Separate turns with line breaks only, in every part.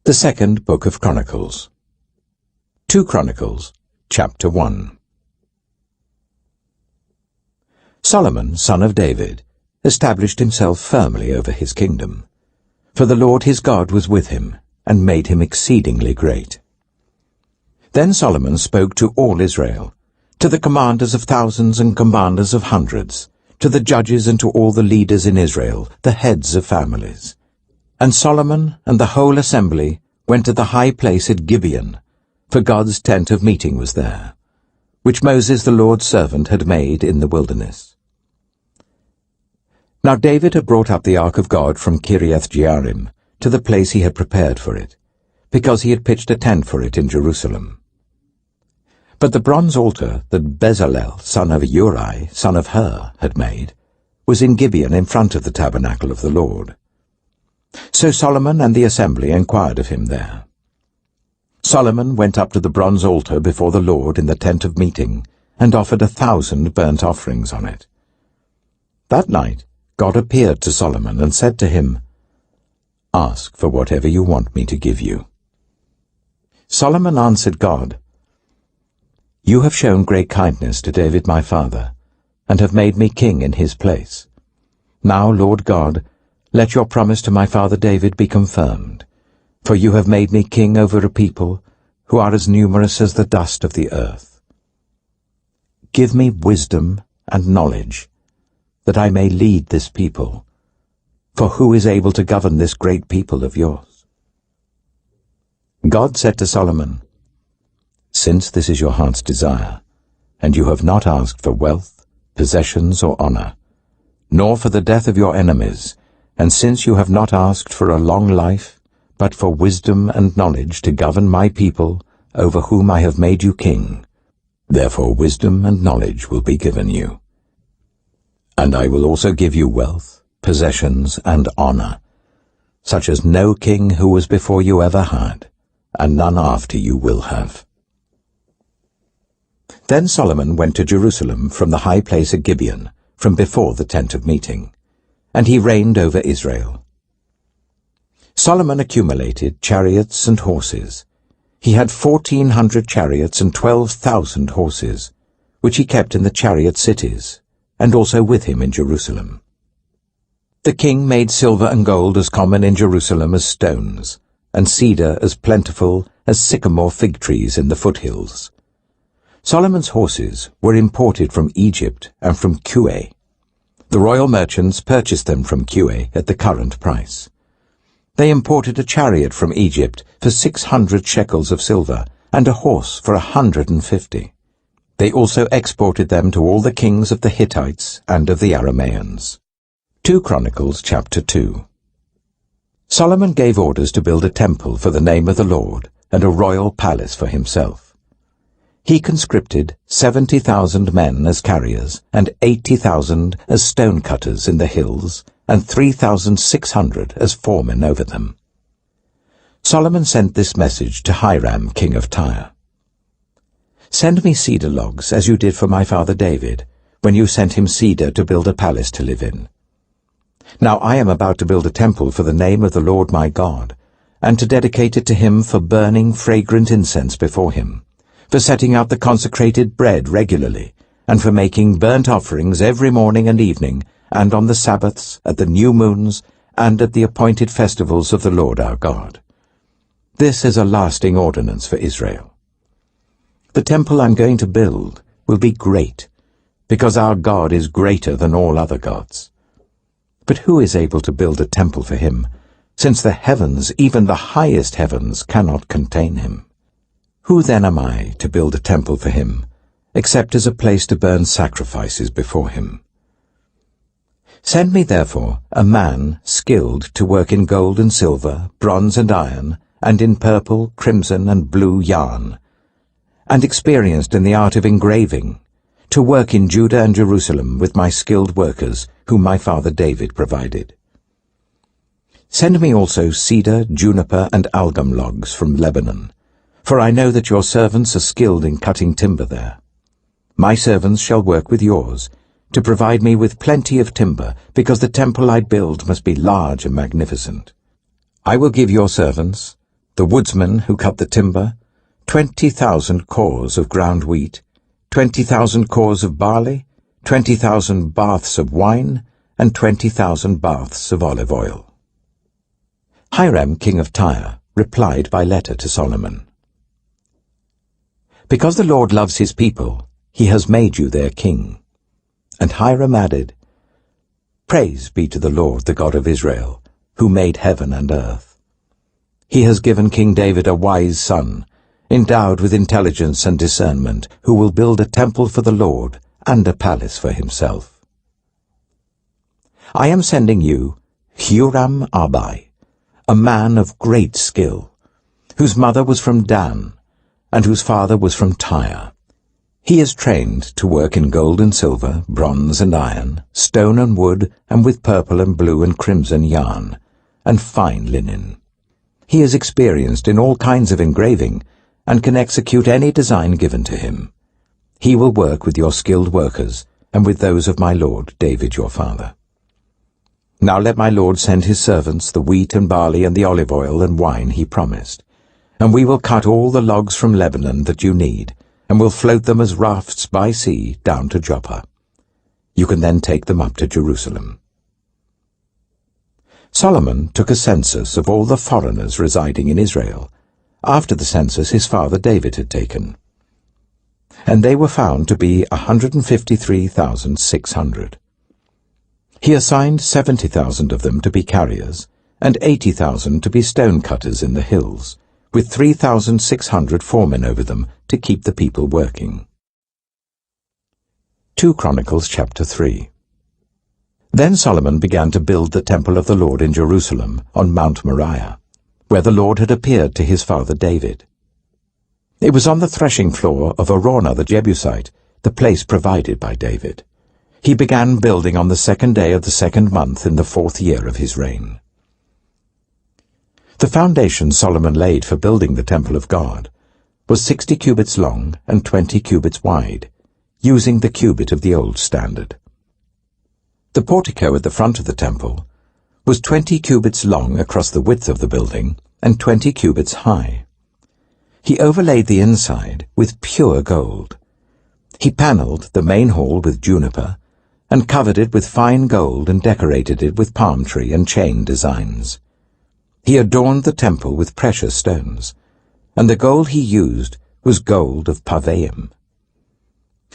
The second book of Chronicles. 2 Chronicles, chapter 1. Solomon, son of David, established himself firmly over his kingdom, for the Lord his God was with him, and made him exceedingly great. Then Solomon spoke to all Israel, to the commanders of thousands and commanders of hundreds, to the judges and to all the leaders in Israel, the heads of families. And Solomon and the whole assembly went to the high place at Gibeon, for God's tent of meeting was there, which Moses the Lord's servant had made in the wilderness. Now David had brought up the ark of God from Kiriath-Jearim to the place he had prepared for it, because he had pitched a tent for it in Jerusalem. But the bronze altar that Bezalel, son of Uri, son of Hur, had made, was in Gibeon in front of the tabernacle of the Lord. So Solomon and the assembly inquired of him there. Solomon went up to the bronze altar before the Lord in the tent of meeting, and offered 1,000 burnt offerings on it. That night God appeared to Solomon and said to him, "Ask for whatever you want me to give you." Solomon answered God, "You have shown great kindness to David my father, and have made me king in his place. Now, Lord God, let your promise to my father David be confirmed, for you have made me king over a people who are as numerous as the dust of the earth. Give me wisdom and knowledge, that I may lead this people, for who is able to govern this great people of yours?" God said to Solomon, "Since this is your heart's desire, and you have not asked for wealth, possessions, or honor, nor for the death of your enemies, and since you have not asked for a long life, but for wisdom and knowledge to govern my people, over whom I have made you king, therefore wisdom and knowledge will be given you. And I will also give you wealth, possessions, and honor, such as no king who was before you ever had, and none after you will have." Then Solomon went to Jerusalem from the high place at Gibeon, from before the tent of meeting, and he reigned over Israel. Solomon accumulated chariots and horses. He had 1,400 chariots and 12,000 horses, which he kept in the chariot cities, and also with him in Jerusalem. The king made silver and gold as common in Jerusalem as stones, and cedar as plentiful as sycamore fig trees in the foothills. Solomon's horses were imported from Egypt and from Suchet. The royal merchants purchased them from Suchet at the current price. They imported a chariot from Egypt for 600 shekels of silver, and a horse for 150. They also exported them to all the kings of the Hittites and of the Arameans. 2 Chronicles chapter 2. Solomon gave orders to build a temple for the name of the Lord, and a royal palace for himself. He conscripted 70,000 men as carriers, and 80,000 as stone-cutters in the hills, and 3,600 as foremen over them. Solomon sent this message to Hiram, king of Tyre. "Send me cedar logs, as you did for my father David, when you sent him cedar to build a palace to live in. Now I am about to build a temple for the name of the Lord my God, and to dedicate it to him for burning fragrant incense before him, for setting out the consecrated bread regularly, and for making burnt offerings every morning and evening, and on the Sabbaths, at the new moons, and at the appointed festivals of the Lord our God. This is a lasting ordinance for Israel. The temple I'm going to build will be great, because our God is greater than all other gods. But who is able to build a temple for him, since the heavens, even the highest heavens, cannot contain him? Who then am I to build a temple for him, except as a place to burn sacrifices before him? Send me therefore a man skilled to work in gold and silver, bronze and iron, and in purple, crimson, and blue yarn, and experienced in the art of engraving, to work in Judah and Jerusalem with my skilled workers, whom my father David provided. Send me also cedar, juniper, and algum logs from Lebanon, for I know that your servants are skilled in cutting timber there. My servants shall work with yours, to provide me with plenty of timber, because the temple I build must be large and magnificent. I will give your servants the woodsmen who cut the timber, 20,000 cors of ground wheat, 20,000 cors of barley, 20,000 baths of wine, and 20,000 baths of olive oil. Hiram, king of Tyre, replied by letter to Solomon, "Because the Lord loves his people, he has made you their king." And Hiram added, "Praise be to the Lord, the God of Israel, who made heaven and earth. He has given King David a wise son, endowed with intelligence and discernment, who will build a temple for the Lord and a palace for himself. I am sending you Huram-Abi, a man of great skill, whose mother was from Dan, and whose father was from Tyre. He is trained to work in gold and silver, bronze and iron, stone and wood, and with purple and blue and crimson yarn, and fine linen. He is experienced in all kinds of engraving, and can execute any design given to him. He will work with your skilled workers, and with those of my lord David your father. Now let my lord send his servants the wheat and barley and the olive oil and wine he promised, and we will cut all the logs from Lebanon that you need, and will float them as rafts by sea down to Joppa. You can then take them up to Jerusalem." Solomon took a census of all the foreigners residing in Israel, after the census his father David had taken. And they were found to be 153,600. He assigned 70,000 of them to be carriers, and 80,000 to be stone cutters in the hills, with 3,600 foremen over them to keep the people working. 2 Chronicles chapter 3. Then Solomon began to build the temple of the Lord in Jerusalem on Mount Moriah, where the Lord had appeared to his father David. It was on the threshing floor of Araunah the Jebusite, the place provided by David. He began building on the 2nd day of the 2nd month in the 4th year of his reign. The foundation Solomon laid for building the temple of God was 60 cubits long and 20 cubits wide, using the cubit of the old standard. The portico at the front of the temple was 20 cubits long across the width of the building and 20 cubits high. He overlaid the inside with pure gold. He panelled the main hall with juniper and covered it with fine gold and decorated it with palm tree and chain designs. He adorned the temple with precious stones, and the gold he used was gold of Parvaim.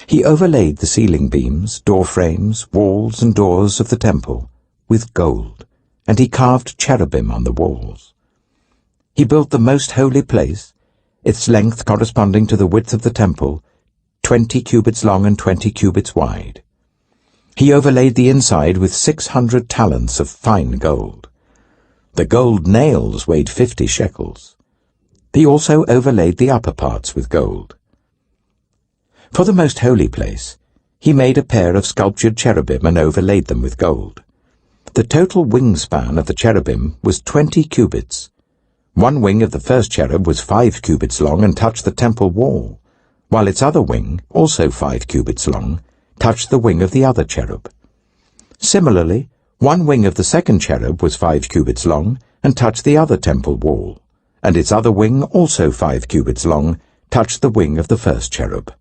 He overlaid the ceiling beams, door frames, walls, and doors of the temple with gold, and he carved cherubim on the walls. He built the most holy place, its length corresponding to the width of the temple, 20 cubits long and 20 cubits wide. He overlaid the inside with 600 talents of fine gold. The gold nails weighed 50 shekels. He also overlaid the upper parts with gold. For the most holy place, he made a pair of sculptured cherubim and overlaid them with gold. The total wingspan of the cherubim was 20 cubits. One wing of the first cherub was 5 cubits long and touched the temple wall, while its other wing, also 5 cubits long, touched the wing of the other cherub. Similarly, one wing of the second cherub was 5 cubits long and touched the other temple wall, and its other wing, also 5 cubits long, touched the wing of the first cherub.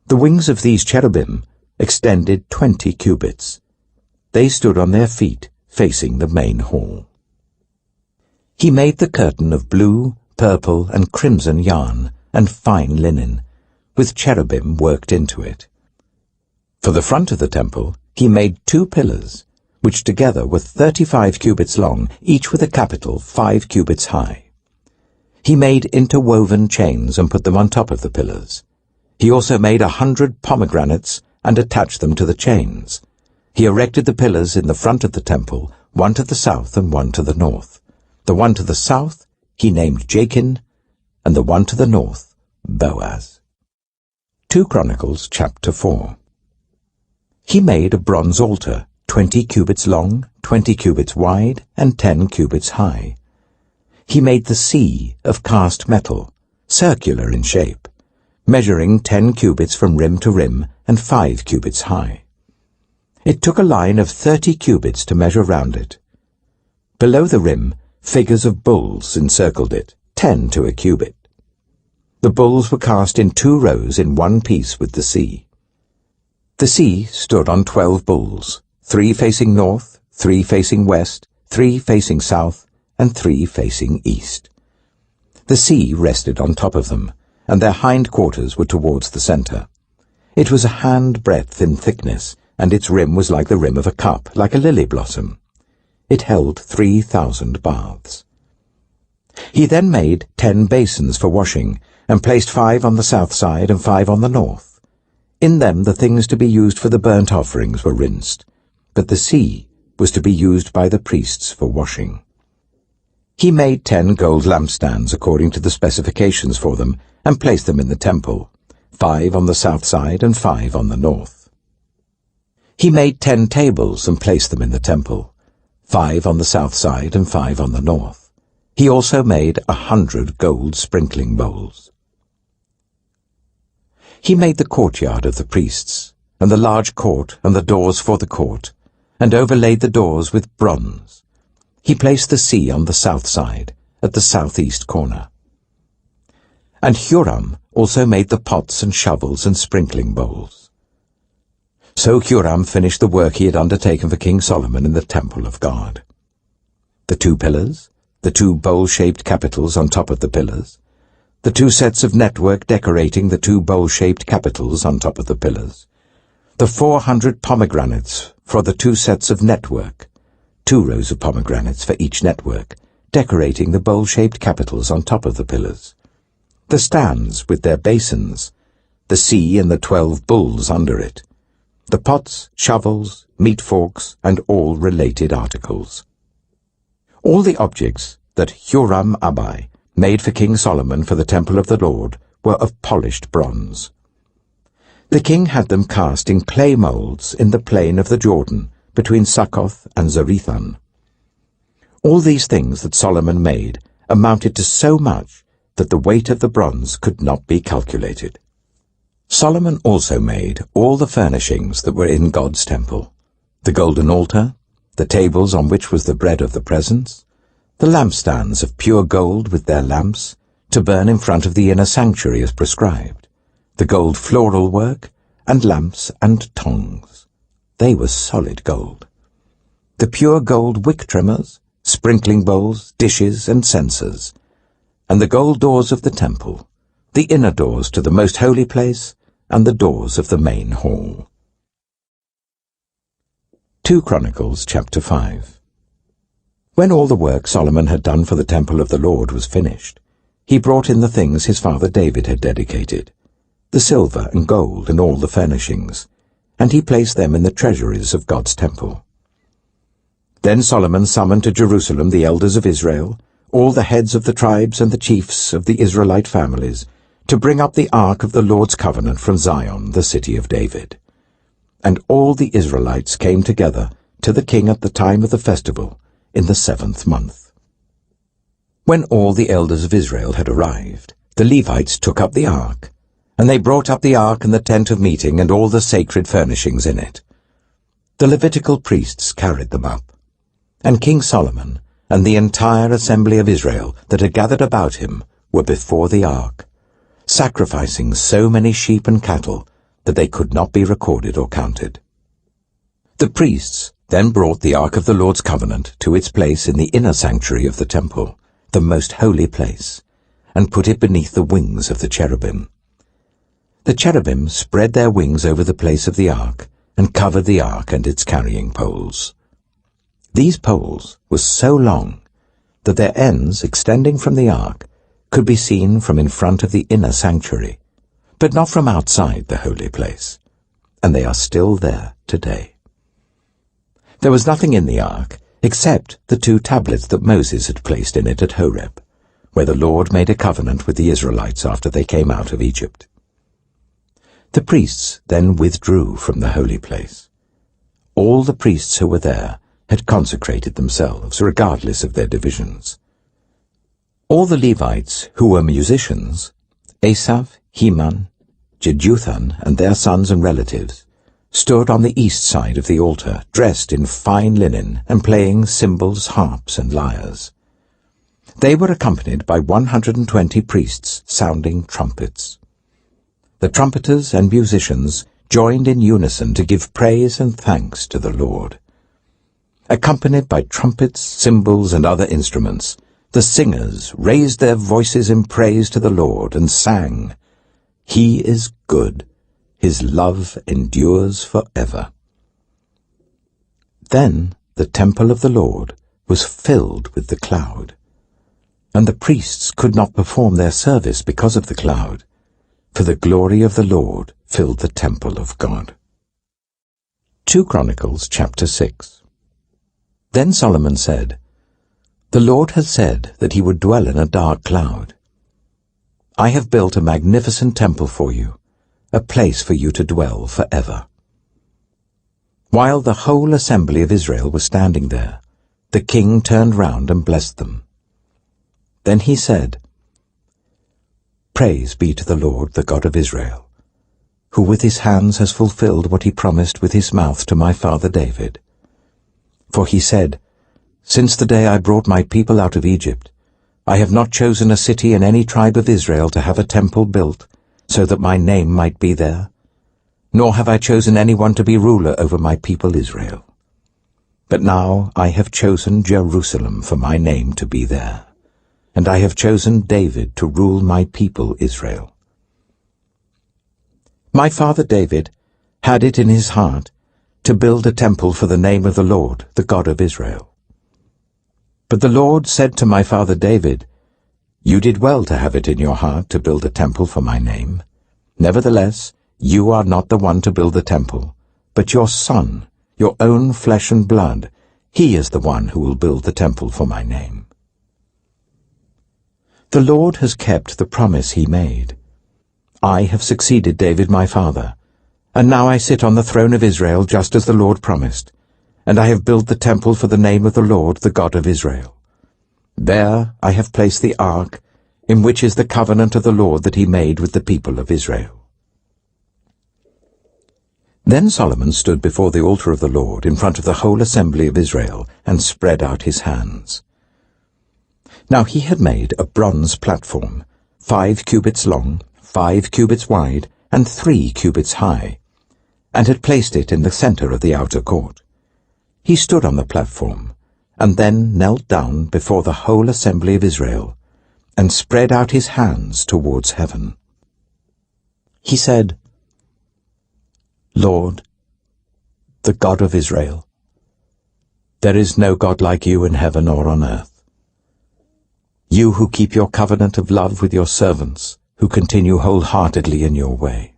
The wings of these cherubim extended 20 cubits. They stood on their feet, facing the main hall. He made the curtain of blue, purple, and crimson yarn and fine linen, with cherubim worked into it. For the front of the temple, he made 2 pillars, which together were 35 cubits long, each with a capital 5 cubits high. He made interwoven chains and put them on top of the pillars. He also made 100 pomegranates and attached them to the chains. He erected the pillars in the front of the temple, one to the south and one to the north. The one to the south he named Jachin, and the one to the north, Boaz. 2 Chronicles chapter 4. He made a bronze altar, 20 cubits long, 20 cubits wide, and 10 cubits high. He made the sea of cast metal, circular in shape, measuring 10 cubits from rim to rim and 5 cubits high. It took a line of 30 cubits to measure round it. Below the rim, figures of bulls encircled it, 10 to a cubit. The bulls were cast in 2 rows in one piece with the sea. The sea stood on 12 bulls, 3 facing north, 3 facing west, 3 facing south, and 3 facing east. The sea rested on top of them, and their hind quarters were towards the centre. It was a hand-breadth in thickness, and its rim was like the rim of a cup, like a lily blossom. It held 3,000 baths. He then made 10 basins for washing, and placed 5 on the south side and 5 on the north. In them the things to be used for the burnt offerings were rinsed, but the sea was to be used by the priests for washing. He made 10 gold lampstands according to the specifications for them, and placed them in the temple, 5 on the south side and 5 on the north. He made 10 tables and placed them in the temple, 5 on the south side and 5 on the north. He also made 100 gold sprinkling bowls. He made the courtyard of the priests, and the large court and the doors for the court, and overlaid the doors with bronze. He placed the sea on the south side, at the southeast corner. And Huram also made the pots and shovels and sprinkling bowls. So Huram finished the work he had undertaken for King Solomon in the temple of God. The 2 pillars, the 2 bowl-shaped capitals on top of the pillars, the 2 sets of network decorating the 2 bowl-shaped capitals on top of the pillars, the 400 pomegranates for the 2 sets of network, 2 rows of pomegranates for each network, decorating the bowl-shaped capitals on top of the pillars, the stands with their basins, the sea and the 12 bulls under it, the pots, shovels, meat forks, and all related articles. All the objects that Huram-Abi made for King Solomon for the temple of the Lord were of polished bronze. The king had them cast in clay molds in the plain of the Jordan between Succoth and Zarethan. All these things that Solomon made amounted to so much that the weight of the bronze could not be calculated. Solomon also made all the furnishings that were in God's temple, the golden altar, the tables on which was the bread of the presence, the lampstands of pure gold with their lamps, to burn in front of the inner sanctuary as prescribed, the gold floral work, and lamps and tongs. They were solid gold. The pure gold wick trimmers, sprinkling bowls, dishes, and censers, and the gold doors of the temple, the inner doors to the most holy place, and the doors of the main hall. 2 Chronicles chapter 5. When all the work Solomon had done for the temple of the Lord was finished, he brought in the things his father David had dedicated, the silver and gold and all the furnishings, and he placed them in the treasuries of God's temple. Then Solomon summoned to Jerusalem the elders of Israel, all the heads of the tribes and the chiefs of the Israelite families, to bring up the ark of the Lord's covenant from Zion, the city of David. And all the Israelites came together to the king at the time of the festival, in the 7th month. When all the elders of Israel had arrived, the Levites took up the ark, and they brought up the ark and the tent of meeting and all the sacred furnishings in it. The Levitical priests carried them up, and King Solomon and the entire assembly of Israel that had gathered about him were before the ark, sacrificing so many sheep and cattle that they could not be recorded or counted. The priests then brought the ark of the Lord's covenant to its place in the inner sanctuary of the temple, the most holy place, and put it beneath the wings of the cherubim. The cherubim spread their wings over the place of the ark and covered the ark and its carrying poles. These poles were so long that their ends, extending from the ark, could be seen from in front of the inner sanctuary, but not from outside the holy place, and they are still there today. There was nothing in the ark except the 2 tablets that Moses had placed in it at Horeb, where the Lord made a covenant with the Israelites after they came out of Egypt. The priests then withdrew from the holy place. All the priests who were there had consecrated themselves, regardless of their divisions. All the Levites who were musicians, Asaph, Heman, Jeduthun, and their sons and relatives, stood on the east side of the altar, dressed in fine linen and playing cymbals, harps, and lyres. They were accompanied by 120 priests sounding trumpets. The trumpeters and musicians joined in unison to give praise and thanks to the Lord. Accompanied by trumpets, cymbals, and other instruments, the singers raised their voices in praise to the Lord and sang, "He is good, His love endures forever." Then the temple of the Lord was filled with the cloud, and the priests could not perform their service because of the cloud, for the glory of the Lord filled the temple of God. 2 Chronicles chapter 6. Then Solomon said, "The Lord has said that he would dwell in a dark cloud. I have built a magnificent temple for you, a place for you to dwell forever." While the whole assembly of Israel was standing there, the king turned round and blessed them. Then he said, "Praise be to the Lord, the God of Israel, who with his hands has fulfilled what he promised with his mouth to my father David. For he said, 'Since the day I brought my people out of Egypt, I have not chosen a city in any tribe of Israel to have a temple built, so that my name might be there, nor have I chosen anyone to be ruler over my people Israel. But now I have chosen Jerusalem for my name to be there, and I have chosen David to rule my people Israel.' My father David had it in his heart to build a temple for the name of the Lord, the God of Israel. But the Lord said to my father David, 'You did well to have it in your heart to build a temple for my name. Nevertheless, you are not the one to build the temple, but your son, your own flesh and blood, he is the one who will build the temple for my name.' The Lord has kept the promise he made. I have succeeded David my father, and now I sit on the throne of Israel just as the Lord promised, and I have built the temple for the name of the Lord, the God of Israel. There I have placed the ark, in which is the covenant of the Lord that he made with the people of Israel." Then Solomon stood before the altar of the Lord in front of the whole assembly of Israel and spread out his hands. Now he had made a bronze platform, 5 cubits long, 5 cubits wide, and 3 cubits high, and had placed it in the center of the outer court. He stood on the platform, and then knelt down before the whole assembly of Israel, and spread out his hands towards heaven. He said, "Lord, the God of Israel, there is no God like you in heaven or on earth. You who keep your covenant of love with your servants, who continue wholeheartedly in your way.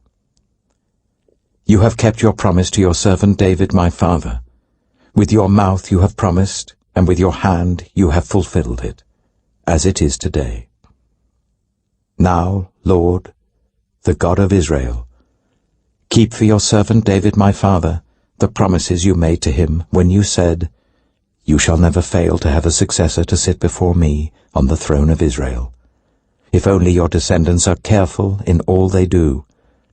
You have kept your promise to your servant David my father. With your mouth you have promised, and with your hand you have fulfilled it, as it is today. Now, Lord, the God of Israel, keep for your servant David my father the promises you made to him when you said, 'You shall never fail to have a successor to sit before me on the throne of Israel, if only your descendants are careful in all they do,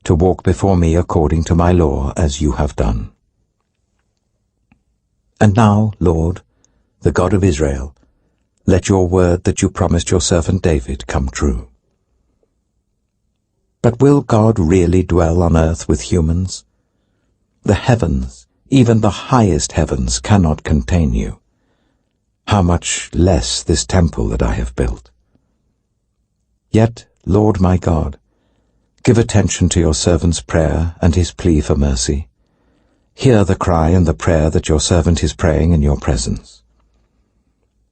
to walk before me according to my law as you have done.' And now, Lord, the God of Israel, let your word that you promised your servant David come true. But will God really dwell on earth with humans? The heavens, even the highest heavens, cannot contain you. How much less this temple that I have built? Yet, Lord my God, give attention to your servant's prayer and his plea for mercy. Hear the cry and the prayer that your servant is praying in your presence.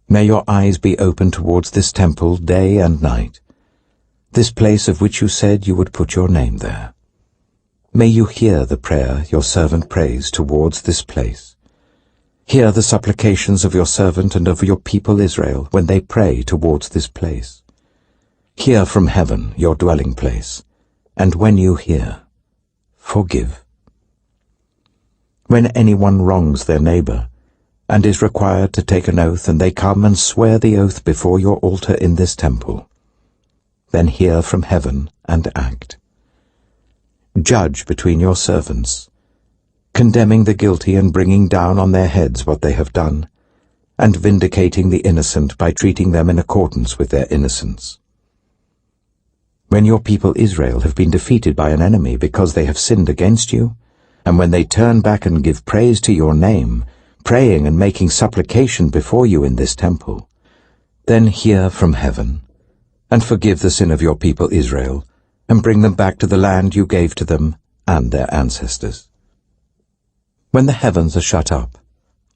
May your eyes be open towards this temple day and night, this place of which you said you would put your name there. May you hear the prayer your servant prays towards this place. Hear the supplications of your servant and of your people Israel when they pray towards this place. Hear from heaven, your dwelling place, and when you hear, forgive. When anyone wrongs their neighbor, and is required to take an oath, and they come and swear the oath before your altar in this temple, then hear from heaven and act. Judge between your servants, condemning the guilty and bringing down on their heads what they have done, and vindicating the innocent by treating them in accordance with their innocence. When your people Israel have been defeated by an enemy because they have sinned against you, and when they turn back and give praise to your name, praying and making supplication before you in this temple, then hear from heaven, and forgive the sin of your people Israel, and bring them back to the land you gave to them and their ancestors. When the heavens are shut up,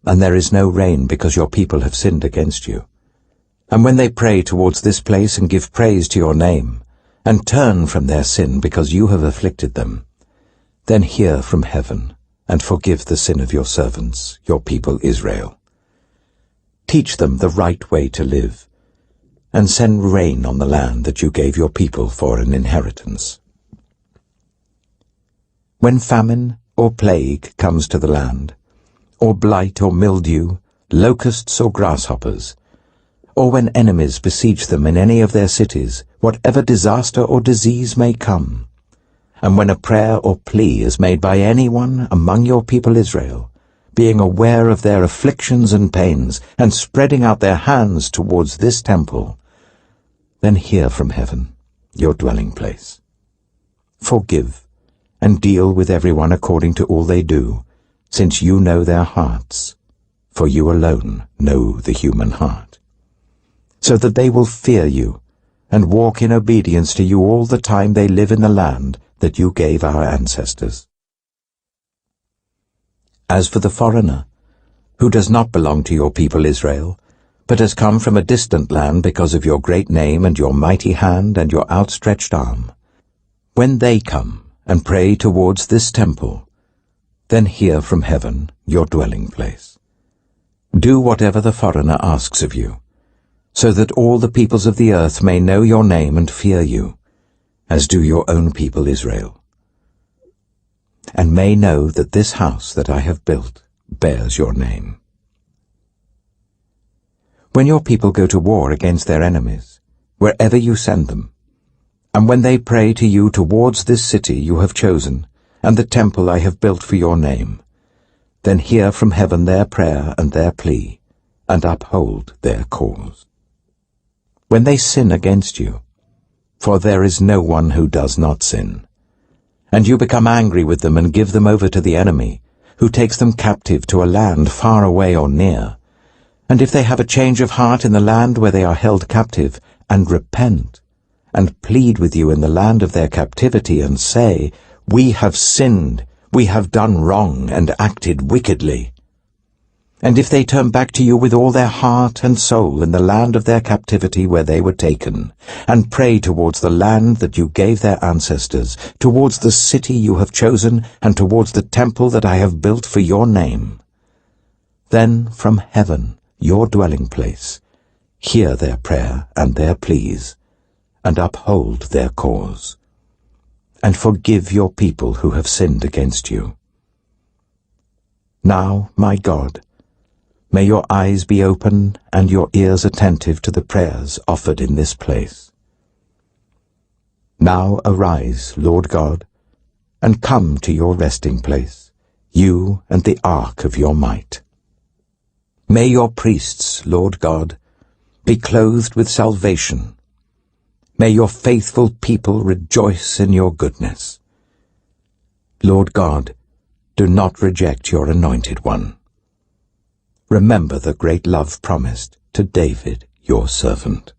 and there is no rain because your people have sinned against you, and when they pray towards this place and give praise to your name, and turn from their sin because you have afflicted them, then hear from heaven, and forgive the sin of your servants, your people Israel. Teach them the right way to live, and send rain on the land that you gave your people for an inheritance. When famine or plague comes to the land, or blight or mildew, locusts or grasshoppers, or when enemies besiege them in any of their cities, whatever disaster or disease may come, and when a prayer or plea is made by anyone among your people Israel, being aware of their afflictions and pains, and spreading out their hands towards this temple, then hear from heaven, your dwelling place. Forgive, and deal with everyone according to all they do, since you know their hearts, for you alone know the human heart, so that they will fear you, and walk in obedience to you all the time they live in the land that you gave our ancestors. As for the foreigner, who does not belong to your people Israel, but has come from a distant land because of your great name and your mighty hand and your outstretched arm, when they come and pray towards this temple, then hear from heaven, your dwelling place. Do whatever the foreigner asks of you, so that all the peoples of the earth may know your name and fear you, as do your own people Israel, and may know that this house that I have built bears your name. When your people go to war against their enemies, wherever you send them, and when they pray to you towards this city you have chosen, and the temple I have built for your name, then hear from heaven their prayer and their plea, and uphold their cause. When they sin against you, for there is no one who does not sin, and you become angry with them and give them over to the enemy, who takes them captive to a land far away or near, and if they have a change of heart in the land where they are held captive, and repent, and plead with you in the land of their captivity, and say, We have sinned, we have done wrong, and acted wickedly. And if they turn back to you with all their heart and soul in the land of their captivity where they were taken, and pray towards the land that you gave their ancestors, towards the city you have chosen, and towards the temple that I have built for your name, then from heaven, your dwelling place, hear their prayer and their pleas, and uphold their cause, and forgive your people who have sinned against you. Now, my God, may your eyes be open and your ears attentive to the prayers offered in this place. Now arise, Lord God, and come to your resting place, you and the ark of your might. May your priests, Lord God, be clothed with salvation. May your faithful people rejoice in your goodness. Lord God, do not reject your anointed one. Remember the great love promised to David, your servant.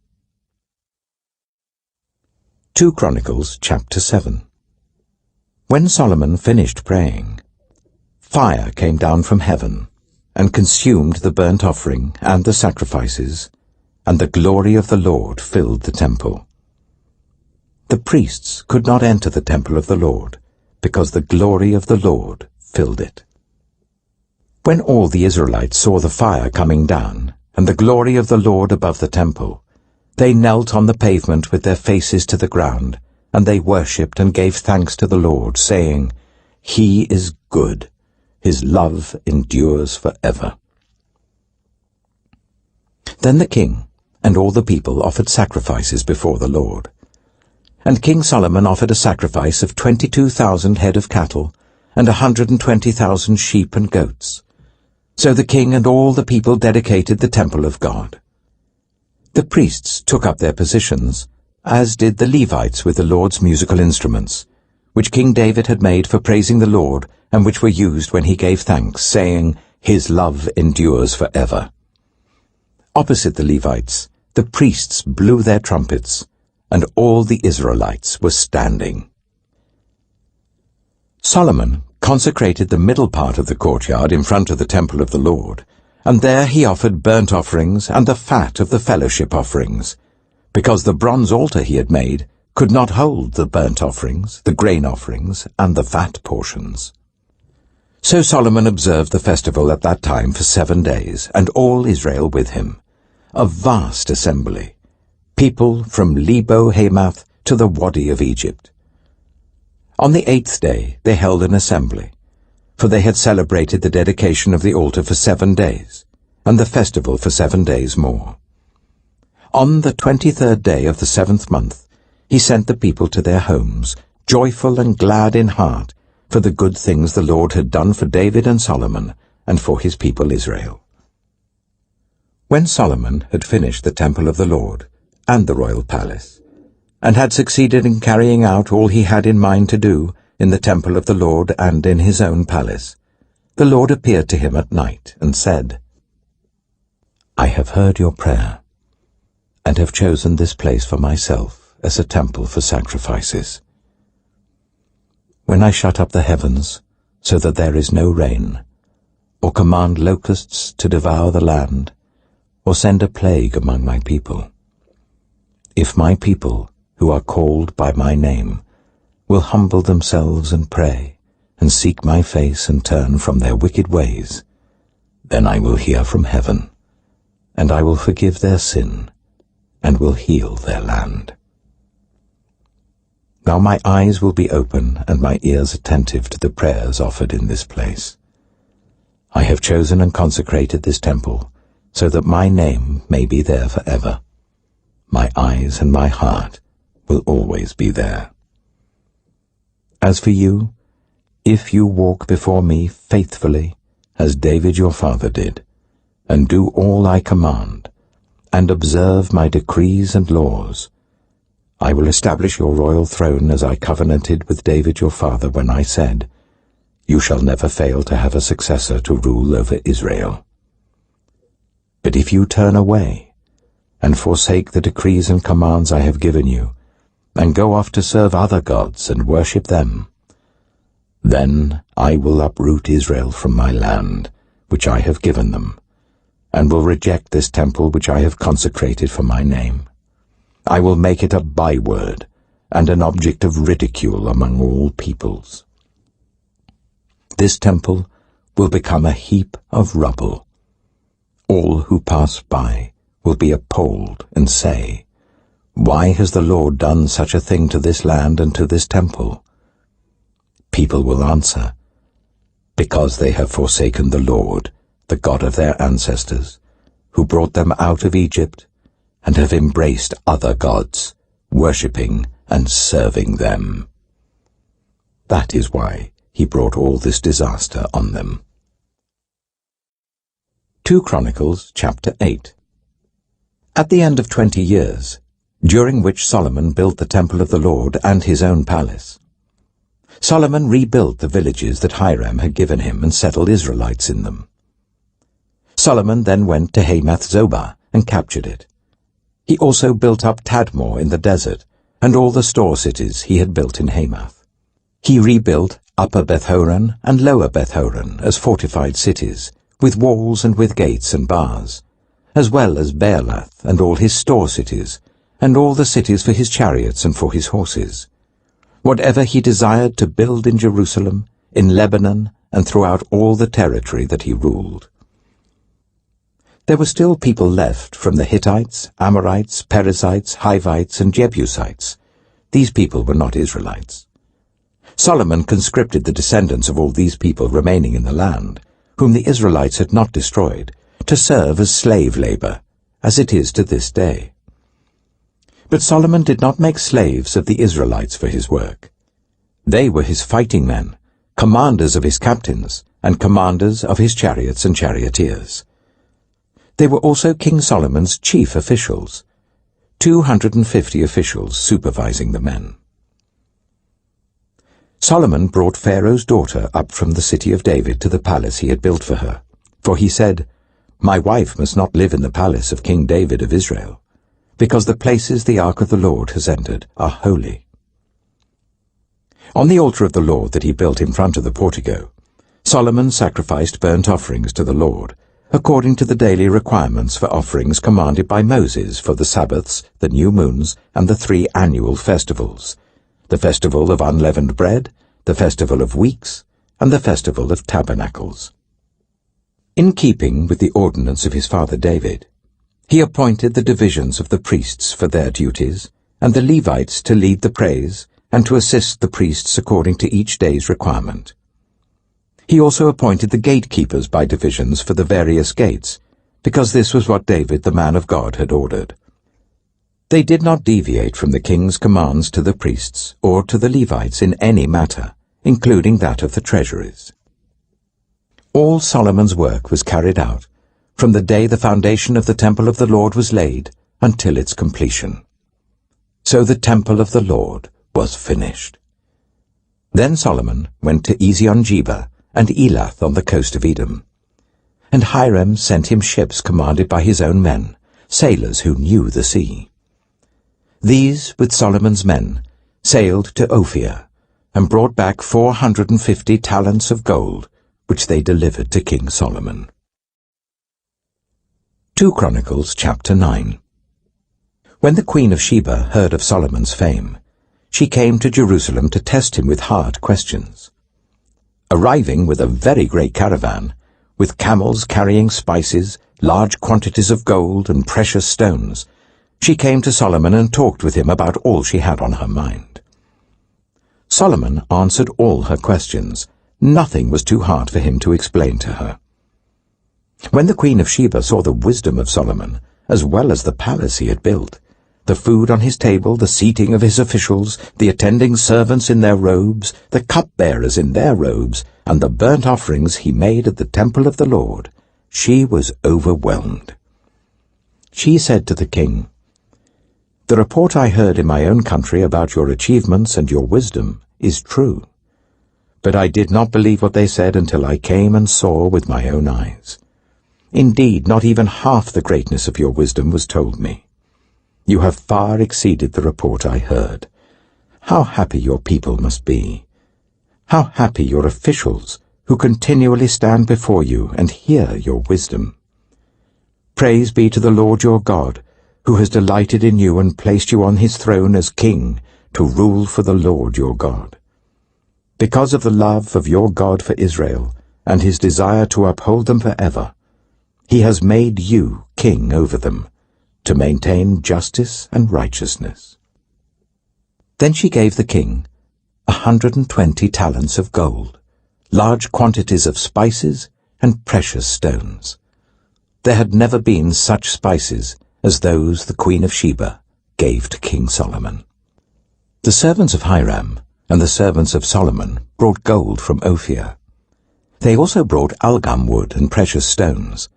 2 Chronicles chapter 7. When Solomon finished praying, fire came down from heaven, and consumed the burnt offering and the sacrifices, and the glory of the Lord filled the temple. The priests could not enter the temple of the Lord, because the glory of the Lord filled it. When all the Israelites saw the fire coming down, and the glory of the Lord above the temple, they knelt on the pavement with their faces to the ground, and they worshipped and gave thanks to the Lord, saying, He is good. His love endures forever. Then the king and all the people offered sacrifices before the Lord. And King Solomon offered a sacrifice of 22,000 head of cattle, and 120,000 sheep and goats. So the king and all the people dedicated the temple of God. The priests took up their positions, as did the Levites with the Lord's musical instruments, which King David had made for praising the Lord, and which were used when he gave thanks, saying, "His love endures forever." Opposite the Levites, the priests blew their trumpets, and all the Israelites were standing. Solomon consecrated the middle part of the courtyard in front of the temple of the Lord, and there he offered burnt offerings and the fat of the fellowship offerings, because the bronze altar he had made could not hold the burnt offerings, the grain offerings, and the fat portions. So Solomon observed the festival at that time for 7 days, and all Israel with him, a vast assembly, people from Lebo-Hamath to the Wadi of Egypt. On the 8th day they held an assembly, for they had celebrated the dedication of the altar for 7 days, and the festival for 7 days more. On the 23rd day of the 7th month, he sent the people to their homes, joyful and glad in heart, for the good things the Lord had done for David and Solomon, and for his people Israel. When Solomon had finished the temple of the Lord, and the royal palace, and had succeeded in carrying out all he had in mind to do in the temple of the Lord and in his own palace, the Lord appeared to him at night and said, "I have heard your prayer, and have chosen this place for myself as a temple for sacrifices. When I shut up the heavens so that there is no rain, or command locusts to devour the land, or send a plague among my people, if my people, who are called by my name, will humble themselves and pray, and seek my face and turn from their wicked ways, then I will hear from heaven, and I will forgive their sin, and will heal their land. Now my eyes will be open and my ears attentive to the prayers offered in this place. I have chosen and consecrated this temple, so that my name may be there forever. My eyes and my heart will always be there. As for you, if you walk before me faithfully, as David your father did, and do all I command, and observe my decrees and laws, I will establish your royal throne as I covenanted with David your father when I said, 'You shall never fail to have a successor to rule over Israel.' But if you turn away and forsake the decrees and commands I have given you, and go off to serve other gods and worship them, then I will uproot Israel from my land, which I have given them, and will reject this temple which I have consecrated for my name. I will make it a byword and an object of ridicule among all peoples. This temple will become a heap of rubble. All who pass by will be appalled and say, 'Why has the Lord done such a thing to this land and to this temple?' People will answer, 'Because they have forsaken the Lord, the God of their ancestors, who brought them out of Egypt, and have embraced other gods, worshipping and serving them.' That is why he brought all this disaster on them." 2 Chronicles chapter 8. At the end of 20 years, during which Solomon built the temple of the Lord and his own palace, Solomon rebuilt the villages that Hiram had given him and settled Israelites in them. Solomon then went to Hamath-Zobah and captured it. He also built up Tadmor in the desert, and all the store cities he had built in Hamath. He rebuilt Upper Beth-horon and Lower Beth-horon as fortified cities, with walls and with gates and bars, as well as Baalath and all his store cities, and all the cities for his chariots and for his horses. Whatever he desired to build in Jerusalem, in Lebanon, and throughout all the territory that he ruled. There were still people left from the Hittites, Amorites, Perizzites, Hivites, and Jebusites. These people were not Israelites. Solomon conscripted the descendants of all these people remaining in the land, whom the Israelites had not destroyed, to serve as slave labor, as it is to this day. But Solomon did not make slaves of the Israelites for his work. They were his fighting men, commanders of his captains, and commanders of his chariots and charioteers. They were also King Solomon's chief officials, 250 officials supervising the men. Solomon brought Pharaoh's daughter up from the city of David to the palace he had built for her, for he said, "My wife must not live in the palace of King David of Israel, because the places the ark of the Lord has entered are holy." On the altar of the Lord that he built in front of the portico, Solomon sacrificed burnt offerings to the Lord, according to the daily requirements for offerings commanded by Moses for the Sabbaths, the new moons, and the 3 annual festivals, the festival of unleavened bread, the festival of weeks, and the festival of tabernacles. In keeping with the ordinance of his father David, he appointed the divisions of the priests for their duties, and the Levites to lead the praise, and to assist the priests according to each day's requirement. He also appointed the gatekeepers by divisions for the various gates, because this was what David the man of God had ordered. They did not deviate from the king's commands to the priests or to the Levites in any matter, including that of the treasuries. All Solomon's work was carried out, from the day the foundation of the temple of the Lord was laid until its completion. So the temple of the Lord was finished. Then Solomon went to Ezion-Geber and Elath on the coast of Edom. And Hiram sent him ships commanded by his own men, sailors who knew the sea. These, with Solomon's men, sailed to Ophir, and brought back 450 talents of gold, which they delivered to King Solomon. 2 Chronicles chapter 9. When the Queen of Sheba heard of Solomon's fame, she came to Jerusalem to test him with hard questions. Arriving with a very great caravan, with camels carrying spices, large quantities of gold and precious stones, she came to Solomon and talked with him about all she had on her mind. Solomon answered all her questions. Nothing was too hard for him to explain to her. When the Queen of Sheba saw the wisdom of Solomon, as well as the palace he had built, the food on his table, the seating of his officials, the attending servants in their robes, the cupbearers in their robes, and the burnt offerings he made at the temple of the Lord, she was overwhelmed. She said to the king, "The report I heard in my own country about your achievements and your wisdom is true. But I did not believe what they said until I came and saw with my own eyes. Indeed, not even half the greatness of your wisdom was told me. You have far exceeded the report I heard. How happy your people must be! How happy your officials, who continually stand before you and hear your wisdom! Praise be to the Lord your God, who has delighted in you and placed you on his throne as king to rule for the Lord your God. Because of the love of your God for Israel and his desire to uphold them forever, he has made you king over them, to maintain justice and righteousness." Then she gave the king 120 talents of gold, large quantities of spices and precious stones. There had never been such spices as those the Queen of Sheba gave to King Solomon. The servants of Hiram and the servants of Solomon brought gold from Ophir. They also brought algum wood and precious stones.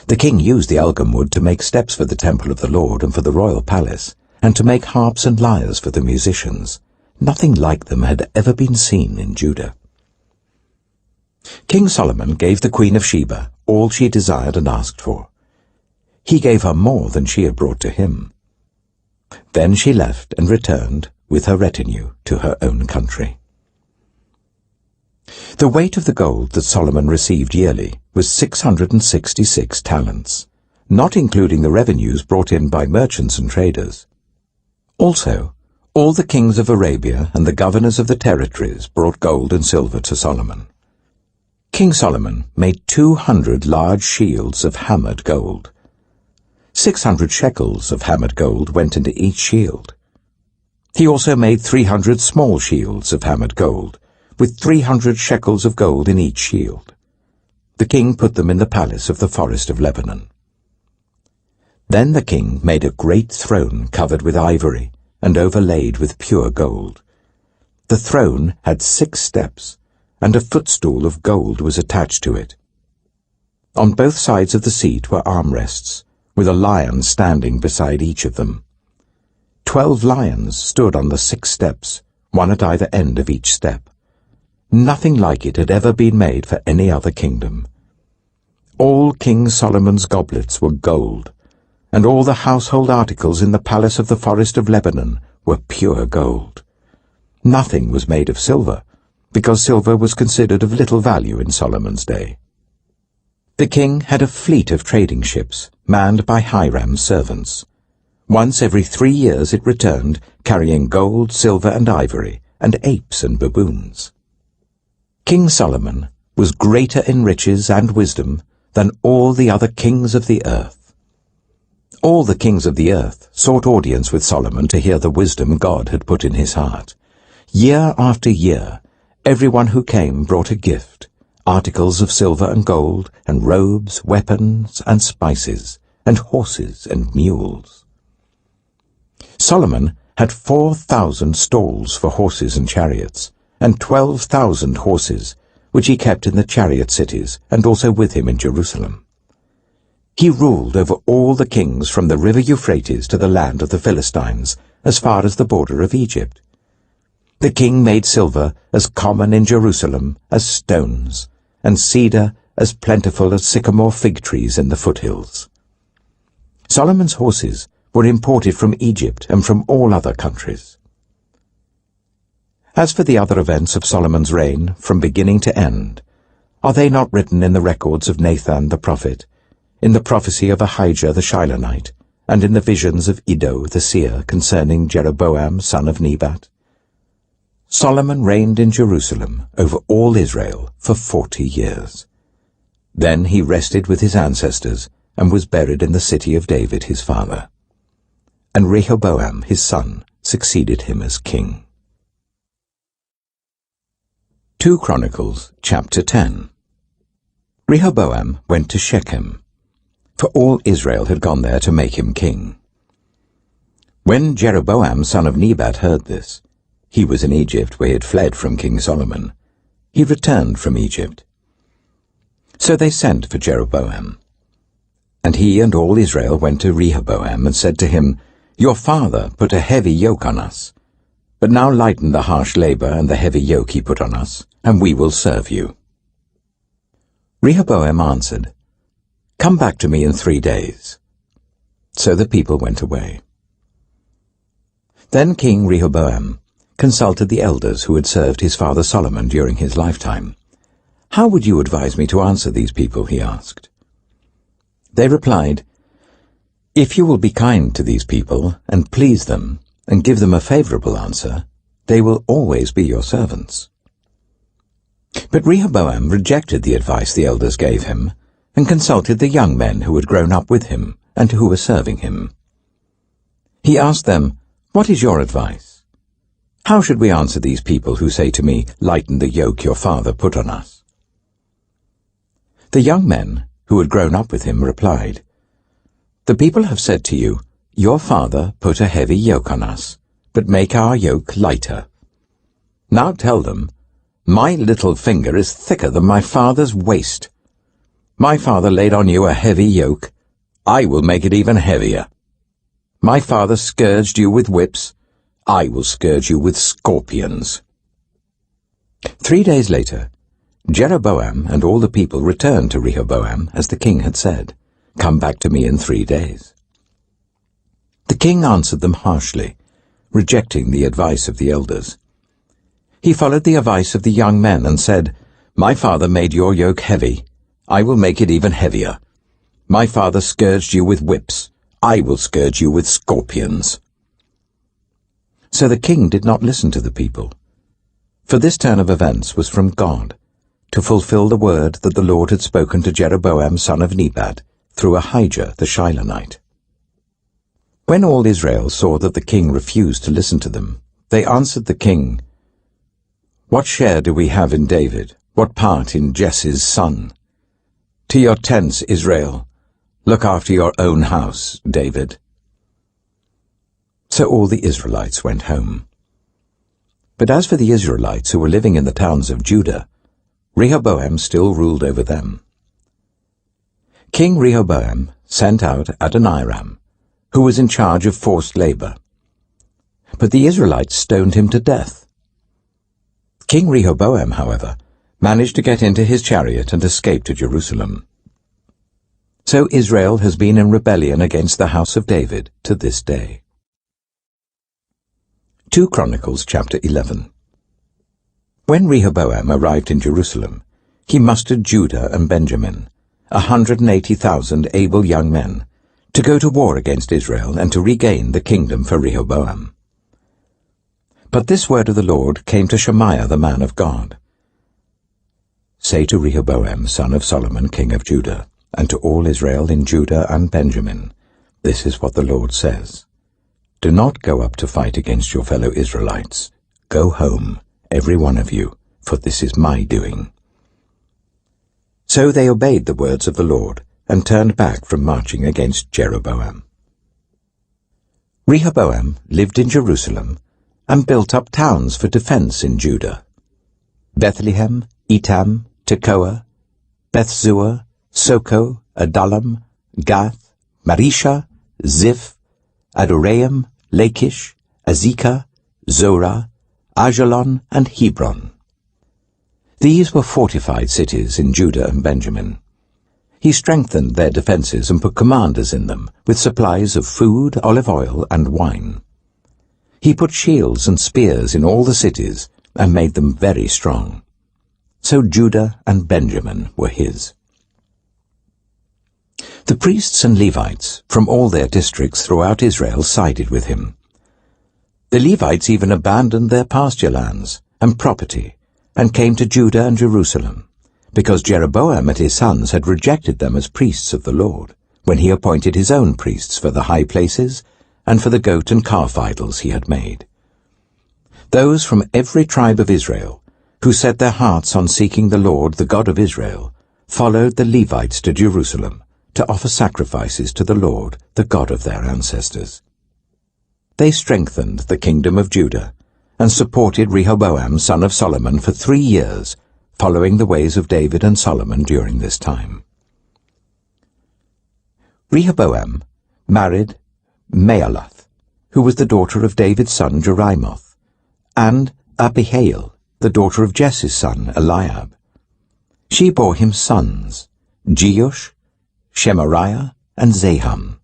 The king used the algum wood to make steps for the temple of the Lord and for the royal palace, and to make harps and lyres for the musicians. Nothing like them had ever been seen in Judah. King Solomon gave the Queen of Sheba all she desired and asked for. He gave her more than she had brought to him. Then she left and returned with her retinue to her own country. The weight of the gold that Solomon received yearly was 666 talents, not including the revenues brought in by merchants and traders. Also, all the kings of Arabia and the governors of the territories brought gold and silver to Solomon. King Solomon made 200 large shields of hammered gold. 600 shekels of hammered gold went into each shield. He also made 300 small shields of hammered gold, with 300 shekels of gold in each shield. The king put them in the palace of the forest of Lebanon. Then the king made a great throne covered with ivory and overlaid with pure gold. The throne had 6 steps, and a footstool of gold was attached to it. On both sides of the seat were armrests, with a lion standing beside each of them. 12 lions stood on the 6 steps, one at either end of each step. Nothing like it had ever been made for any other kingdom. All King Solomon's goblets were gold, and all the household articles in the palace of the forest of Lebanon were pure gold. Nothing was made of silver, because silver was considered of little value in Solomon's day. The king had a fleet of trading ships, manned by Hiram's servants. Once every 3 years it returned, carrying gold, silver, and ivory, and apes and baboons. King Solomon was greater in riches and wisdom than all the other kings of the earth. All the kings of the earth sought audience with Solomon to hear the wisdom God had put in his heart. Year after year, everyone who came brought a gift, articles of silver and gold, and robes, weapons, and spices, and horses and mules. Solomon had 4,000 stalls for horses and chariots, and 12,000 horses, which he kept in the chariot cities, and also with him in Jerusalem. He ruled over all the kings from the river Euphrates to the land of the Philistines, as far as the border of Egypt. The king made silver as common in Jerusalem as stones, and cedar as plentiful as sycamore fig trees in the foothills. Solomon's horses were imported from Egypt and from all other countries. As for the other events of Solomon's reign, from beginning to end, are they not written in the records of Nathan the prophet, in the prophecy of Ahijah the Shilonite, and in the visions of Iddo the seer concerning Jeroboam son of Nebat? Solomon reigned in Jerusalem over all Israel for 40 years. Then he rested with his ancestors and was buried in the city of David his father. And Rehoboam his son succeeded him as king. 2 Chronicles chapter 10. Rehoboam went to Shechem, for all Israel had gone there to make him king. When Jeroboam son of Nebat heard this, he was in Egypt where he had fled from King Solomon. He returned from Egypt. So they sent for Jeroboam. And he and all Israel went to Rehoboam and said to him, "Your father put a heavy yoke on us, but now lighten the harsh labor and the heavy yoke he put on us, and we will serve you." Rehoboam answered, "Come back to me in 3 days." So the people went away. Then King Rehoboam consulted the elders who had served his father Solomon during his lifetime. "How would you advise me to answer these people?" he asked. They replied, "If you will be kind to these people and please them and give them a favorable answer, they will always be your servants." But Rehoboam rejected the advice the elders gave him and consulted the young men who had grown up with him and who were serving him. He asked them, "What is your advice? How should we answer these people who say to me, 'Lighten the yoke your father put on us'?" The young men who had grown up with him replied, "The people have said to you, 'Your father put a heavy yoke on us, but make our yoke lighter.' Now tell them, 'My little finger is thicker than my father's waist. My father laid on you a heavy yoke. I will make it even heavier. My father scourged you with whips. I will scourge you with scorpions." 3 days later, Jeroboam and all the people returned to Rehoboam as the king had said, "Come back to me in 3 days." The king answered them harshly, rejecting the advice of the elders. He followed the advice of the young men and said, "My father made your yoke heavy. I will make it even heavier. My father scourged you with whips. I will scourge you with scorpions." So the king did not listen to the people, for this turn of events was from God, to fulfill the word that the Lord had spoken to Jeroboam son of Nebat through Ahijah the Shilonite. When all Israel saw that the king refused to listen to them, they answered the king, "What share do we have in David? What part in Jesse's son? To your tents, Israel. Look after your own house, David." So all the Israelites went home. But as for the Israelites who were living in the towns of Judah, Rehoboam still ruled over them. King Rehoboam sent out Adoniram, who was in charge of forced labor. But the Israelites stoned him to death. King Rehoboam, however, managed to get into his chariot and escape to Jerusalem. So Israel has been in rebellion against the house of David to this day. 2 Chronicles chapter 11. When Rehoboam arrived in Jerusalem, he mustered Judah and Benjamin, 180,000 able young men, to go to war against Israel and to regain the kingdom for Rehoboam. But this word of the Lord came to Shemaiah the man of God. Say to Rehoboam, son of Solomon, king of Judah, and to all Israel in Judah and Benjamin, this is what the Lord says. Do not go up to fight against your fellow Israelites. Go home, every one of you, for this is my doing. So they obeyed the words of the Lord, and turned back from marching against Jeroboam. Rehoboam lived in Jerusalem, and built up towns for defense in Judah: Bethlehem, Etam, Tekoa, Bethzur, Soko, Adullam, Gath, Marisha, Ziph, Adoraim, Lachish, Azekah, Zorah, Ajalon, and Hebron. These were fortified cities in Judah and Benjamin. He strengthened their defenses and put commanders in them, with supplies of food, olive oil, and wine. He put shields and spears in all the cities, and made them very strong. So Judah and Benjamin were his. The priests and Levites from all their districts throughout Israel sided with him. The Levites even abandoned their pasture lands and property and came to Judah and Jerusalem, because Jeroboam and his sons had rejected them as priests of the Lord, when he appointed his own priests for the high places and for the goat and calf idols he had made. Those from every tribe of Israel, who set their hearts on seeking the Lord, the God of Israel, followed the Levites to Jerusalem to offer sacrifices to the Lord, the God of their ancestors. They strengthened the kingdom of Judah and supported Rehoboam, son of Solomon, for 3 years, following the ways of David and Solomon during this time. Rehoboam married Mahalath, who was the daughter of David's son Jerimoth, and Abihail, the daughter of Jesse's son Eliab. She bore him sons, Jeush, Shemariah, and Zaham.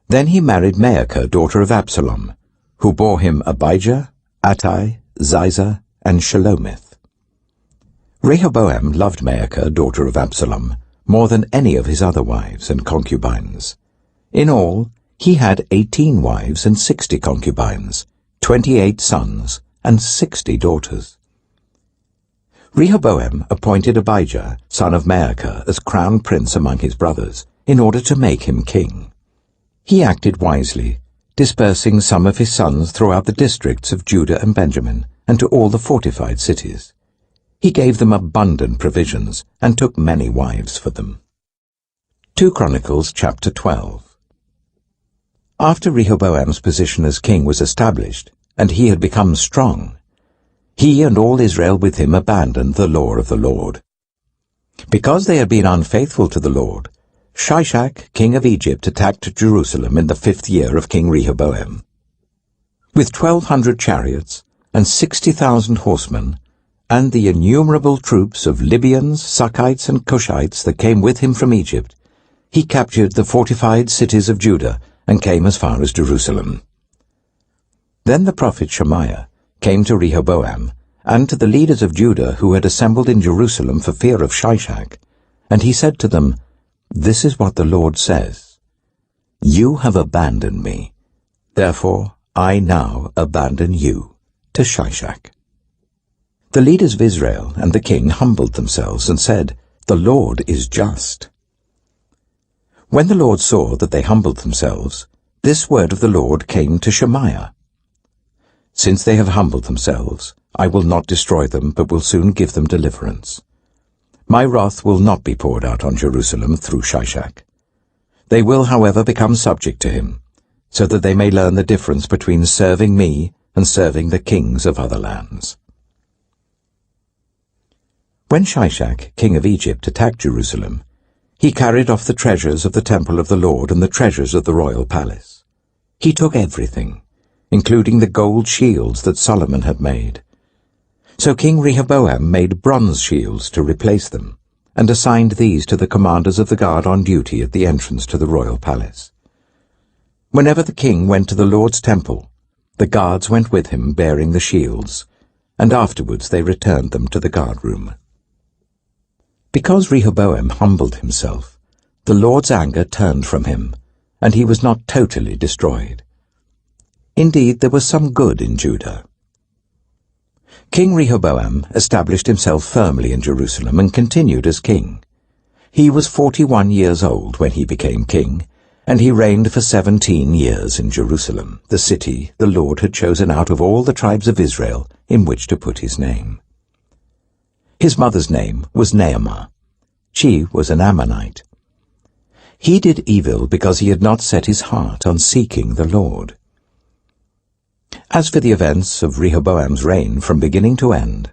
Then he married Maacah, daughter of Absalom, who bore him Abijah, Attai, Ziza, and Shelomith. Rehoboam loved Maacah, daughter of Absalom, more than any of his other wives and concubines. In all, he had 18 wives and 60 concubines, 28 sons, and 60 daughters. Rehoboam appointed Abijah, son of Maacah, as crown prince among his brothers, in order to make him king. He acted wisely, dispersing some of his sons throughout the districts of Judah and Benjamin, and to all the fortified cities. He gave them abundant provisions, and took many wives for them. 2 Chronicles chapter 12. After Rehoboam's position as king was established, and he had become strong, he and all Israel with him abandoned the law of the Lord. Because they had been unfaithful to the Lord, Shishak, king of Egypt, attacked Jerusalem in the 5th year of King Rehoboam. With 1,200 chariots and 60,000 horsemen, and the innumerable troops of Libyans, Suckites, and Cushites that came with him from Egypt, he captured the fortified cities of Judah and came as far as Jerusalem. Then the prophet Shemaiah came to Rehoboam and to the leaders of Judah who had assembled in Jerusalem for fear of Shishak, and he said to them, "This is what the Lord says. You have abandoned me, therefore I now abandon you to Shishak." The leaders of Israel and the king humbled themselves and said, "The Lord is just." When the Lord saw that they humbled themselves, this word of the Lord came to Shemaiah: "Since they have humbled themselves, I will not destroy them, but will soon give them deliverance. My wrath will not be poured out on Jerusalem through Shishak. They will, however, become subject to him, so that they may learn the difference between serving me and serving the kings of other lands." When Shishak, king of Egypt, attacked Jerusalem, he carried off the treasures of the temple of the Lord and the treasures of the royal palace. He took everything, including the gold shields that Solomon had made. So King Rehoboam made bronze shields to replace them, and assigned these to the commanders of the guard on duty at the entrance to the royal palace. Whenever the king went to the Lord's temple, the guards went with him bearing the shields, and afterwards they returned them to the guard-room. Because Rehoboam humbled himself, the Lord's anger turned from him, and he was not totally destroyed. Indeed, there was some good in Judah. King Rehoboam established himself firmly in Jerusalem and continued as king. He was 41 years old when he became king, and he reigned for 17 years in Jerusalem, the city the Lord had chosen out of all the tribes of Israel in which to put his name. His mother's name was Naamah. She was an Ammonite. He did evil because he had not set his heart on seeking the Lord. As for the events of Rehoboam's reign from beginning to end,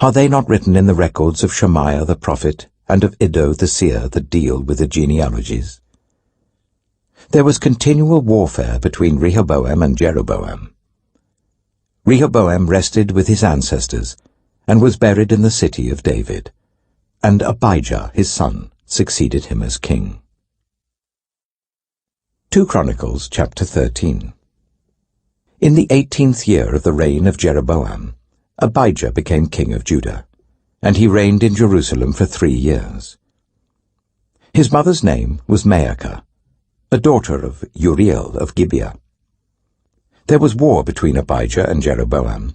are they not written in the records of Shemaiah the prophet and of Iddo the seer that deal with the genealogies? There was continual warfare between Rehoboam and Jeroboam. Rehoboam rested with his ancestors and was buried in the city of David, and Abijah his son succeeded him as king. 2 Chronicles chapter 13. In the 18th year of the reign of Jeroboam, Abijah became king of Judah, and he reigned in Jerusalem for 3 years. His mother's name was Maacah, a daughter of Uriel of Gibeah. There was war between Abijah and Jeroboam.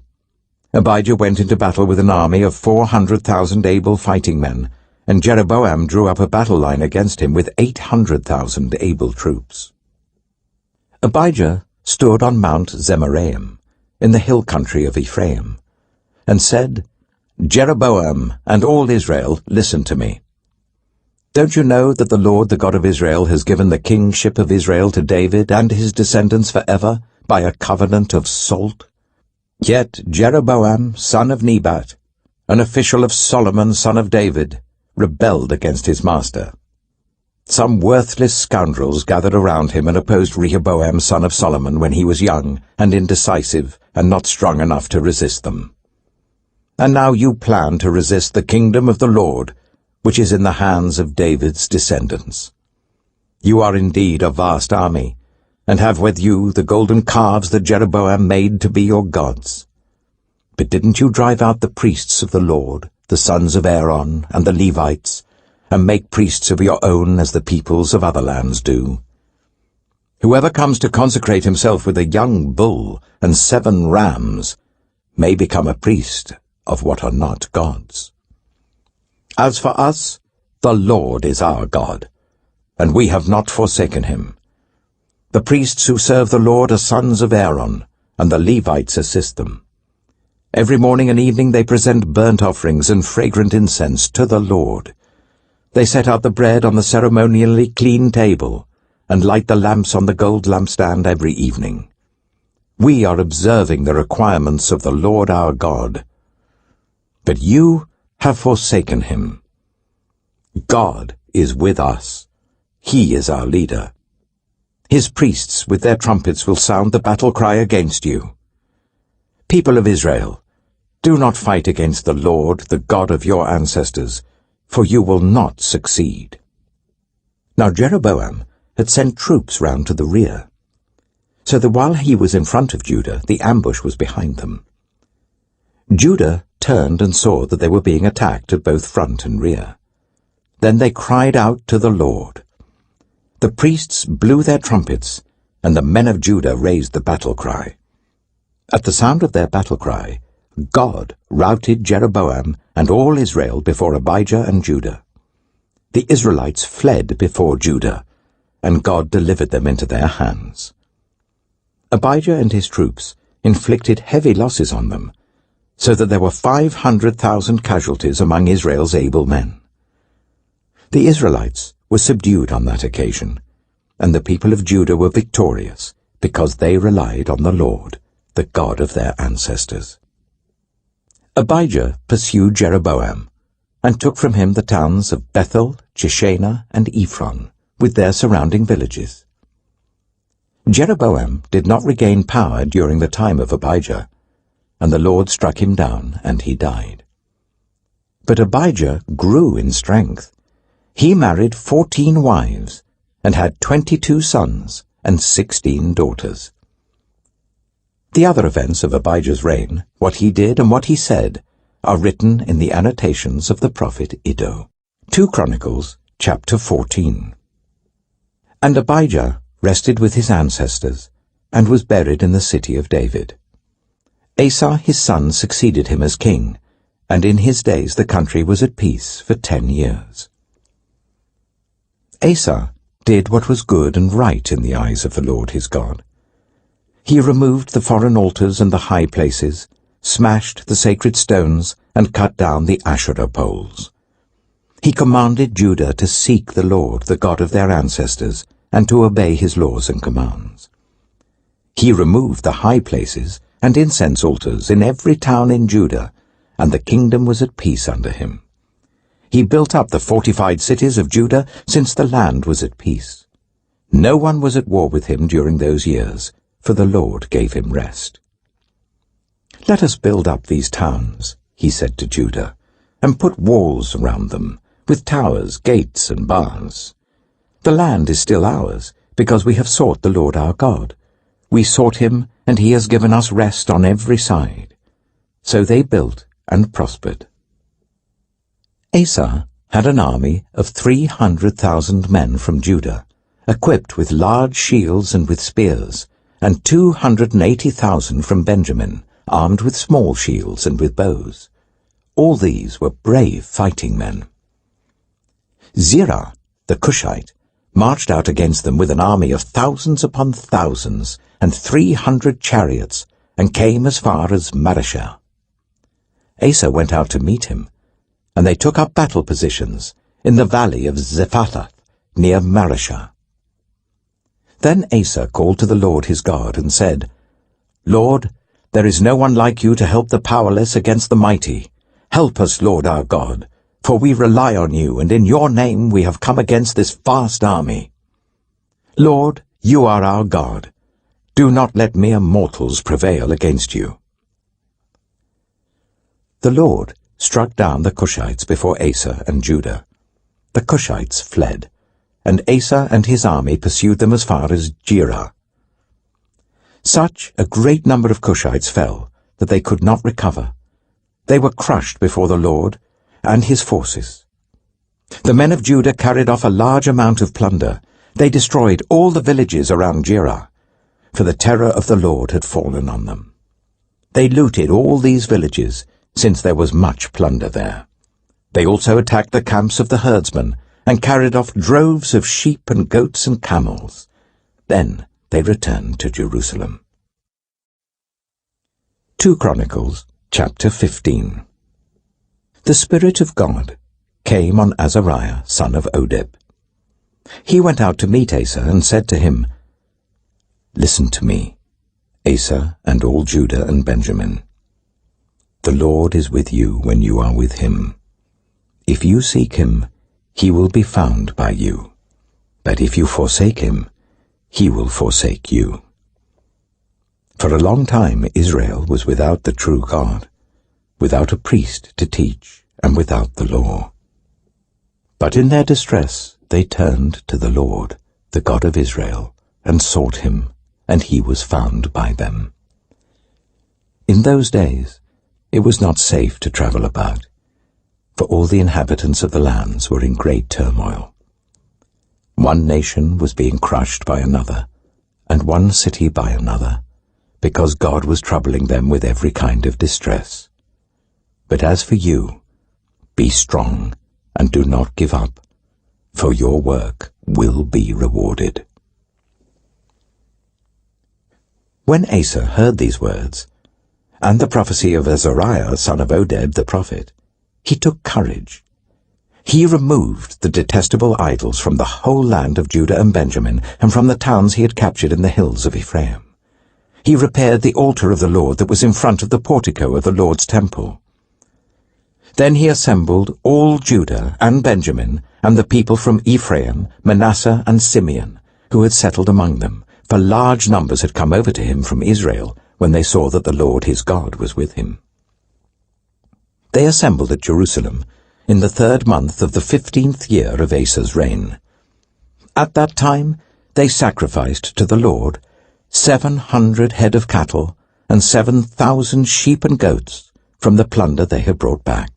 Abijah went into battle with an army of 400,000 able fighting men, and Jeroboam drew up a battle line against him with 800,000 able troops. Abijah stood on Mount Zemaraim, in the hill country of Ephraim, and said, "Jeroboam and all Israel, listen to me. Don't you know that the Lord, the God of Israel, has given the kingship of Israel to David and his descendants forever by a covenant of salt? Yet Jeroboam, son of Nebat, an official of Solomon, son of David, rebelled against his master. Some worthless scoundrels gathered around him and opposed Rehoboam, son of Solomon, when he was young and indecisive and not strong enough to resist them. And now you plan to resist the kingdom of the Lord, which is in the hands of David's descendants. You are indeed a vast army, and have with you the golden calves that Jeroboam made to be your gods. But didn't you drive out the priests of the Lord, the sons of Aaron and the Levites, and make priests of your own as the peoples of other lands do? Whoever comes to consecrate himself with a young bull and 7 rams may become a priest of what are not gods. As for us, the Lord is our God, and we have not forsaken him. The priests who serve the Lord are sons of Aaron, and the Levites assist them. Every morning and evening they present burnt offerings and fragrant incense to the Lord. They set out the bread on the ceremonially clean table, and light the lamps on the gold lampstand every evening. We are observing the requirements of the Lord our God. But you have forsaken him. God is with us. He is our leader. His priests with their trumpets will sound the battle cry against you. People of Israel, do not fight against the Lord, the God of your ancestors, for you will not succeed." Now Jeroboam had sent troops round to the rear, so that while he was in front of Judah, the ambush was behind them. Judah turned and saw that they were being attacked at both front and rear. Then they cried out to the Lord. The priests blew their trumpets, and the men of Judah raised the battle cry. At the sound of their battle cry, God routed Jeroboam and all Israel before Abijah and Judah. The Israelites fled before Judah, and God delivered them into their hands. Abijah and his troops inflicted heavy losses on them, so that there were 500,000 casualties among Israel's able men. The Israelites were subdued on that occasion, and the people of Judah were victorious, because they relied on the Lord, the God of their ancestors. Abijah pursued Jeroboam, and took from him the towns of Bethel, Jeshanah, and Ephron, with their surrounding villages. Jeroboam did not regain power during the time of Abijah, and the Lord struck him down, and he died. But Abijah grew in strength. He married 14 wives, and had 22 sons and 16 daughters. The other events of Abijah's reign, what he did and what he said, are written in the annotations of the prophet Iddo. 2 Chronicles, chapter 14. And Abijah rested with his ancestors, and was buried in the city of David. Asa his son succeeded him as king, and in his days the country was at peace for 10 years. Asa did what was good and right in the eyes of the Lord his God. He removed the foreign altars and the high places, smashed the sacred stones, and cut down the Asherah poles. He commanded Judah to seek the Lord, the God of their ancestors, and to obey his laws and commands. He removed the high places and incense altars in every town in Judah, and the kingdom was at peace under him. He built up the fortified cities of Judah, since the land was at peace. No one was at war with him during those years, for the Lord gave him rest. "Let us build up these towns," he said to Judah, "and put walls around them, with towers, gates, and bars. The land is still ours, because we have sought the Lord our God. We sought him, and he has given us rest on every side." So they built and prospered. Asa had an army of 300,000 men from Judah, equipped with large shields and with spears, and 280,000 from Benjamin, armed with small shields and with bows. All these were brave fighting men. Zerah, the Cushite, marched out against them with an army of thousands upon thousands, and 300 chariots, and came as far as Mareshah. Asa went out to meet him, and they took up battle positions in the valley of Zephath, near Mareshah. Then Asa called to the Lord his God, and said, "Lord, there is no one like you to help the powerless against the mighty. Help us, Lord our God, for we rely on you, and in your name we have come against this vast army. Lord, you are our God. Do not let mere mortals prevail against you." The Lord struck down the Cushites before Asa and Judah. The Cushites fled, and Asa and his army pursued them as far as Jerah. Such a great number of Cushites fell that they could not recover. They were crushed before the Lord and his forces. The men of Judah carried off a large amount of plunder. They destroyed all the villages around Jerah, for the terror of the Lord had fallen on them. They looted all these villages, since there was much plunder there. They also attacked the camps of the herdsmen, and carried off droves of sheep and goats and camels. Then they returned to Jerusalem. 2 Chronicles, chapter 15. The Spirit of God came on Azariah, son of Oded. He went out to meet Asa and said to him, "Listen to me, Asa and all Judah and Benjamin. The Lord is with you when you are with him. If you seek him, he will be found by you. But if you forsake him, he will forsake you. For a long time Israel was without the true God, without a priest to teach, and without the law. But in their distress they turned to the Lord, the God of Israel, and sought him, and he was found by them. In those days it was not safe to travel about, for all the inhabitants of the lands were in great turmoil. One nation was being crushed by another, and one city by another, because God was troubling them with every kind of distress. But as for you, be strong, and do not give up, for your work will be rewarded." When Asa heard these words, and the prophecy of Azariah, son of Oded the prophet, he took courage. He removed the detestable idols from the whole land of Judah and Benjamin, and from the towns he had captured in the hills of Ephraim. He repaired the altar of the Lord that was in front of the portico of the Lord's temple. Then he assembled all Judah and Benjamin, and the people from Ephraim, Manasseh, and Simeon, who had settled among them, for large numbers had come over to him from Israel, when they saw that the Lord his God was with him. They assembled at Jerusalem in the 3rd month of the 15th year of Asa's reign. At that time they sacrificed to the Lord 700 head of cattle and 7,000 sheep and goats from the plunder they had brought back.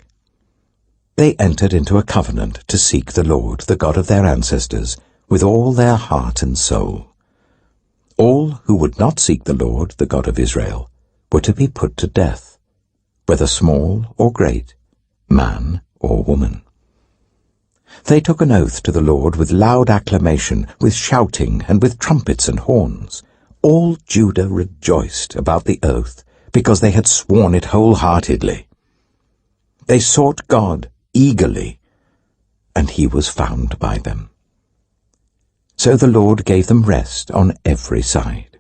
They entered into a covenant to seek the Lord, the God of their ancestors, with all their heart and soul. All who would not seek the Lord, the God of Israel, were to be put to death, whether small or great, man or woman. They took an oath to the Lord with loud acclamation, with shouting, and with trumpets and horns. All Judah rejoiced about the oath, because they had sworn it wholeheartedly. They sought God eagerly, and he was found by them. So the Lord gave them rest on every side.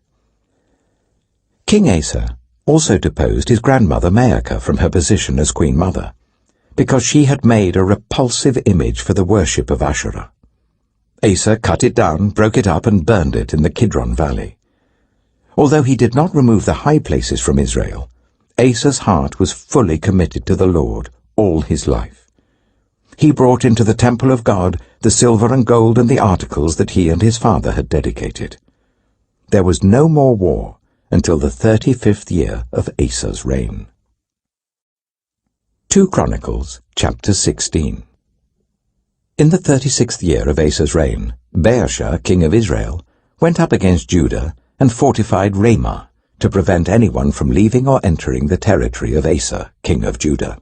King Asa also deposed his grandmother Maacah from her position as queen mother, because she had made a repulsive image for the worship of Asherah. Asa cut it down, broke it up, and burned it in the Kidron Valley. Although he did not remove the high places from Israel, Asa's heart was fully committed to the Lord all his life. He brought into the temple of God the silver and gold and the articles that he and his father had dedicated. There was no more war until the 35th year of Asa's reign. 2 Chronicles, chapter 16. In the 36th year of Asa's reign, Baasha, king of Israel, went up against Judah and fortified Ramah to prevent anyone from leaving or entering the territory of Asa, king of Judah.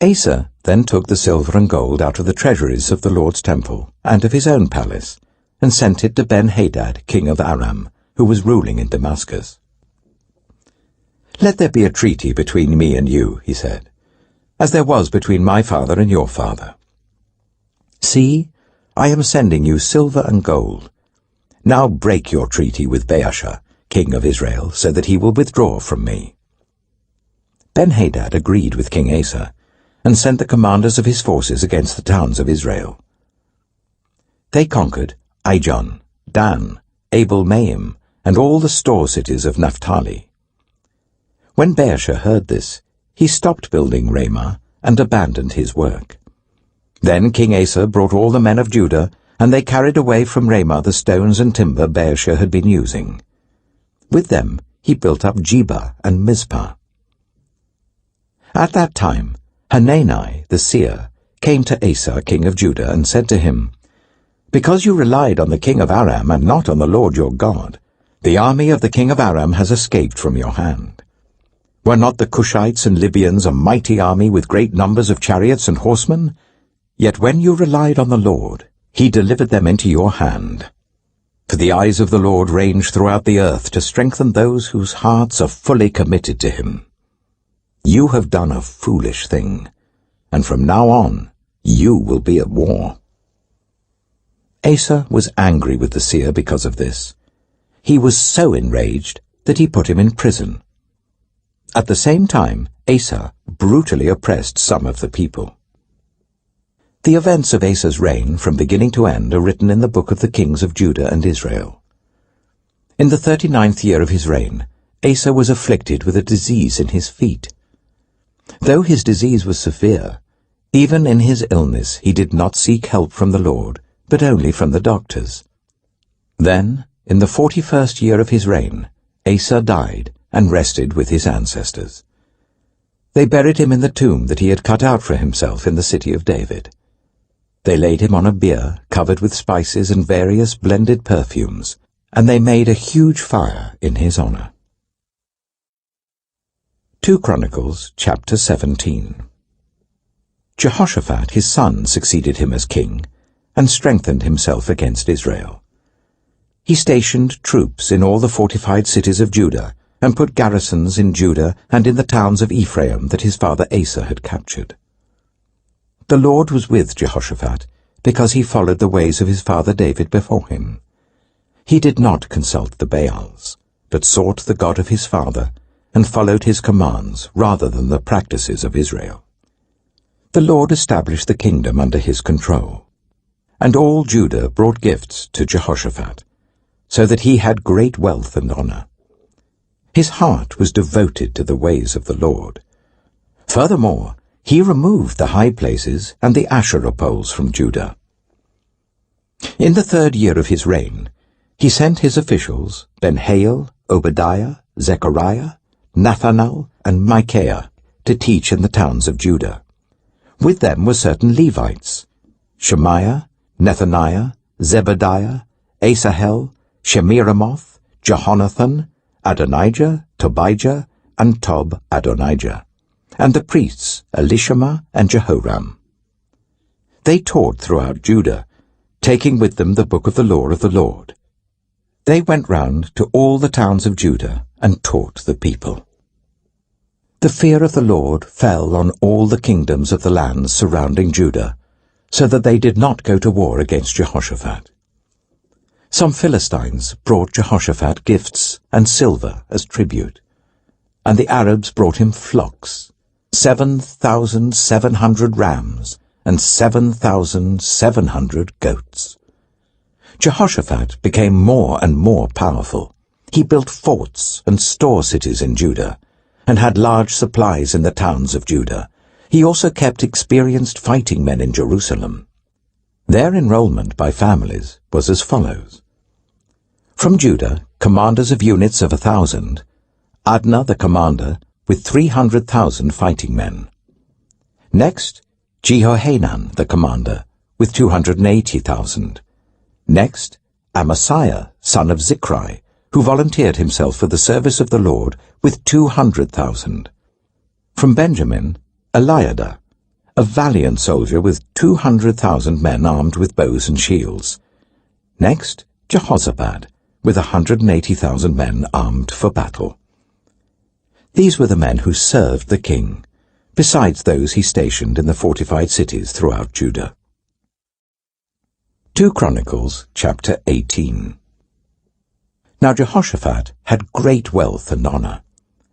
Asa then took the silver and gold out of the treasuries of the Lord's temple and of his own palace, and sent it to Ben-Hadad, king of Aram, who was ruling in Damascus. "Let there be a treaty between me and you," he said, "as there was between my father and your father. See, I am sending you silver and gold. Now break your treaty with Baasha, king of Israel, so that he will withdraw from me." Ben-Hadad agreed with King Asa, and sent the commanders of his forces against the towns of Israel. They conquered Ijon, Dan, Abel-Maim, and all the store cities of Naphtali. When Baasha heard this, he stopped building Ramah and abandoned his work. Then King Asa brought all the men of Judah, and they carried away from Ramah the stones and timber Baasha had been using. With them he built up Geba and Mizpah. At that time Hanani the seer came to Asa, king of Judah, and said to him, "Because you relied on the king of Aram and not on the Lord your God, the army of the king of Aram has escaped from your hand. Were not the Cushites and Libyans a mighty army with great numbers of chariots and horsemen? Yet when you relied on the Lord, he delivered them into your hand. For the eyes of the Lord range throughout the earth to strengthen those whose hearts are fully committed to him. You have done a foolish thing, and from now on you will be at war." Asa was angry with the seer because of this. He was so enraged that he put him in prison. At the same time, Asa brutally oppressed some of the people. The events of Asa's reign from beginning to end are written in the book of the kings of Judah and Israel. In the 39th year of his reign, Asa was afflicted with a disease in his feet. Though his disease was severe, even in his illness he did not seek help from the Lord, but only from the doctors. Then, in the 41st year of his reign, Asa died and rested with his ancestors. They buried him in the tomb that he had cut out for himself in the city of David. They laid him on a bier covered with spices and various blended perfumes, and they made a huge fire in his honor. 2 Chronicles, chapter 17. Jehoshaphat his son succeeded him as king, and strengthened himself against Israel. He stationed troops in all the fortified cities of Judah, and put garrisons in Judah and in the towns of Ephraim that his father Asa had captured. The Lord was with Jehoshaphat, because he followed the ways of his father David before him. He did not consult the Baals, but sought the God of his father, and followed his commands rather than the practices of Israel. the Lord established the kingdom under his control. And all Judah brought gifts to Jehoshaphat, so that he had great wealth and honor. His heart was devoted to the ways of the Lord. Furthermore, he removed the high places and the Asherah poles from Judah. In the 3rd year of his reign, he sent his officials, Ben-Hail, Obadiah, Zechariah, Nathanael, and Micaiah, to teach in the towns of Judah. With them were certain Levites, Shemaiah, Nethaniah, Zebadiah, Asahel, Shemiramoth, Jehonathan, Adonijah, Tobijah, and Tob-Adonijah, and the priests Elishama and Jehoram. They taught throughout Judah, taking with them the book of the law of the Lord. They went round to all the towns of Judah and taught the people. The fear of the Lord fell on all the kingdoms of the lands surrounding Judah, so that they did not go to war against Jehoshaphat. Some Philistines brought Jehoshaphat gifts and silver as tribute, and the Arabs brought him flocks, 7,700 rams, and 7,700 goats. Jehoshaphat became more and more powerful. He built forts and store cities in Judah, and had large supplies in the towns of Judah. He also kept experienced fighting men in Jerusalem. Their enrollment by families was as follows. From Judah, commanders of units of 1,000, Adnah the commander, with 300,000 fighting men. Next, Jehohanan the commander, with 280,000. Next, Amasiah, son of Zichri, who volunteered himself for the service of the Lord, with 200,000. From Benjamin, Eliada, a valiant soldier with 200,000 men armed with bows and shields. Next, Jehozabad, with 180,000 men armed for battle. These were the men who served the king, besides those he stationed in the fortified cities throughout Judah. 2 Chronicles chapter 18. Now Jehoshaphat had great wealth and honor,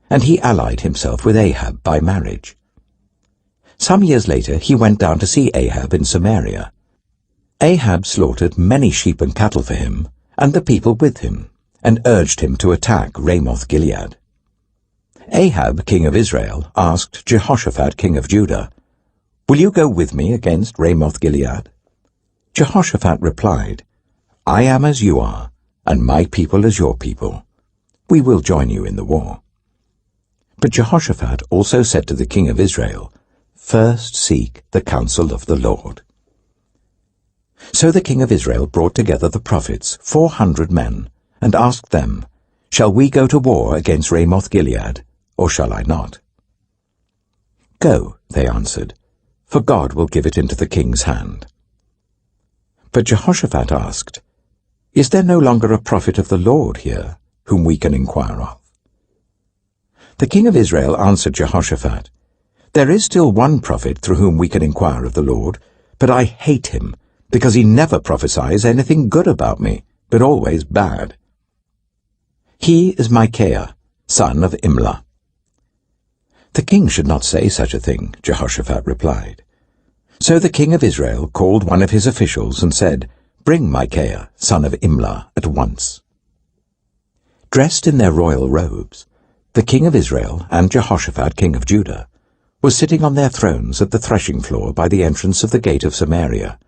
and he allied himself with Ahab by marriage. Some years later he went down to see Ahab in Samaria. Ahab slaughtered many sheep and cattle for him, and the people with him, and urged him to attack Ramoth-Gilead. Ahab, king of Israel, asked Jehoshaphat, king of Judah, "Will you go with me against Ramoth-Gilead?" Jehoshaphat replied, "I am as you are, and my people as your people. We will join you in the war." But Jehoshaphat also said to the king of Israel, "First seek the counsel of the Lord." So the king of Israel brought together the prophets, 400 men, and asked them, "Shall we go to war against Ramoth-Gilead, or shall I not?" "Go," they answered, "for God will give it into the king's hand." But Jehoshaphat asked, "Is there no longer a prophet of the Lord here, whom we can inquire of?" The king of Israel answered Jehoshaphat, "There is still one prophet through whom we can inquire of the Lord, but I hate him, because he never prophesies anything good about me, but always bad. He is Micaiah, son of Imlah." "The king should not say such a thing," Jehoshaphat replied. So the king of Israel called one of his officials and said, "Bring Micaiah, son of Imlah, at once." Dressed in their royal robes, the king of Israel and Jehoshaphat, king of Judah, were sitting on their thrones at the threshing floor by the entrance of the gate of Samaria,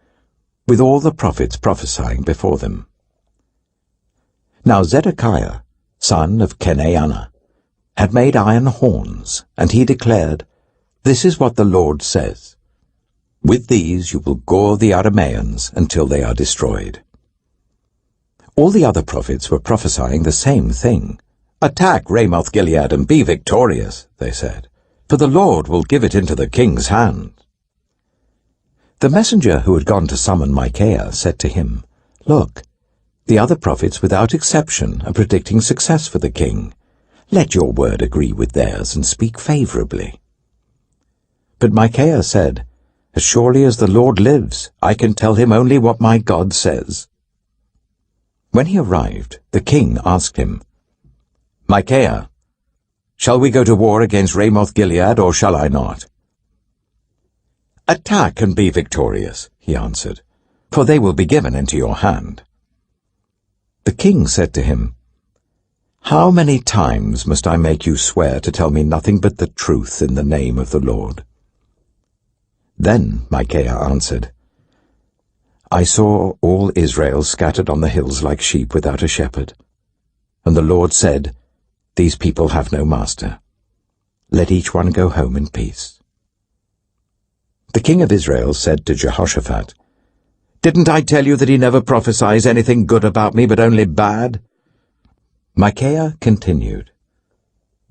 with all the prophets prophesying before them. Now Zedekiah, son of Kenaniah, had made iron horns, and he declared, "This is what the Lord says. With these you will gore the Arameans until they are destroyed." All the other prophets were prophesying the same thing. "Attack Ramoth-Gilead and be victorious," they said, "for the Lord will give it into the king's hand." The messenger who had gone to summon Micaiah said to him, "Look, the other prophets without exception are predicting success for the king. Let your word agree with theirs and speak favorably." But Micaiah said, "As surely as the Lord lives, I can tell him only what my God says." When he arrived, the king asked him, "Micaiah, shall we go to war against Ramoth-Gilead, or shall I not?" "Attack and be victorious," he answered, "for they will be given into your hand." The king said to him, "How many times must I make you swear to tell me nothing but the truth in the name of the Lord?" Then Micaiah answered, "I saw all Israel scattered on the hills like sheep without a shepherd. And the Lord said, 'These people have no master. Let each one go home in peace.'" The king of Israel said to Jehoshaphat, "Didn't I tell you that he never prophesies anything good about me, but only bad?" Micaiah continued,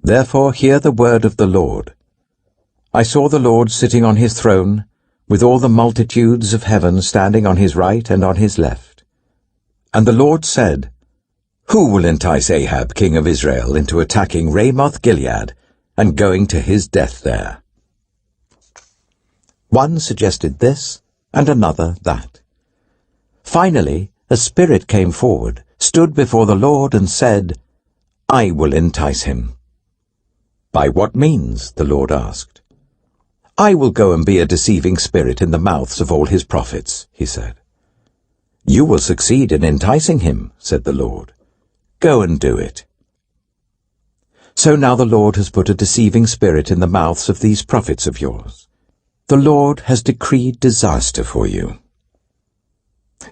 "Therefore hear the word of the Lord. I saw the Lord sitting on his throne, with all the multitudes of heaven standing on his right and on his left. And the Lord said, 'Who will entice Ahab, king of Israel, into attacking Ramoth-Gilead and going to his death there?'" One suggested this, and another that. Finally, a spirit came forward, stood before the Lord, and said, "I will entice him." "By what means?" the Lord asked. "I will go and be a deceiving spirit in the mouths of all his prophets," he said. "You will succeed in enticing him," said the Lord. "Go and do it." So now the Lord has put a deceiving spirit in the mouths of these prophets of yours. The Lord has decreed disaster for you.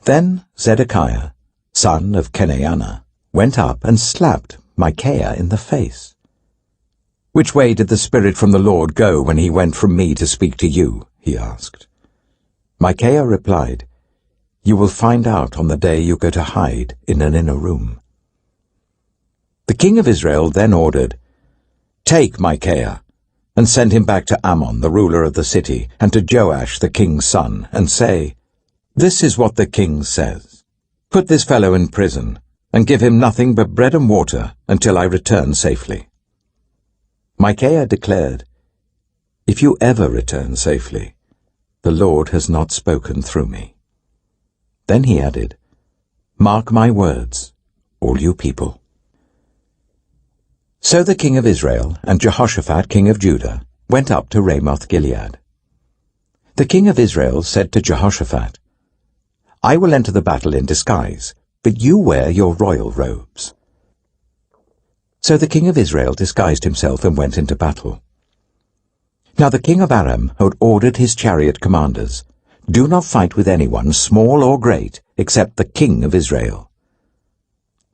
Then Zedekiah, son of Kenaniah, went up and slapped Micaiah in the face. "Which way did the Spirit from the Lord go when he went from me to speak to you?" he asked. Micaiah replied, "You will find out on the day you go to hide in an inner room." The king of Israel then ordered, "Take Micaiah, and send him back to Ammon, the ruler of the city, and to Joash, the king's son, and say, 'This is what the king says. Put this fellow in prison, and give him nothing but bread and water until I return safely.'" Micaiah declared, "If you ever return safely, the Lord has not spoken through me." Then he added, "Mark my words, all you people." So the king of Israel and Jehoshaphat, king of Judah, went up to Ramoth-Gilead. The king of Israel said to Jehoshaphat, "I will enter the battle in disguise, but you wear your royal robes." So the king of Israel disguised himself and went into battle. Now the king of Aram had ordered his chariot commanders, "Do not fight with anyone, small or great, except the king of Israel."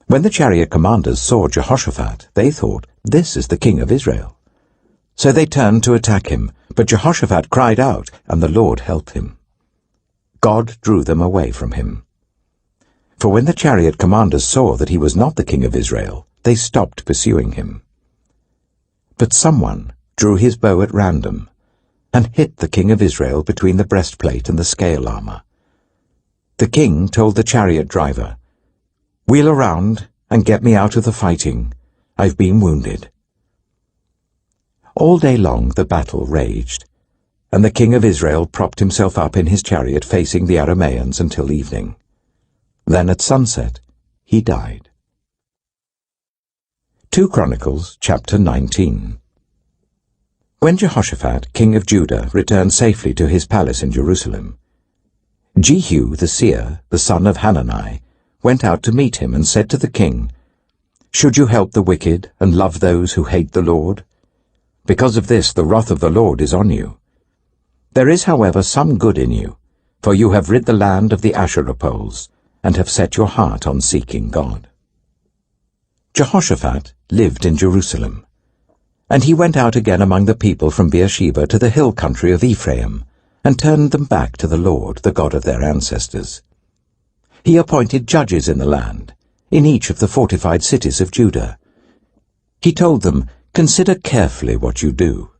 When the chariot commanders saw Jehoshaphat, they thought, "This is the king of Israel." So they turned to attack him, but Jehoshaphat cried out, and the Lord helped him. God drew them away from him. For when the chariot commanders saw that he was not the king of Israel, they stopped pursuing him. But someone drew his bow at random and hit the king of Israel between the breastplate and the scale armor. The king told the chariot driver, "Wheel around and get me out of the fighting. I've been wounded." All day long the battle raged, and the king of Israel propped himself up in his chariot facing the Arameans until evening. Then at sunset he died. 2 Chronicles chapter 19. When Jehoshaphat, king of Judah, returned safely to his palace in Jerusalem, Jehu the seer, the son of Hanani, went out to meet him and said to the king, "Should you help the wicked and love those who hate the Lord? Because of this the wrath of the Lord is on you. There is, however, some good in you, for you have rid the land of the Asherah poles, and have set your heart on seeking God." Jehoshaphat lived in Jerusalem, and he went out again among the people from Beersheba to the hill country of Ephraim, and turned them back to the Lord, the God of their ancestors. He appointed judges in the land, in each of the fortified cities of Judah. He told them, "Consider carefully what you do,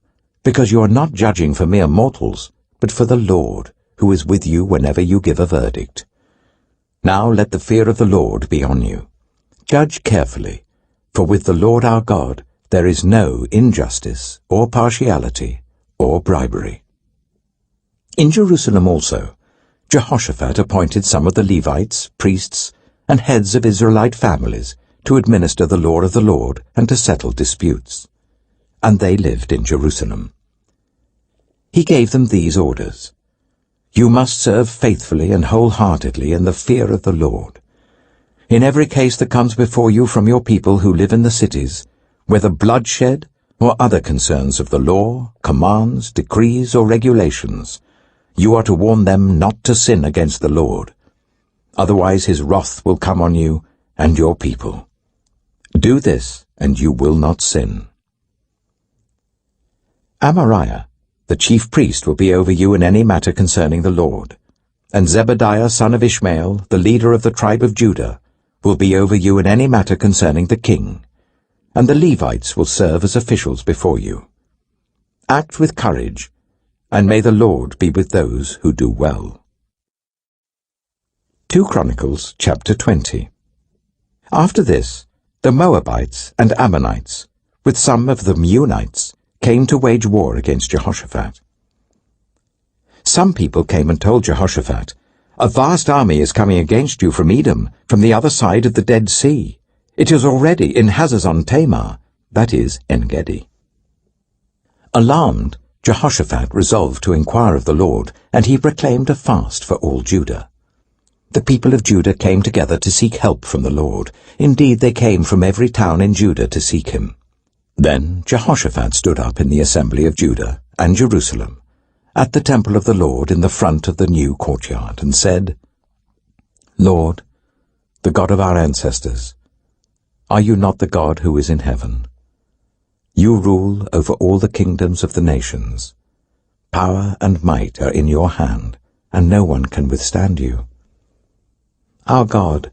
because you are not judging for mere mortals, but for the Lord, who is with you whenever you give a verdict. Now let the fear of the Lord be on you. Judge carefully, for with the Lord our God there is no injustice, or partiality, or bribery." In Jerusalem also, Jehoshaphat appointed some of the Levites, priests, and heads of Israelite families to administer the law of the Lord and to settle disputes. And they lived in Jerusalem. He gave them these orders: You must serve faithfully and wholeheartedly in the fear of the Lord. In every case that comes before you from your people who live in the cities, whether bloodshed or other concerns of the law, commands, decrees, or regulations, you are to warn them not to sin against the Lord. Otherwise his wrath will come on you and your people. Do this, and you will not sin. Amariah, the chief priest, will be over you in any matter concerning the Lord, and Zebadiah son of Ishmael, the leader of the tribe of Judah, will be over you in any matter concerning the king, and the Levites will serve as officials before you. Act with courage, and may the Lord be with those who do well. 2 Chronicles chapter 20. After this, the Moabites and Ammonites, with some of the Meunites, came to wage war against Jehoshaphat. Some people came and told Jehoshaphat, "A vast army is coming against you from Edom, from the other side of the Dead Sea. It is already in Hazazon Tamar," that is, En-Gedi. Alarmed, Jehoshaphat resolved to inquire of the Lord, and he proclaimed a fast for all Judah. The people of Judah came together to seek help from the Lord. Indeed, they came from every town in Judah to seek him. Then Jehoshaphat stood up in the assembly of Judah and Jerusalem, at the temple of the Lord in the front of the new courtyard, and said, "Lord, the God of our ancestors, are you not the God who is in heaven? You rule over all the kingdoms of the nations. Power and might are in your hand, and no one can withstand you. Our God,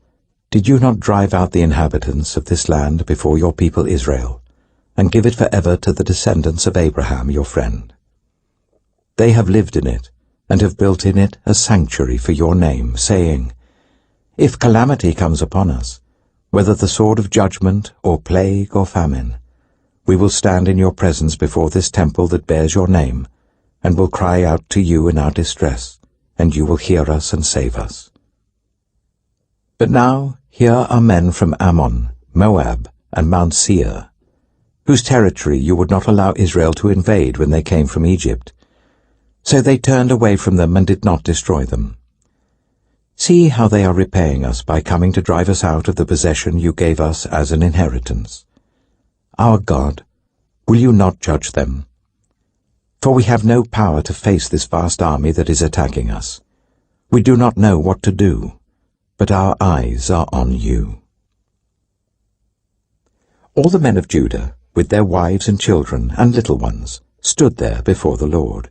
did you not drive out the inhabitants of this land before your people Israel, and give it forever to the descendants of Abraham your friend? They have lived in it, and have built in it a sanctuary for your name, saying, 'If calamity comes upon us, whether the sword of judgment, or plague, or famine, we will stand in your presence before this temple that bears your name, and will cry out to you in our distress, and you will hear us and save us.' But now here are men from Ammon, Moab, and Mount Seir, whose territory you would not allow Israel to invade when they came from Egypt. So they turned away from them and did not destroy them. See how they are repaying us by coming to drive us out of the possession you gave us as an inheritance. Our God, will you not judge them? For we have no power to face this vast army that is attacking us. We do not know what to do, but our eyes are on you." All the men of Judah, with their wives and children and little ones, stood there before the Lord.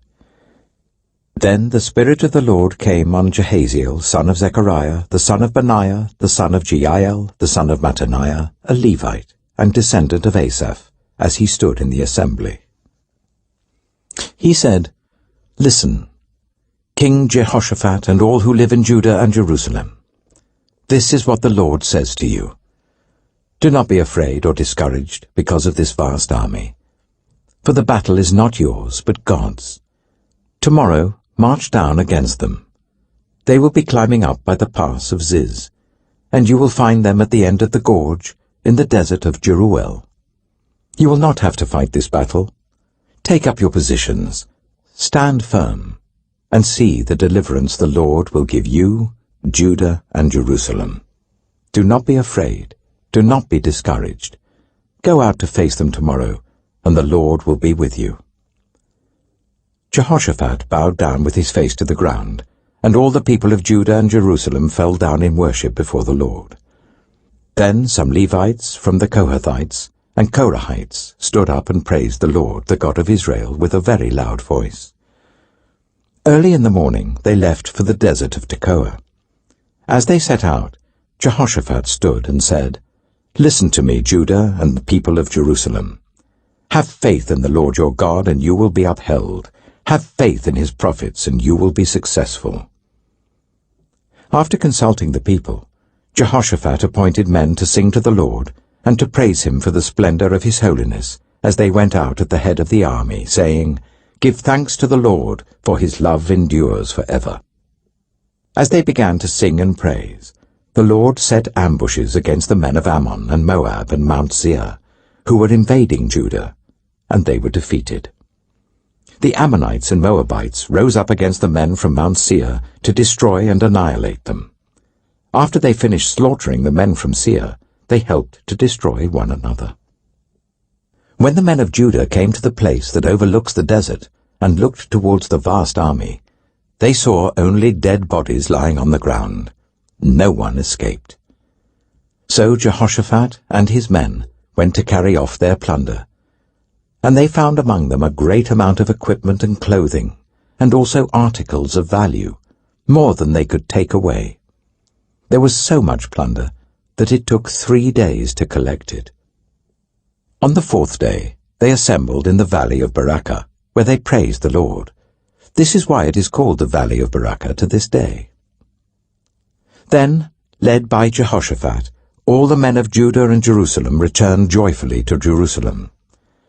Then the Spirit of the Lord came on Jahaziel, son of Zechariah, the son of Benaiah, the son of Jeiel, the son of Mattaniah, a Levite, and descendant of Asaph, as he stood in the assembly. He said, "Listen, King Jehoshaphat and all who live in Judah and Jerusalem. This is what the Lord says to you. Do not be afraid or discouraged because of this vast army, for the battle is not yours but God's. Tomorrow march down against them. They will be climbing up by the pass of Ziz, and you will find them at the end of the gorge in the desert of Jeruel. You will not have to fight this battle. Take up your positions, stand firm, and see the deliverance the Lord will give you, Judah and Jerusalem. Do not be afraid, do not be discouraged. Go out to face them tomorrow, and the Lord will be with you." Jehoshaphat bowed down with his face to the ground, and all the people of Judah and Jerusalem fell down in worship before the Lord. Then some Levites from the Kohathites and Korahites stood up and praised the Lord, the God of Israel, with a very loud voice. Early in the morning they left for the desert of Tekoa. As they set out, Jehoshaphat stood and said, "Listen to me, Judah and the people of Jerusalem. Have faith in the Lord your God, and you will be upheld. Have faith in his prophets, and you will be successful." After consulting the people, Jehoshaphat appointed men to sing to the Lord and to praise him for the splendor of his holiness, as they went out at the head of the army, saying, "Give thanks to the Lord, for his love endures forever." As they began to sing and praise, the Lord set ambushes against the men of Ammon and Moab and Mount Seir, who were invading Judah, and they were defeated. The Ammonites and Moabites rose up against the men from Mount Seir to destroy and annihilate them. After they finished slaughtering the men from Seir, they helped to destroy one another. When the men of Judah came to the place that overlooks the desert and looked towards the vast army, they saw only dead bodies lying on the ground. No one escaped. So Jehoshaphat and his men went to carry off their plunder, and they found among them a great amount of equipment and clothing, and also articles of value, more than they could take away. There was so much plunder that it took 3 days to collect it. On the 4th day they assembled in the valley of Barakah, where they praised the Lord. This is why it is called the valley of Barakah to this day. Then, led by Jehoshaphat, all the men of Judah and Jerusalem returned joyfully to Jerusalem,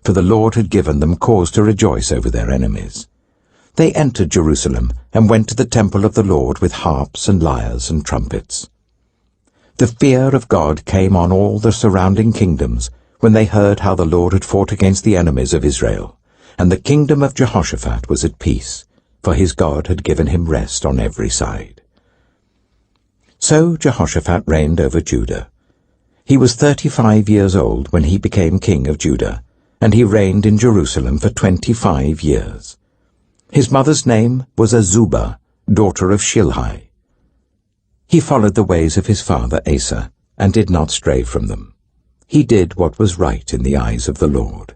for the Lord had given them cause to rejoice over their enemies. They entered Jerusalem and went to the temple of the Lord with harps and lyres and trumpets. The fear of God came on all the surrounding kingdoms when they heard how the Lord had fought against the enemies of Israel, and the kingdom of Jehoshaphat was at peace, for his God had given him rest on every side. So Jehoshaphat reigned over Judah. He was 35 years old when he became king of Judah, and he reigned in Jerusalem for 25 years. His mother's name was Azubah, daughter of Shilhi. He followed the ways of his father Asa, and did not stray from them. He did what was right in the eyes of the Lord.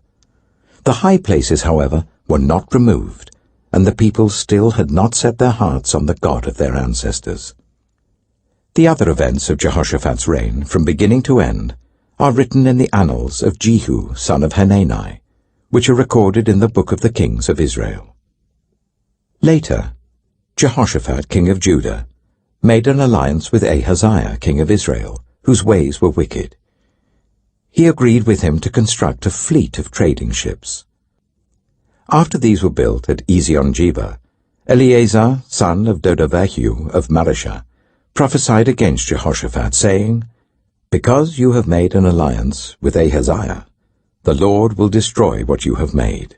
The high places, however, were not removed, and the people still had not set their hearts on the God of their ancestors. The other events of Jehoshaphat's reign, from beginning to end, are written in the annals of Jehu, son of Hanani, which are recorded in the book of the kings of Israel. Later, Jehoshaphat, king of Judah, made an alliance with Ahaziah, king of Israel, whose ways were wicked. He agreed with him to construct a fleet of trading ships. After these were built at Ezion-Geber, Eleazar, son of Dodavahu of Mareshah, prophesied against Jehoshaphat, saying, "Because you have made an alliance with Ahaziah, the Lord will destroy what you have made."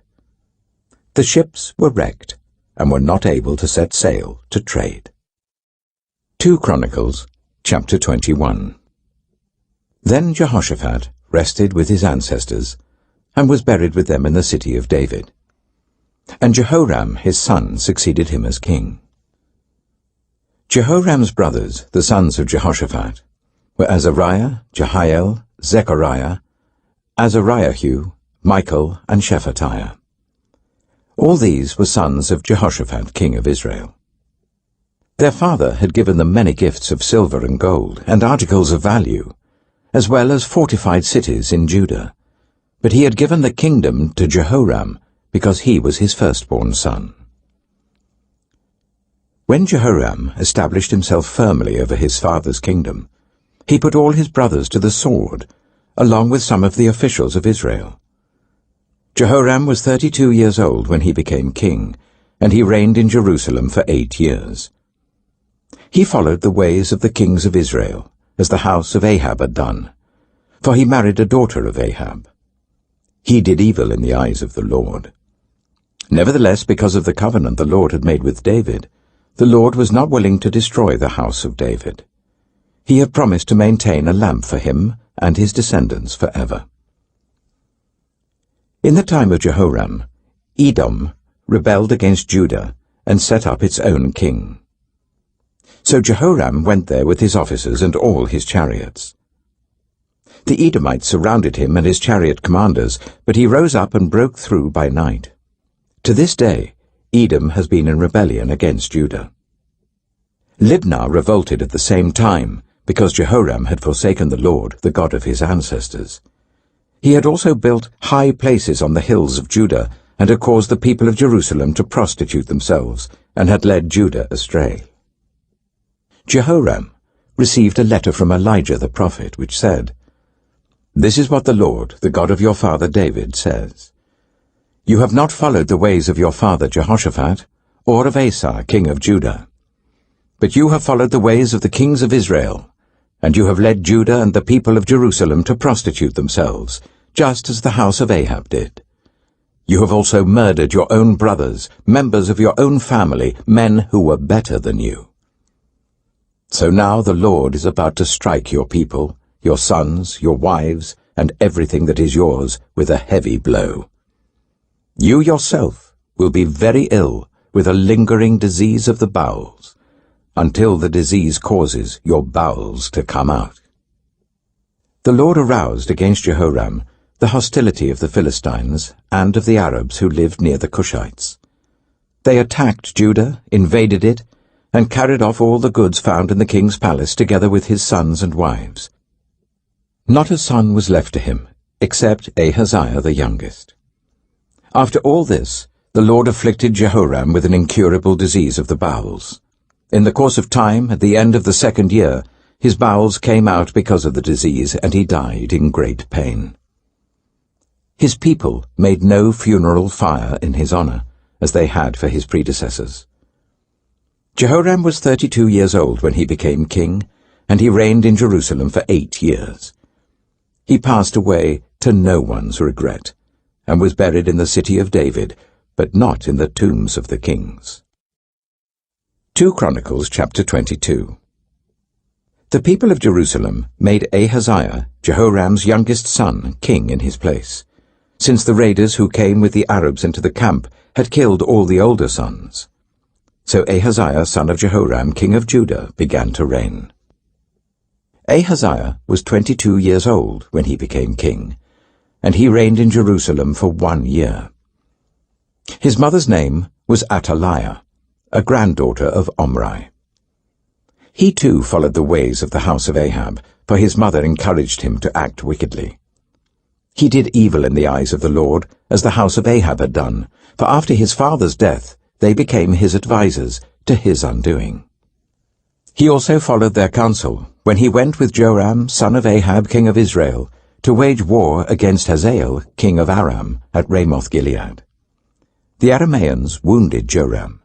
The ships were wrecked and were not able to set sail to trade. 2 Chronicles, chapter 21. Then Jehoshaphat rested with his ancestors, and was buried with them in the city of David. And Jehoram his son succeeded him as king. Jehoram's brothers, the sons of Jehoshaphat, were Azariah, Jehiel, Zechariah, Azariahu, Michael, and Shephatiah. All these were sons of Jehoshaphat, king of Israel. Their father had given them many gifts of silver and gold, and articles of value, as well as fortified cities in Judah. But he had given the kingdom to Jehoram, because he was his firstborn son. When Jehoram established himself firmly over his father's kingdom, he put all his brothers to the sword, along with some of the officials of Israel. Jehoram was 32 years old when he became king, and he reigned in Jerusalem for 8 years. He followed the ways of the kings of Israel, as the house of Ahab had done, for he married a daughter of Ahab. He did evil in the eyes of the Lord. Nevertheless, because of the covenant the Lord had made with David, the Lord was not willing to destroy the house of David. He had promised to maintain a lamp for him and his descendants forever. In the time of Jehoram, Edom rebelled against Judah and set up its own king. So Jehoram went there with his officers and all his chariots. The Edomites surrounded him and his chariot commanders, but he rose up and broke through by night. To this day, Edom has been in rebellion against Judah. Libnah revolted at the same time, because Jehoram had forsaken the Lord, the God of his ancestors. He had also built high places on the hills of Judah, and had caused the people of Jerusalem to prostitute themselves, and had led Judah astray. Jehoram received a letter from Elijah the prophet, which said, "This is what the Lord, the God of your father David, says. You have not followed the ways of your father Jehoshaphat, or of Asa, king of Judah. But you have followed the ways of the kings of Israel, and you have led Judah and the people of Jerusalem to prostitute themselves, just as the house of Ahab did. You have also murdered your own brothers, members of your own family, men who were better than you. So now the Lord is about to strike your people, your sons, your wives, and everything that is yours with a heavy blow. You yourself will be very ill with a lingering disease of the bowels, until the disease causes your bowels to come out. The Lord aroused against Jehoram the hostility of the Philistines and of the Arabs who lived near the Cushites. They attacked Judah, invaded it, and carried off all the goods found in the king's palace together with his sons and wives. Not a son was left to him, except Ahaziah the youngest. After all this, the Lord afflicted Jehoram with an incurable disease of the bowels. In the course of time, at the end of the 2nd year, his bowels came out because of the disease, and he died in great pain. His people made no funeral fire in his honor, as they had for his predecessors. Jehoram was 32 years old when he became king, and he reigned in Jerusalem for 8 years. He passed away to no one's regret, and was buried in the city of David, but not in the tombs of the kings. 2 Chronicles chapter 22. The people of Jerusalem made Ahaziah, Jehoram's youngest son, king in his place, since the raiders who came with the Arabs into the camp had killed all the older sons. So Ahaziah, son of Jehoram, king of Judah, began to reign. Ahaziah was 22 years old when he became king, and he reigned in Jerusalem for 1 year. His mother's name was Athaliah, a granddaughter of Omri. He too followed the ways of the house of Ahab, for his mother encouraged him to act wickedly. He did evil in the eyes of the Lord, as the house of Ahab had done, for after his father's death they became his advisers, to his undoing. He also followed their counsel, when he went with Joram, son of Ahab, king of Israel, to wage war against Hazael, king of Aram, at Ramoth-Gilead. The Arameans wounded Joram,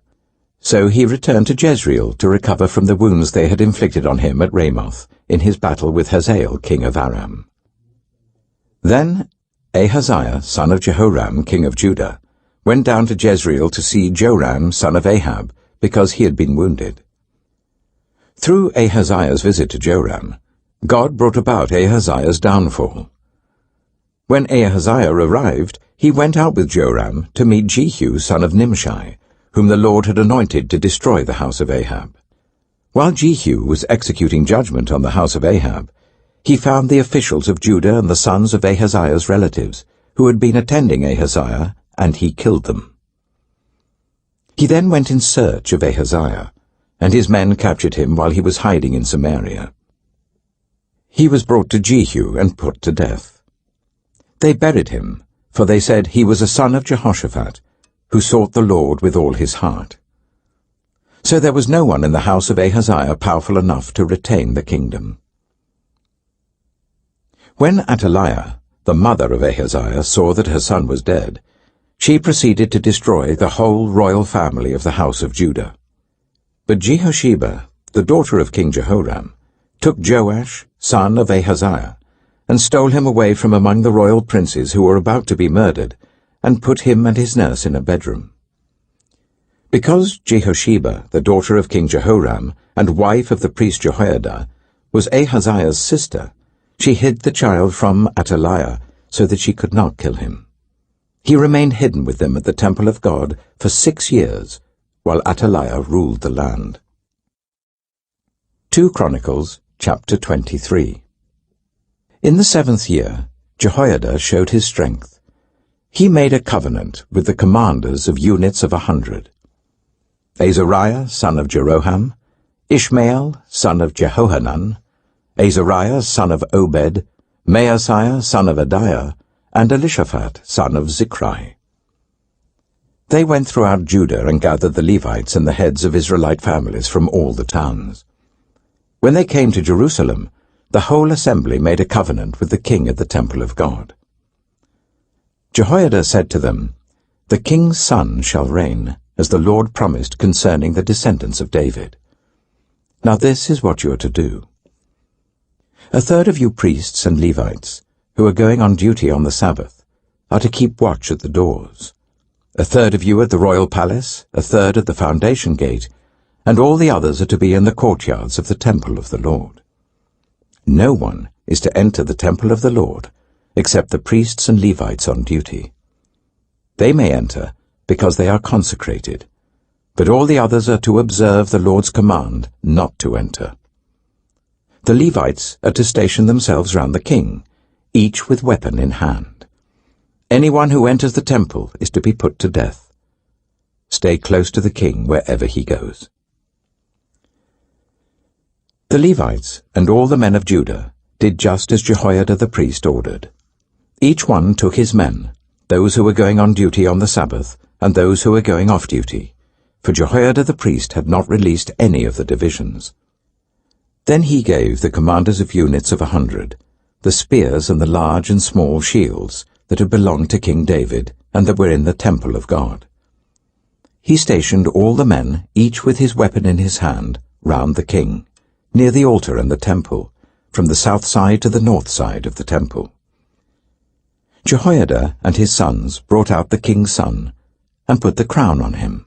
so he returned to Jezreel to recover from the wounds they had inflicted on him at Ramoth, in his battle with Hazael, king of Aram. Then Ahaziah, son of Jehoram, king of Judah, went down to Jezreel to see Joram, son of Ahab, because he had been wounded. Through Ahaziah's visit to Joram, God brought about Ahaziah's downfall. When Ahaziah arrived, he went out with Joram to meet Jehu, son of Nimshi, whom the Lord had anointed to destroy the house of Ahab. While Jehu was executing judgment on the house of Ahab, he found the officials of Judah and the sons of Ahaziah's relatives, who had been attending Ahaziah, and he killed them. He then went in search of Ahaziah, and his men captured him while he was hiding in Samaria. He was brought to Jehu and put to death. They buried him, for they said he was a son of Jehoshaphat, who sought the Lord with all his heart. So there was no one in the house of Ahaziah powerful enough to retain the kingdom. When Athaliah, the mother of Ahaziah, saw that her son was dead, she proceeded to destroy the whole royal family of the house of Judah. But Jehosheba, the daughter of King Jehoram, took Joash, son of Ahaziah, and stole him away from among the royal princes who were about to be murdered, and put him and his nurse in a bedroom. Because Jehosheba, the daughter of King Jehoram, and wife of the priest Jehoiada, was Ahaziah's sister, she hid the child from Athaliah, so that she could not kill him. He remained hidden with them at the temple of God for 6 years, while Athaliah ruled the land. 2 Chronicles chapter 23. In the 7th year, Jehoiada showed his strength. He made a covenant with the commanders of units of 100. Azariah, son of Jeroham, Ishmael, son of Jehohanan, Azariah, son of Obed, Maaseiah, son of Adiah, and Elishaphat, son of Zichri. They went throughout Judah and gathered the Levites and the heads of Israelite families from all the towns. When they came to Jerusalem, the whole assembly made a covenant with the king at the temple of God. Jehoiada said to them, "The king's son shall reign, as the Lord promised concerning the descendants of David. Now this is what you are to do. A third of you priests and Levites, who are going on duty on the Sabbath, are to keep watch at the doors. A third of you at the royal palace, a third at the foundation gate, and all the others are to be in the courtyards of the temple of the Lord. No one is to enter the temple of the Lord except the priests and Levites on duty. They may enter because they are consecrated, but all the others are to observe the Lord's command not to enter. The Levites are to station themselves round the king, each with weapon in hand. Anyone who enters the temple is to be put to death. Stay close to the king wherever he goes. The Levites and all the men of Judah did just as Jehoiada the priest ordered. Each one took his men, those who were going on duty on the Sabbath and those who were going off duty, for Jehoiada the priest had not released any of the divisions. Then he gave the commanders of units of 100 the spears and the large and small shields that had belonged to King David and that were in the temple of God. He stationed all the men, each with his weapon in his hand, round the king, near the altar and the temple, from the south side to the north side of the temple. Jehoiada and his sons brought out the king's son and put the crown on him.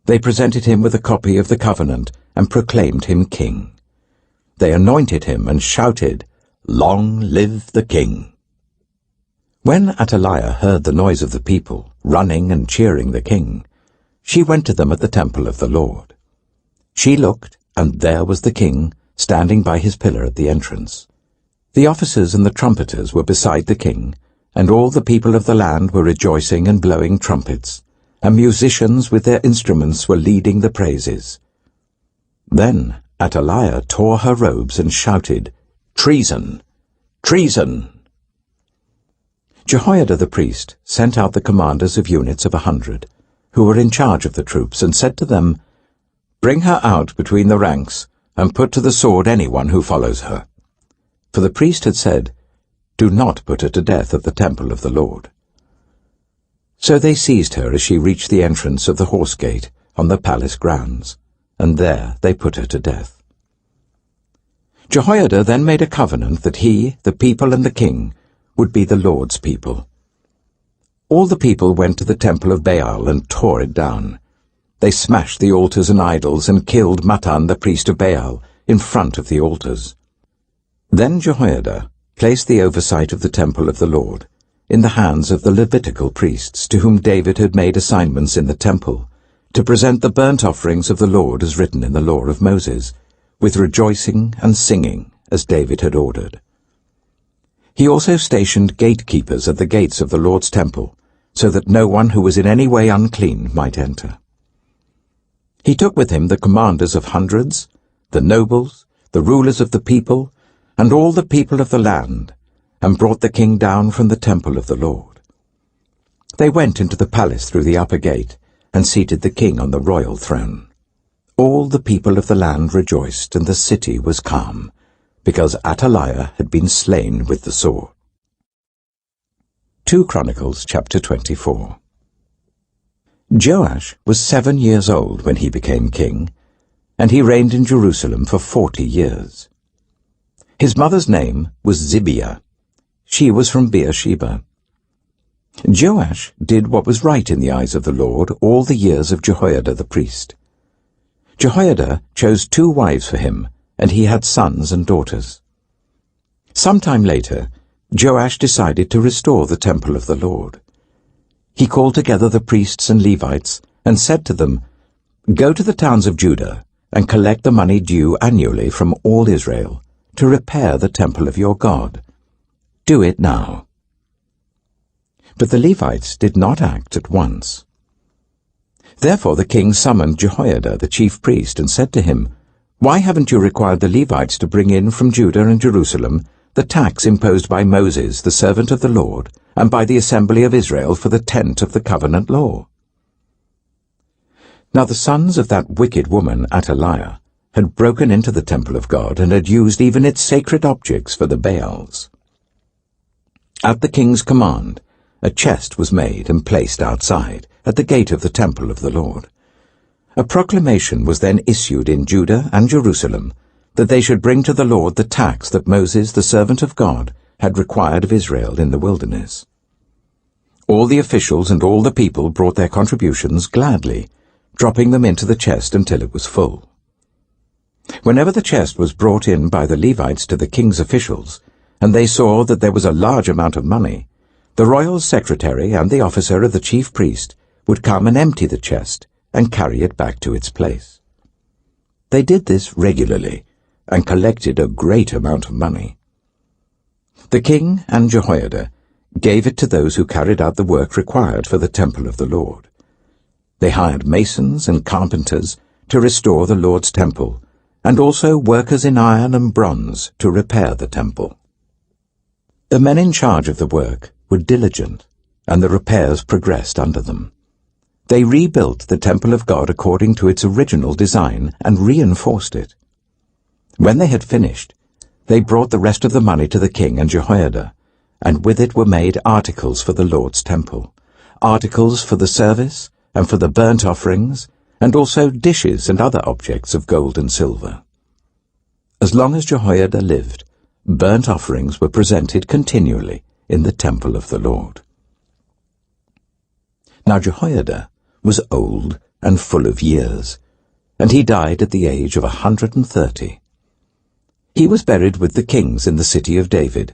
They presented him with a copy of the covenant and proclaimed him king. They anointed him and shouted, "Long live the king!" When Athaliah heard the noise of the people, running and cheering the king, she went to them at the temple of the Lord. She looked, and there was the king, standing by his pillar at the entrance. The officers and the trumpeters were beside the king, and all the people of the land were rejoicing and blowing trumpets, and musicians with their instruments were leading the praises. Then Athaliah tore her robes and shouted, "Treason! Treason!" Jehoiada the priest sent out the commanders of units of 100, who were in charge of the troops, and said to them, "Bring her out between the ranks, and put to the sword anyone who follows her." For the priest had said, "Do not put her to death at the temple of the Lord." So they seized her as she reached the entrance of the horse gate on the palace grounds, and there they put her to death. Jehoiada then made a covenant that he, the people and the king, would be the Lord's people. All the people went to the temple of Baal and tore it down. They smashed the altars and idols and killed Mattan the priest of Baal in front of the altars. Then Jehoiada placed the oversight of the temple of the Lord in the hands of the Levitical priests to whom David had made assignments in the temple, to present the burnt offerings of the Lord as written in the law of Moses, with rejoicing and singing as David had ordered. He also stationed gatekeepers at the gates of the Lord's temple, so that no one who was in any way unclean might enter. He took with him the commanders of hundreds, the nobles, the rulers of the people, and all the people of the land, and brought the king down from the temple of the Lord. They went into the palace through the upper gate, and seated the king on the royal throne. All the people of the land rejoiced, and the city was calm, because Athaliah had been slain with the sword. 2 Chronicles chapter 24. Joash was 7 years old when he became king, and he reigned in Jerusalem for 40 years. His mother's name was Zibiah. She was from Beersheba. Joash did what was right in the eyes of the Lord all the years of Jehoiada the priest. Jehoiada chose 2 wives for him, and he had sons and daughters. Sometime later, Joash decided to restore the temple of the Lord. He called together the priests and Levites and said to them, "Go to the towns of Judah and collect the money due annually from all Israel to repair the temple of your God. Do it now." But the Levites did not act at once. Therefore the king summoned Jehoiada the chief priest and said to him, "Why haven't you required the Levites to bring in from Judah and Jerusalem the tax imposed by Moses, the servant of the Lord, and by the assembly of Israel for the tent of the covenant law?" Now the sons of that wicked woman Athaliah had broken into the temple of God and had used even its sacred objects for the Baals. At the king's command, a chest was made and placed outside, at the gate of the temple of the Lord. A proclamation was then issued in Judah and Jerusalem that they should bring to the Lord the tax that Moses, the servant of God, had required of Israel in the wilderness. All the officials and all the people brought their contributions gladly, dropping them into the chest until it was full. Whenever the chest was brought in by the Levites to the king's officials, and they saw that there was a large amount of money, the royal secretary and the officer of the chief priest would come and empty the chest and carry it back to its place. They did this regularly and collected a great amount of money. The king and Jehoiada gave it to those who carried out the work required for the temple of the Lord. They hired masons and carpenters to restore the Lord's temple, and also workers in iron and bronze to repair the temple. The men in charge of the work were diligent, and the repairs progressed under them. They rebuilt the temple of God according to its original design and reinforced it. When they had finished, they brought the rest of the money to the king and Jehoiada, and with it were made articles for the Lord's temple, articles for the service and for the burnt offerings, and also dishes and other objects of gold and silver. As long as Jehoiada lived, burnt offerings were presented continually in the temple of the Lord. Now Jehoiada was old and full of years, and he died at the age of 130. He was buried with the kings in the city of David,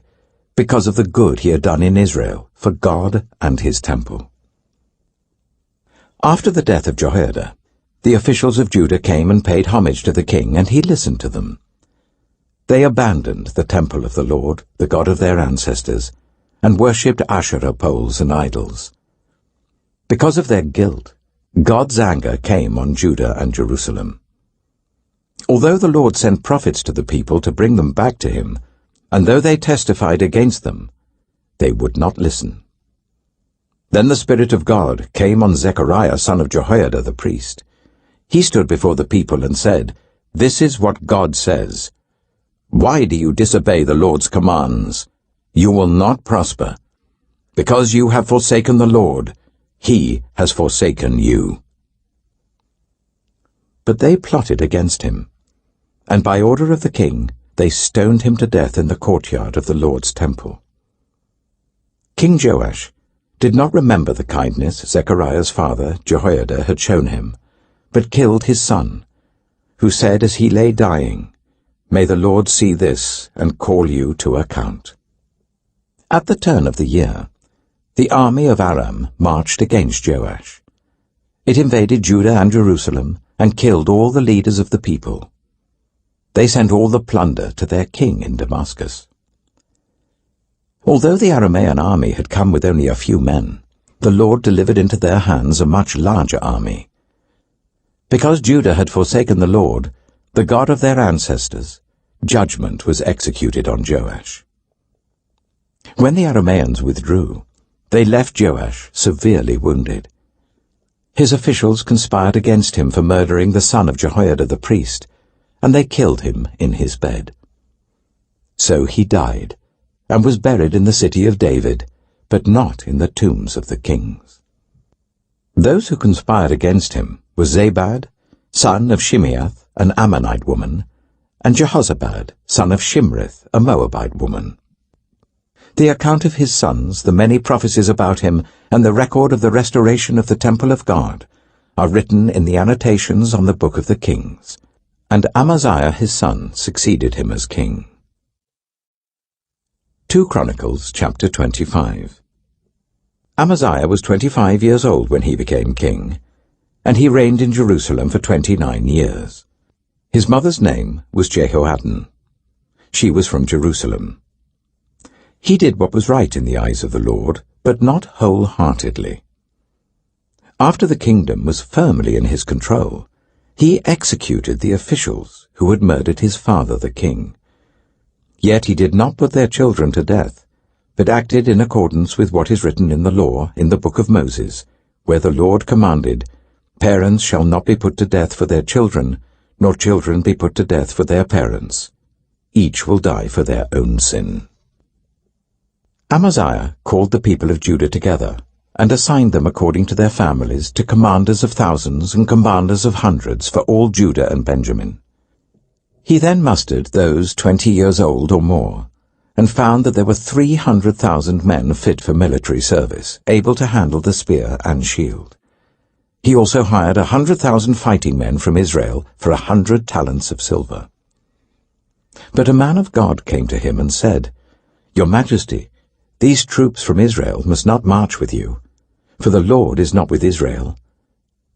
because of the good he had done in Israel for God and his temple. After the death of Jehoiada, the officials of Judah came and paid homage to the king, and he listened to them. They abandoned the temple of the Lord, the God of their ancestors, and worshipped Asherah poles and idols. Because of their guilt, God's anger came on Judah and Jerusalem. Although the Lord sent prophets to the people to bring them back to him, and though they testified against them, they would not listen. Then the Spirit of God came on Zechariah son of Jehoiada the priest. He stood before the people and said, "This is what God says. Why do you disobey the Lord's commands? You will not prosper. Because you have forsaken the Lord, he has forsaken you." But they plotted against him, and by order of the king they stoned him to death in the courtyard of the Lord's temple. King Joash did not remember the kindness Zechariah's father Jehoiada had shown him, but killed his son, who said as he lay dying, "May the Lord see this and call you to account." At the turn of the year, the army of Aram marched against Joash. It invaded Judah and Jerusalem and killed all the leaders of the people. They sent all the plunder to their king in Damascus. Although the Aramean army had come with only a few men, the Lord delivered into their hands a much larger army. Because Judah had forsaken the Lord, the God of their ancestors, judgment was executed on Joash. When the Arameans withdrew, they left Joash severely wounded. His officials conspired against him for murdering the son of Jehoiada the priest, and they killed him in his bed. So he died, and was buried in the city of David, but not in the tombs of the kings. Those who conspired against him were Zabad, son of Shimeath, an Ammonite woman, and Jehozabad, son of Shimrith, a Moabite woman. The account of his sons, the many prophecies about him, and the record of the restoration of the temple of God are written in the annotations on the book of the kings. And Amaziah his son succeeded him as king. 2 Chronicles chapter 25. Amaziah was 25 years old when he became king, and he reigned in Jerusalem for 29 years. His mother's name was Jehoaddan. She was from Jerusalem. He did what was right in the eyes of the Lord, but not wholeheartedly. After the kingdom was firmly in his control, he executed the officials who had murdered his father the king. Yet he did not put their children to death, but acted in accordance with what is written in the law in the book of Moses, where the Lord commanded, "Parents shall not be put to death for their children, nor children be put to death for their parents. Each will die for their own sin." Amaziah called the people of Judah together, and assigned them according to their families to commanders of thousands and commanders of hundreds for all Judah and Benjamin. He then mustered those 20 years old or more, and found that there were 300,000 men fit for military service, able to handle the spear and shield. He also hired 100,000 fighting men from Israel for 100 talents of silver. But a man of God came to him and said, "Your Majesty, these troops from Israel must not march with you, for the Lord is not with Israel,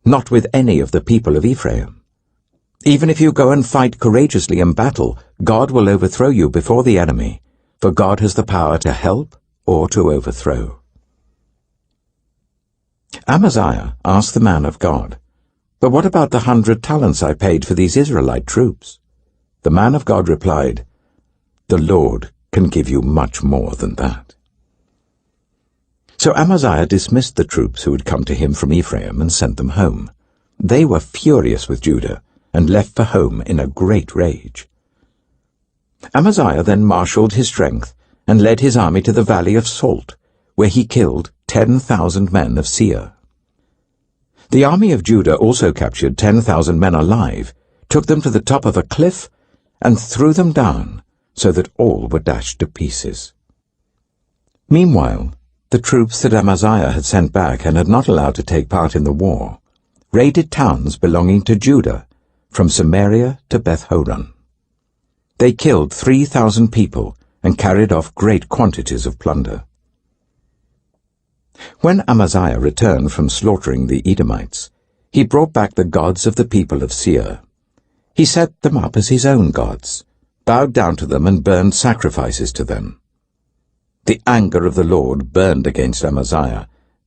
not with any of the people of Ephraim. Even if you go and fight courageously in battle, God will overthrow you before the enemy, for God has the power to help or to overthrow." Amaziah asked the man of God, "But what about the 100 talents I paid for these Israelite troops?" The man of God replied, "The Lord can give you much more than that." So Amaziah dismissed the troops who had come to him from Ephraim and sent them home. They were furious with Judah and left for home in a great rage. Amaziah then marshaled his strength and led his army to the valley of Salt, where he killed 10,000 men of Seir. The army of Judah also captured 10,000 men alive, took them to the top of a cliff, and threw them down, so that all were dashed to pieces. Meanwhile, the troops that Amaziah had sent back and had not allowed to take part in the war raided towns belonging to Judah, from Samaria to Beth-horon. They killed 3,000 people and carried off great quantities of plunder. When Amaziah returned from slaughtering the Edomites, he brought back the gods of the people of Seir. He set them up as his own gods, bowed down to them and burned sacrifices to them. The anger of the Lord burned against Amaziah,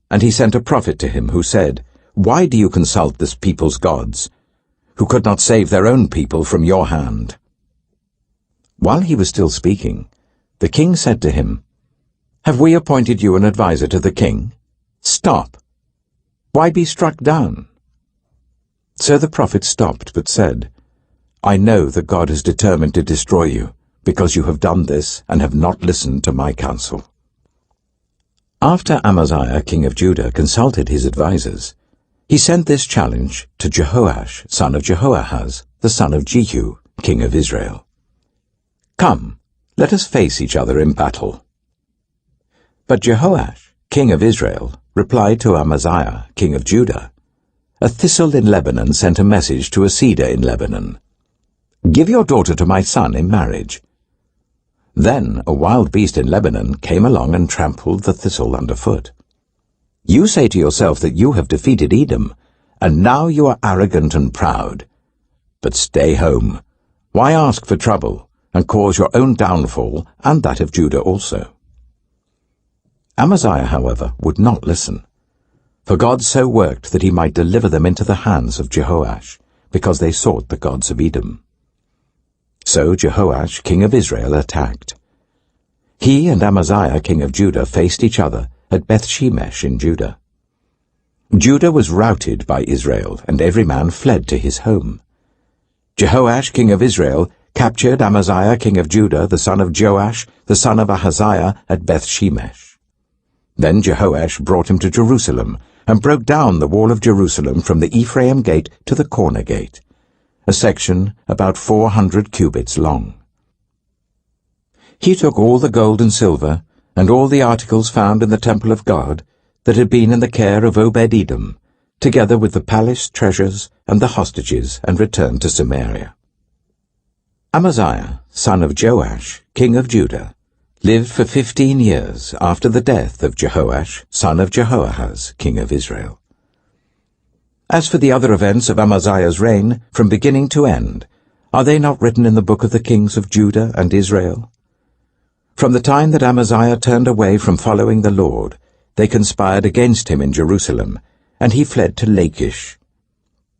and he sent a prophet to him who said, "Why do you consult this people's gods, who could not save their own people from your hand?" While he was still speaking, the king said to him, "Have we appointed you an adviser to the king? Stop! Why be struck down?" So the prophet stopped but said, "I know that God has determined to destroy you, because you have done this and have not listened to my counsel." After Amaziah, king of Judah, consulted his advisers, he sent this challenge to Jehoash, son of Jehoahaz, the son of Jehu, king of Israel. "Come, let us face each other in battle." But Jehoash, king of Israel, replied to Amaziah, king of Judah, "A thistle in Lebanon sent a message to a cedar in Lebanon. Give your daughter to my son in marriage." Then a wild beast in Lebanon came along and trampled the thistle underfoot. You say to yourself that you have defeated Edom, and now you are arrogant and proud. But stay home. Why ask for trouble, and cause your own downfall and that of Judah also? Amaziah, however, would not listen, for God so worked that he might deliver them into the hands of Jehoash, because they sought the gods of Edom. So Jehoash, king of Israel, attacked. He and Amaziah, king of Judah, faced each other at Beth-shemesh in Judah. Judah was routed by Israel, and every man fled to his home. Jehoash, king of Israel, captured Amaziah, king of Judah, the son of Joash, the son of Ahaziah, at Beth-shemesh. Then Jehoash brought him to Jerusalem, and broke down the wall of Jerusalem from the Ephraim gate to the corner gate, a section about 400 cubits long. He took all the gold and silver, and all the articles found in the temple of God that had been in the care of Obed-Edom, together with the palace treasures and the hostages, and returned to Samaria. Amaziah, son of Joash, king of Judah, lived for 15 years after the death of Jehoash, son of Jehoahaz, king of Israel. As for the other events of Amaziah's reign, from beginning to end, are they not written in the book of the kings of Judah and Israel? From the time that Amaziah turned away from following the Lord, they conspired against him in Jerusalem, and he fled to Lachish.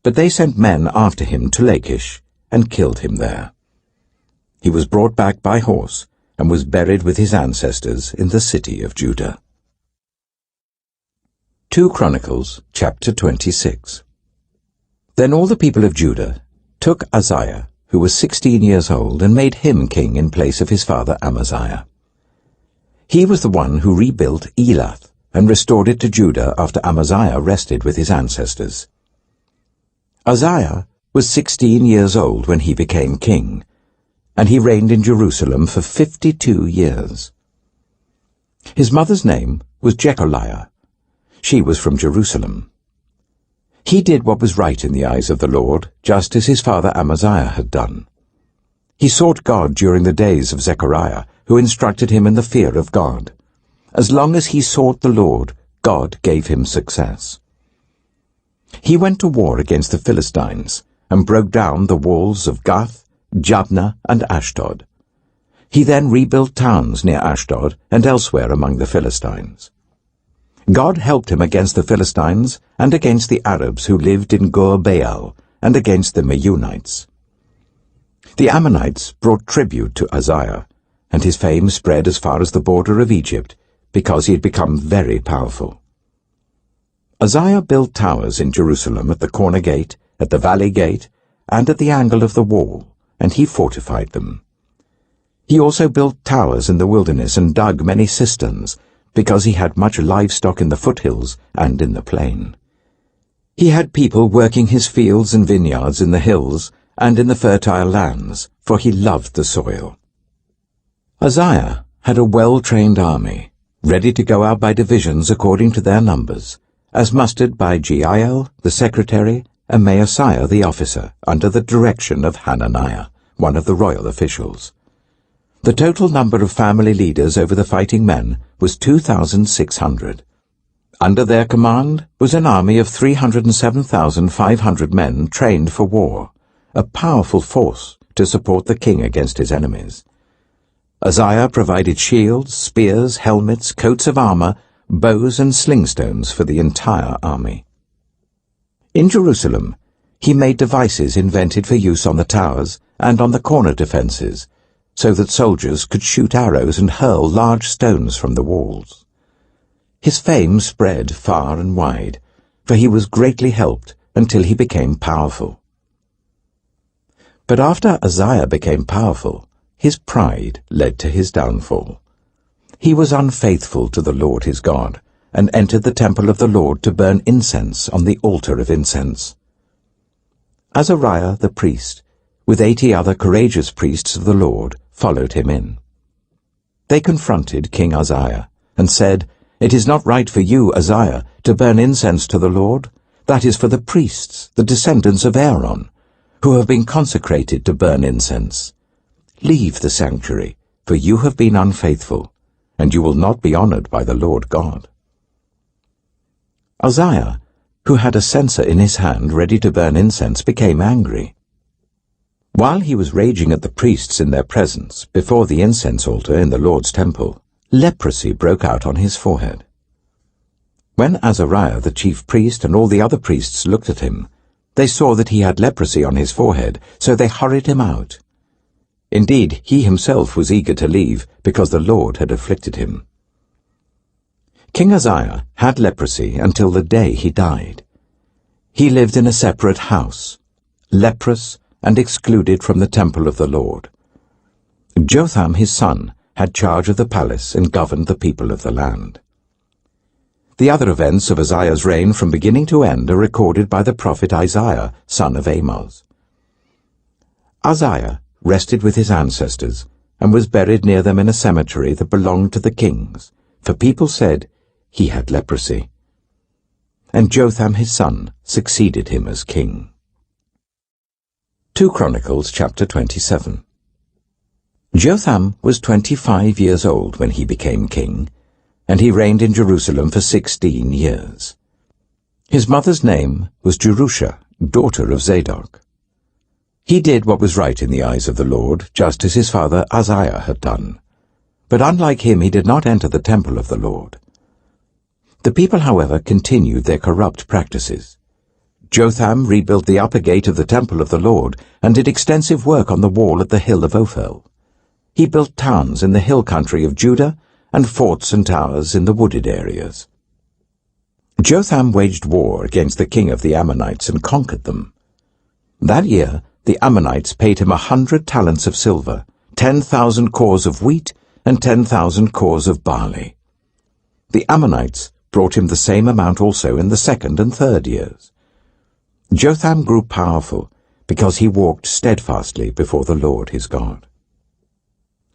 But they sent men after him to Lachish, and killed him there. He was brought back by horse, and was buried with his ancestors in the city of Judah. 2 Chronicles, chapter 26. Then all the people of Judah took Uzziah, who was 16 years old, and made him king in place of his father Amaziah. He was the one who rebuilt Elath, and restored it to Judah after Amaziah rested with his ancestors. Uzziah was 16 years old when he became king, and he reigned in Jerusalem for 52 years. His mother's name was Jecholiah. She was from Jerusalem. He did what was right in the eyes of the Lord, just as his father Amaziah had done. He sought God during the days of Zechariah, who instructed him in the fear of God. As long as he sought the Lord, God gave him success. He went to war against the Philistines and broke down the walls of Gath, Jabneh, and Ashdod. He then rebuilt towns near Ashdod and elsewhere among the Philistines. God helped him against the Philistines and against the Arabs who lived in Gur-Baal and against the Meunites. The Ammonites brought tribute to Uzziah, and his fame spread as far as the border of Egypt, because he had become very powerful. Uzziah built towers in Jerusalem at the corner gate, at the valley gate, and at the angle of the wall, and he fortified them. He also built towers in the wilderness and dug many cisterns, because he had much livestock in the foothills and in the plain. He had people working his fields and vineyards in the hills and in the fertile lands, for he loved the soil. Uzziah had a well-trained army, ready to go out by divisions according to their numbers, as mustered by Jeiel, the secretary, and Maaseiah, the officer, under the direction of Hananiah, one of the royal officials. The total number of family leaders over the fighting men was 2,600. Under their command was an army of 307,500 men trained for war, a powerful force to support the king against his enemies. Uzziah provided shields, spears, helmets, coats of armor, bows and slingstones for the entire army. In Jerusalem, he made devices invented for use on the towers and on the corner defenses, so that soldiers could shoot arrows and hurl large stones from the walls. His fame spread far and wide, for he was greatly helped until he became powerful. But after Uzziah became powerful, his pride led to his downfall. He was unfaithful to the Lord his God, and entered the temple of the Lord to burn incense on the altar of incense. Azariah the priest, with 80 other courageous priests of the Lord, followed him in. They confronted King Uzziah, and said, "It is not right for you, Uzziah, to burn incense to the Lord. That is for the priests, the descendants of Aaron, who have been consecrated to burn incense. Leave the sanctuary, for you have been unfaithful, and you will not be honored by the Lord God." Uzziah, who had a censer in his hand ready to burn incense, became angry. While he was raging at the priests in their presence, before the incense altar in the Lord's temple, leprosy broke out on his forehead. When Azariah the chief priest and all the other priests looked at him, they saw that he had leprosy on his forehead, so they hurried him out. Indeed, he himself was eager to leave, because the Lord had afflicted him. King Uzziah had leprosy until the day he died. He lived in a separate house, leprous and excluded from the temple of the Lord. Jotham his son had charge of the palace and governed the people of the land. The other events of Uzziah's reign from beginning to end are recorded by the prophet Isaiah, son of Amoz. Uzziah rested with his ancestors and was buried near them in a cemetery that belonged to the kings, for people said he had leprosy. And Jotham his son succeeded him as king. 2 Chronicles chapter 27. Jotham was 25 years old when he became king, and he reigned in Jerusalem for 16 years. His mother's name was Jerusha, daughter of Zadok. He did what was right in the eyes of the Lord, just as his father Uzziah had done. But unlike him, he did not enter the temple of the Lord. The people, however, continued their corrupt practices. Jotham rebuilt the upper gate of the temple of the Lord and did extensive work on the wall at the hill of Ophel. He built towns in the hill country of Judah and forts and towers in the wooded areas. Jotham waged war against the king of the Ammonites and conquered them. That year the Ammonites paid him 100 talents of silver, 10,000 cors of wheat, and 10,000 cors of barley. The Ammonites brought him the same amount also in the second and third years. Jotham grew powerful because he walked steadfastly before the Lord his God.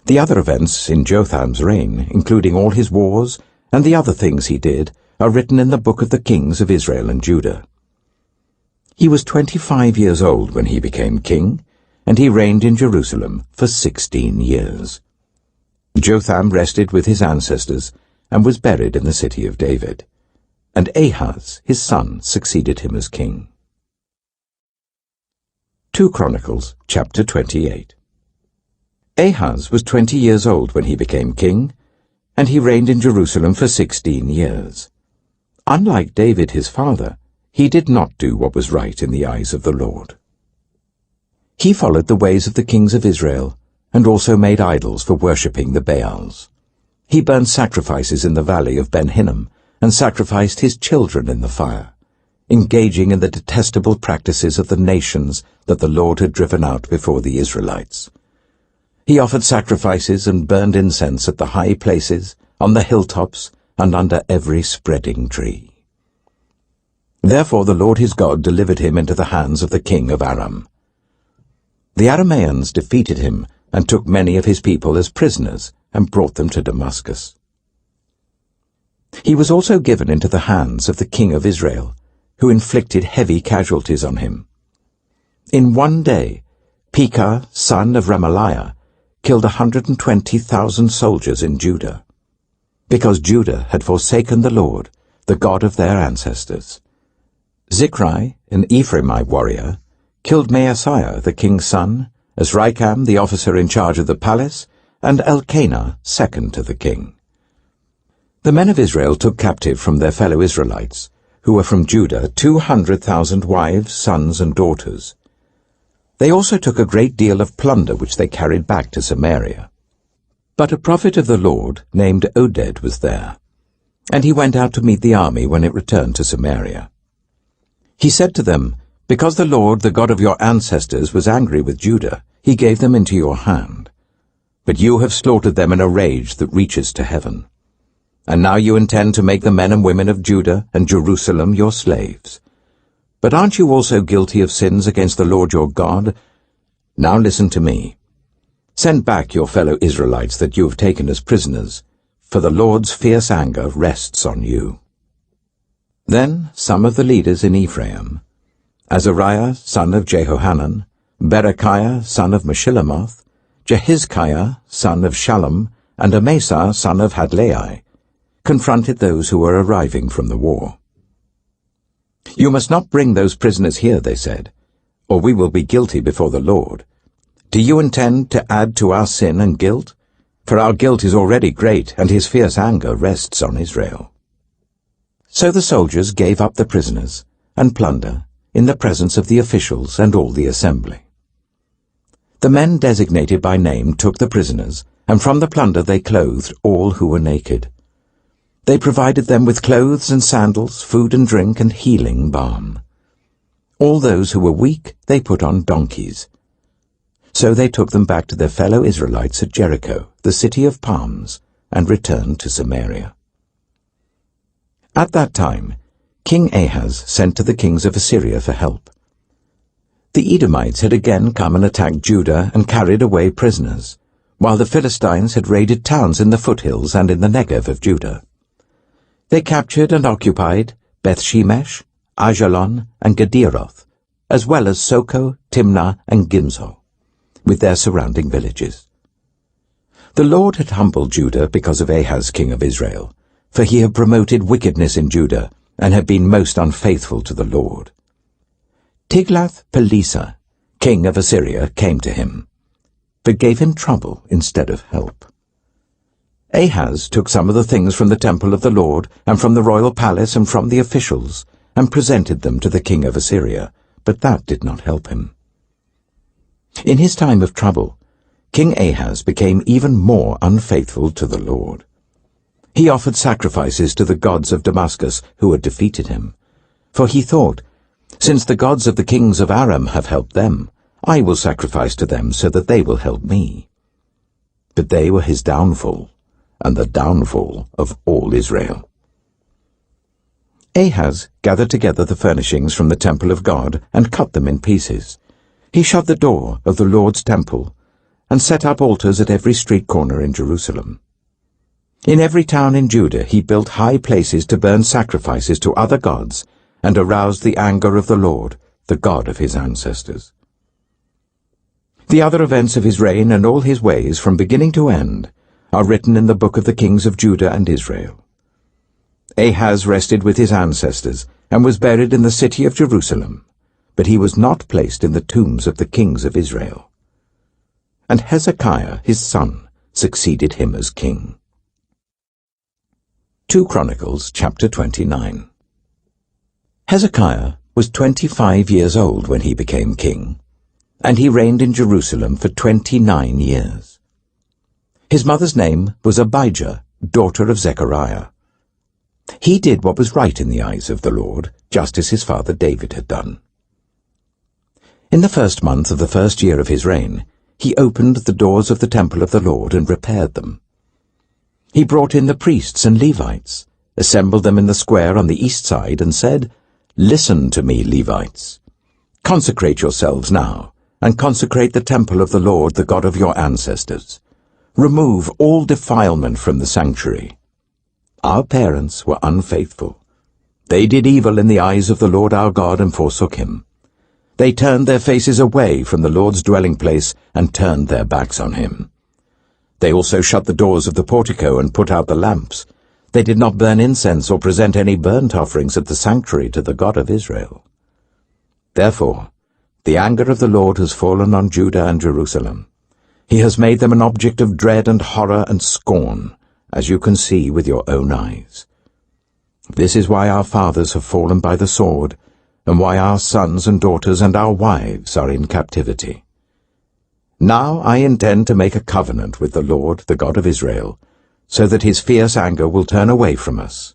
The other events in Jotham's reign, including all his wars and the other things he did, are written in the book of the kings of Israel and Judah. He was 25 years old when he became king, and he reigned in Jerusalem for 16 years. Jotham rested with his ancestors and was buried in the city of David, and Ahaz, his son, succeeded him as king. 2 Chronicles, chapter 28. Ahaz was 20 years old when he became king, and he reigned in Jerusalem for 16 years. Unlike David his father, he did not do what was right in the eyes of the Lord. He followed the ways of the kings of Israel, and also made idols for worshipping the Baals. He burned sacrifices in the valley of Ben-Hinnom, and sacrificed his children in the fire, engaging in the detestable practices of the nations that the Lord had driven out before the Israelites. He offered sacrifices and burned incense at the high places, on the hilltops, and under every spreading tree. Therefore the Lord his God delivered him into the hands of the king of Aram. The Arameans defeated him and took many of his people as prisoners and brought them to Damascus. He was also given into the hands of the king of Israel, who inflicted heavy casualties on him. In one day, Pekah, son of Remaliah, killed 120,000 soldiers in Judah, because Judah had forsaken the Lord, the God of their ancestors. Zichri, an Ephraimite warrior, killed Maaseiah, the king's son, Azrikam, the officer in charge of the palace, and Elkanah, second to the king. The men of Israel took captive from their fellow Israelites, who were from Judah, 200,000 wives, sons, and daughters. They also took a great deal of plunder which they carried back to Samaria. But a prophet of the Lord named Oded was there, and he went out to meet the army when it returned to Samaria. He said to them, "Because the Lord, the God of your ancestors, was angry with Judah, he gave them into your hand. But you have slaughtered them in a rage that reaches to heaven. And now you intend to make the men and women of Judah and Jerusalem your slaves. But aren't you also guilty of sins against the Lord your God? Now listen to me. Send back your fellow Israelites that you have taken as prisoners, for the Lord's fierce anger rests on you." Then some of the leaders in Ephraim, Azariah, son of Jehohanan, Berechiah, son of Meshillemoth, Jehizkiah, son of Shallum, and Amasa, son of Hadlai, confronted those who were arriving from the war. "You must not bring those prisoners here," they said, "or we will be guilty before the Lord. Do you intend to add to our sin and guilt? For our guilt is already great, and his fierce anger rests on Israel." So the soldiers gave up the prisoners and plunder in the presence of the officials and all the assembly. The men designated by name took the prisoners, and from the plunder they clothed all who were naked. They provided them with clothes and sandals, food and drink, and healing balm. All those who were weak they put on donkeys. So they took them back to their fellow Israelites at Jericho, the city of palms, and returned to Samaria. At that time, King Ahaz sent to the kings of Assyria for help. The Edomites had again come and attacked Judah and carried away prisoners, while the Philistines had raided towns in the foothills and in the Negev of Judah. They captured and occupied Beth-Shemesh, Ajalon, and Gederoth, as well as Soko, Timnah, and Gimzo, with their surrounding villages. The Lord had humbled Judah because of Ahaz king of Israel, for he had promoted wickedness in Judah and had been most unfaithful to the Lord. Tiglath-Pileser, king of Assyria, came to him, but gave him trouble instead of help. Ahaz took some of the things from the temple of the Lord, and from the royal palace, and from the officials, and presented them to the king of Assyria, but that did not help him. In his time of trouble, King Ahaz became even more unfaithful to the Lord. He offered sacrifices to the gods of Damascus who had defeated him, for he thought, "Since the gods of the kings of Aram have helped them, I will sacrifice to them so that they will help me." But they were his downfall, and the downfall of all Israel. Ahaz gathered together the furnishings from the temple of God and cut them in pieces. He shut the door of the Lord's temple and set up altars at every street corner in Jerusalem. In every town in Judah he built high places to burn sacrifices to other gods and aroused the anger of the Lord, the God of his ancestors. The other events of his reign and all his ways from beginning to end are written in the book of the kings of Judah and Israel. Ahaz rested with his ancestors and was buried in the city of Jerusalem, but he was not placed in the tombs of the kings of Israel. And Hezekiah, his son, succeeded him as king. 2 Chronicles chapter 29. Hezekiah was 25 years old when he became king, and he reigned in Jerusalem for 29 years. His mother's name was Abijah, daughter of Zechariah. He did what was right in the eyes of the Lord, just as his father David had done. In the first month of the first year of his reign, he opened the doors of the temple of the Lord and repaired them. He brought in the priests and Levites, assembled them in the square on the east side, and said, "Listen to me, Levites. Consecrate yourselves now, and consecrate the temple of the Lord, the God of your ancestors. Remove all defilement from the sanctuary. Our parents were unfaithful. They did evil in the eyes of the Lord our God and forsook him. They turned their faces away from the Lord's dwelling place and turned their backs on him. They also shut the doors of the portico and put out the lamps. They did not burn incense or present any burnt offerings at the sanctuary to the God of Israel. Therefore, the anger of the Lord has fallen on Judah and Jerusalem. He has made them an object of dread and horror and scorn, as you can see with your own eyes. This is why our fathers have fallen by the sword, and why our sons and daughters and our wives are in captivity. Now I intend to make a covenant with the Lord, the God of Israel, so that his fierce anger will turn away from us.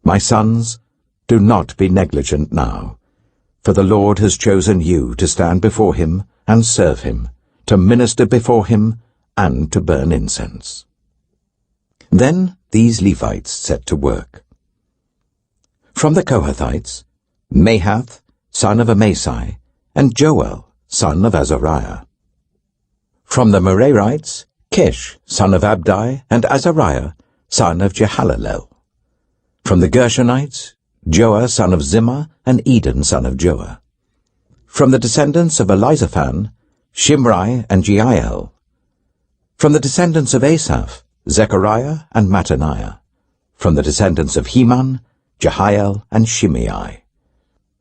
My sons, do not be negligent now, for the Lord has chosen you to stand before him and serve him, to minister before him, and to burn incense." Then these Levites set to work. From the Kohathites, Mahath, son of Amasai, and Joel, son of Azariah. From the Merarites, Kish, son of Abdi, and Azariah, son of Jehalalel. From the Gershonites, Joah, son of Zimmah, and Eden, son of Joah. From the descendants of Elizaphan, Shimri and Jeiel. From the descendants of Asaph, Zechariah and Mattaniah. From the descendants of Heman, Jehiel and Shimei.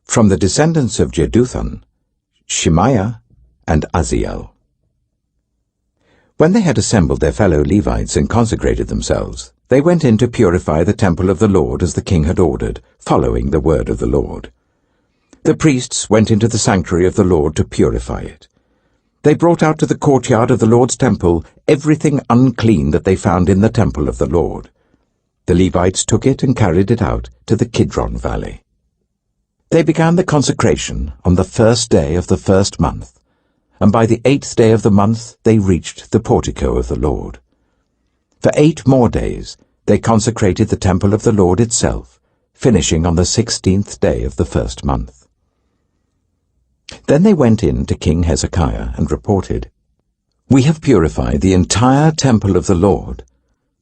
From the descendants of Jeduthun, Shemaiah and Aziel. When they had assembled their fellow Levites and consecrated themselves, they went in to purify the temple of the Lord as the king had ordered, following the word of the Lord. The priests went into the sanctuary of the Lord to purify it. They brought out to the courtyard of the Lord's temple everything unclean that they found in the temple of the Lord. The Levites took it and carried it out to the Kidron Valley. They began the consecration on the first day of the first month, and by the 8th day of the month they reached the portico of the Lord. For 8 more days they consecrated the temple of the Lord itself, finishing on the 16th day of the first month. Then they went in to King Hezekiah and reported, "We have purified the entire temple of the Lord,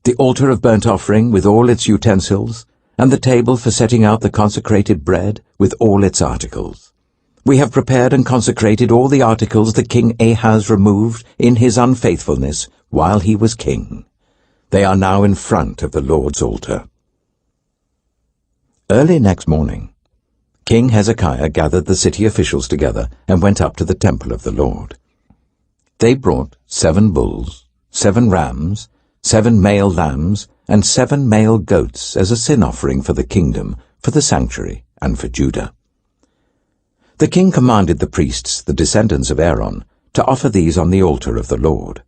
the altar of burnt offering with all its utensils, and the table for setting out the consecrated bread with all its articles. We have prepared and consecrated all the articles that King Ahaz removed in his unfaithfulness while he was king. They are now in front of the Lord's altar." Early next morning, King Hezekiah gathered the city officials together and went up to the temple of the Lord. They brought 7 bulls, 7 rams, 7 male lambs, and 7 male goats as a sin offering for the kingdom, for the sanctuary, and for Judah. The king commanded the priests, the descendants of Aaron, to offer these on the altar of the Lord.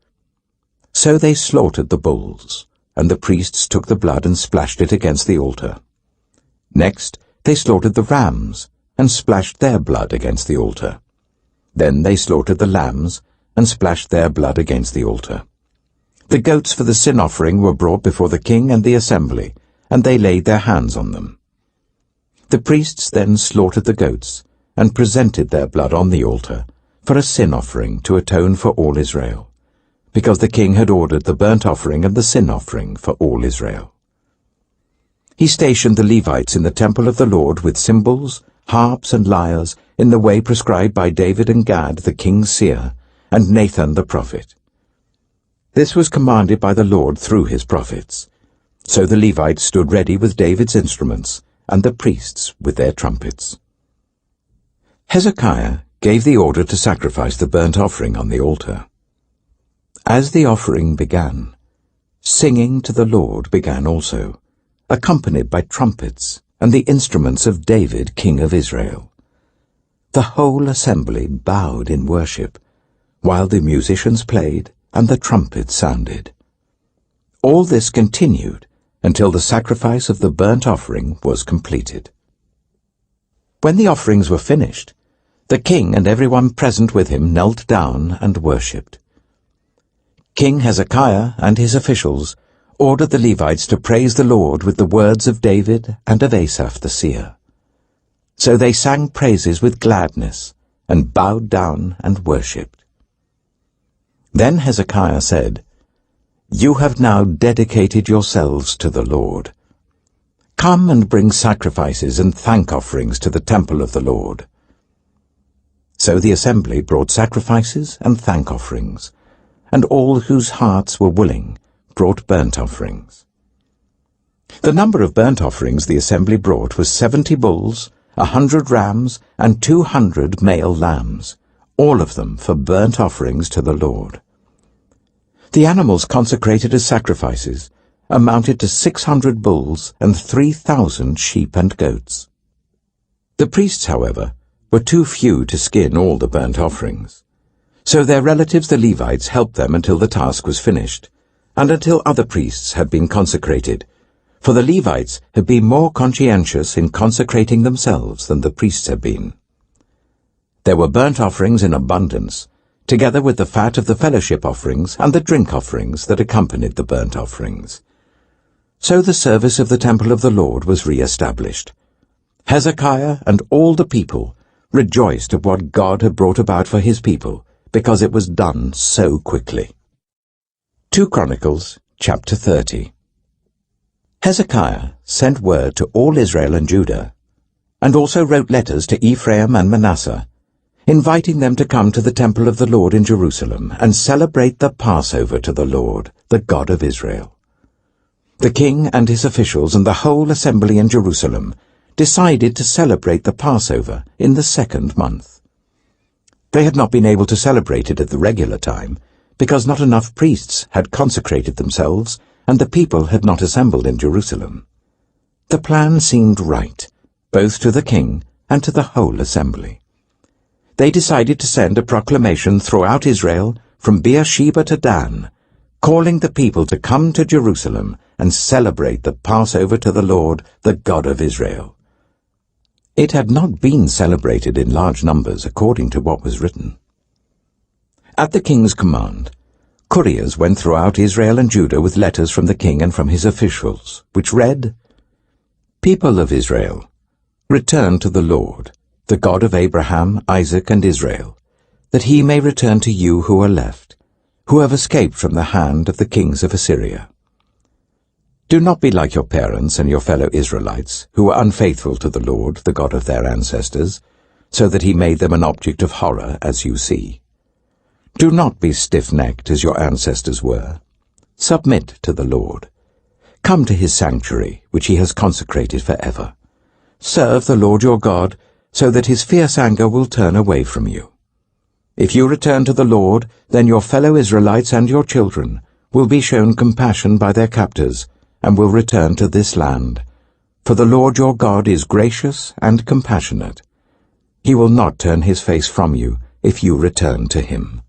So they slaughtered the bulls, and the priests took the blood and splashed it against the altar. Next, they slaughtered the rams, and splashed their blood against the altar. Then they slaughtered the lambs, and splashed their blood against the altar. The goats for the sin offering were brought before the king and the assembly, and they laid their hands on them. The priests then slaughtered the goats, and presented their blood on the altar, for a sin offering to atone for all Israel, because the king had ordered the burnt offering and the sin offering for all Israel. He stationed the Levites in the temple of the Lord with cymbals, harps, and lyres in the way prescribed by David and Gad the king's seer, and Nathan the prophet. This was commanded by the Lord through his prophets. So the Levites stood ready with David's instruments, and the priests with their trumpets. Hezekiah gave the order to sacrifice the burnt offering on the altar. As the offering began, singing to the Lord began also, accompanied by trumpets and the instruments of David, king of Israel. The whole assembly bowed in worship, while the musicians played and the trumpets sounded. All this continued until the sacrifice of the burnt offering was completed. When the offerings were finished, the king and everyone present with him knelt down and worshipped. King Hezekiah and his officials ordered the Levites to praise the Lord with the words of David and of Asaph the seer. So they sang praises with gladness and bowed down and worshipped. Then Hezekiah said, "You have now dedicated yourselves to the Lord. Come and bring sacrifices and thank offerings to the temple of the Lord." So the assembly brought sacrifices and thank offerings, and all whose hearts were willing brought burnt offerings. The number of burnt offerings the assembly brought was 70 bulls, 100 rams, and 200 male lambs, all of them for burnt offerings to the Lord. The animals consecrated as sacrifices amounted to 600 bulls and 3,000 sheep and goats. The priests, however, were too few to skin all the burnt offerings, so their relatives the Levites helped them until the task was finished, and until other priests had been consecrated, for the Levites had been more conscientious in consecrating themselves than the priests had been. There were burnt offerings in abundance, together with the fat of the fellowship offerings and the drink offerings that accompanied the burnt offerings. So the service of the temple of the Lord was re-established. Hezekiah and all the people rejoiced at what God had brought about for his people, because it was done so quickly. 2 Chronicles, chapter 30. Hezekiah sent word to all Israel and Judah, and also wrote letters to Ephraim and Manasseh, inviting them to come to the temple of the Lord in Jerusalem and celebrate the Passover to the Lord, the God of Israel. The king and his officials and the whole assembly in Jerusalem decided to celebrate the Passover in the 2nd month. They had not been able to celebrate it at the regular time, because not enough priests had consecrated themselves and the people had not assembled in Jerusalem. The plan seemed right, both to the king and to the whole assembly. They decided to send a proclamation throughout Israel from Beersheba to Dan, calling the people to come to Jerusalem and celebrate the Passover to the Lord, the God of Israel. It had not been celebrated in large numbers according to what was written. At the king's command, couriers went throughout Israel and Judah with letters from the king and from his officials, which read, "People of Israel, return to the Lord, the God of Abraham, Isaac, and Israel, that he may return to you who are left, who have escaped from the hand of the kings of Assyria. Do not be like your parents and your fellow Israelites, who were unfaithful to the Lord, the God of their ancestors, so that he made them an object of horror, as you see. Do not be stiff-necked as your ancestors were. Submit to the Lord. Come to his sanctuary, which he has consecrated forever. Serve the Lord your God, so that his fierce anger will turn away from you. If you return to the Lord, then your fellow Israelites and your children will be shown compassion by their captors, and will return to this land. For the Lord your God is gracious and compassionate. He will not turn his face from you if you return to him."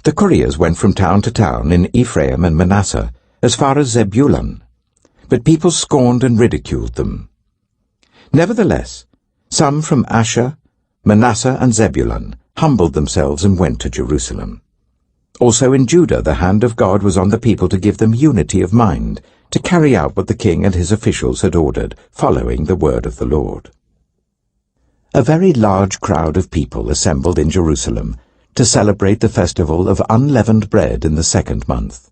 The couriers went from town to town in Ephraim and Manasseh, as far as Zebulun, but people scorned and ridiculed them. Nevertheless, some from Asher, Manasseh, and Zebulun humbled themselves and went to Jerusalem. Also in Judah the hand of God was on the people to give them unity of mind, to carry out what the king and his officials had ordered, following the word of the Lord. A very large crowd of people assembled in Jerusalem to celebrate the festival of unleavened bread in the 2nd month.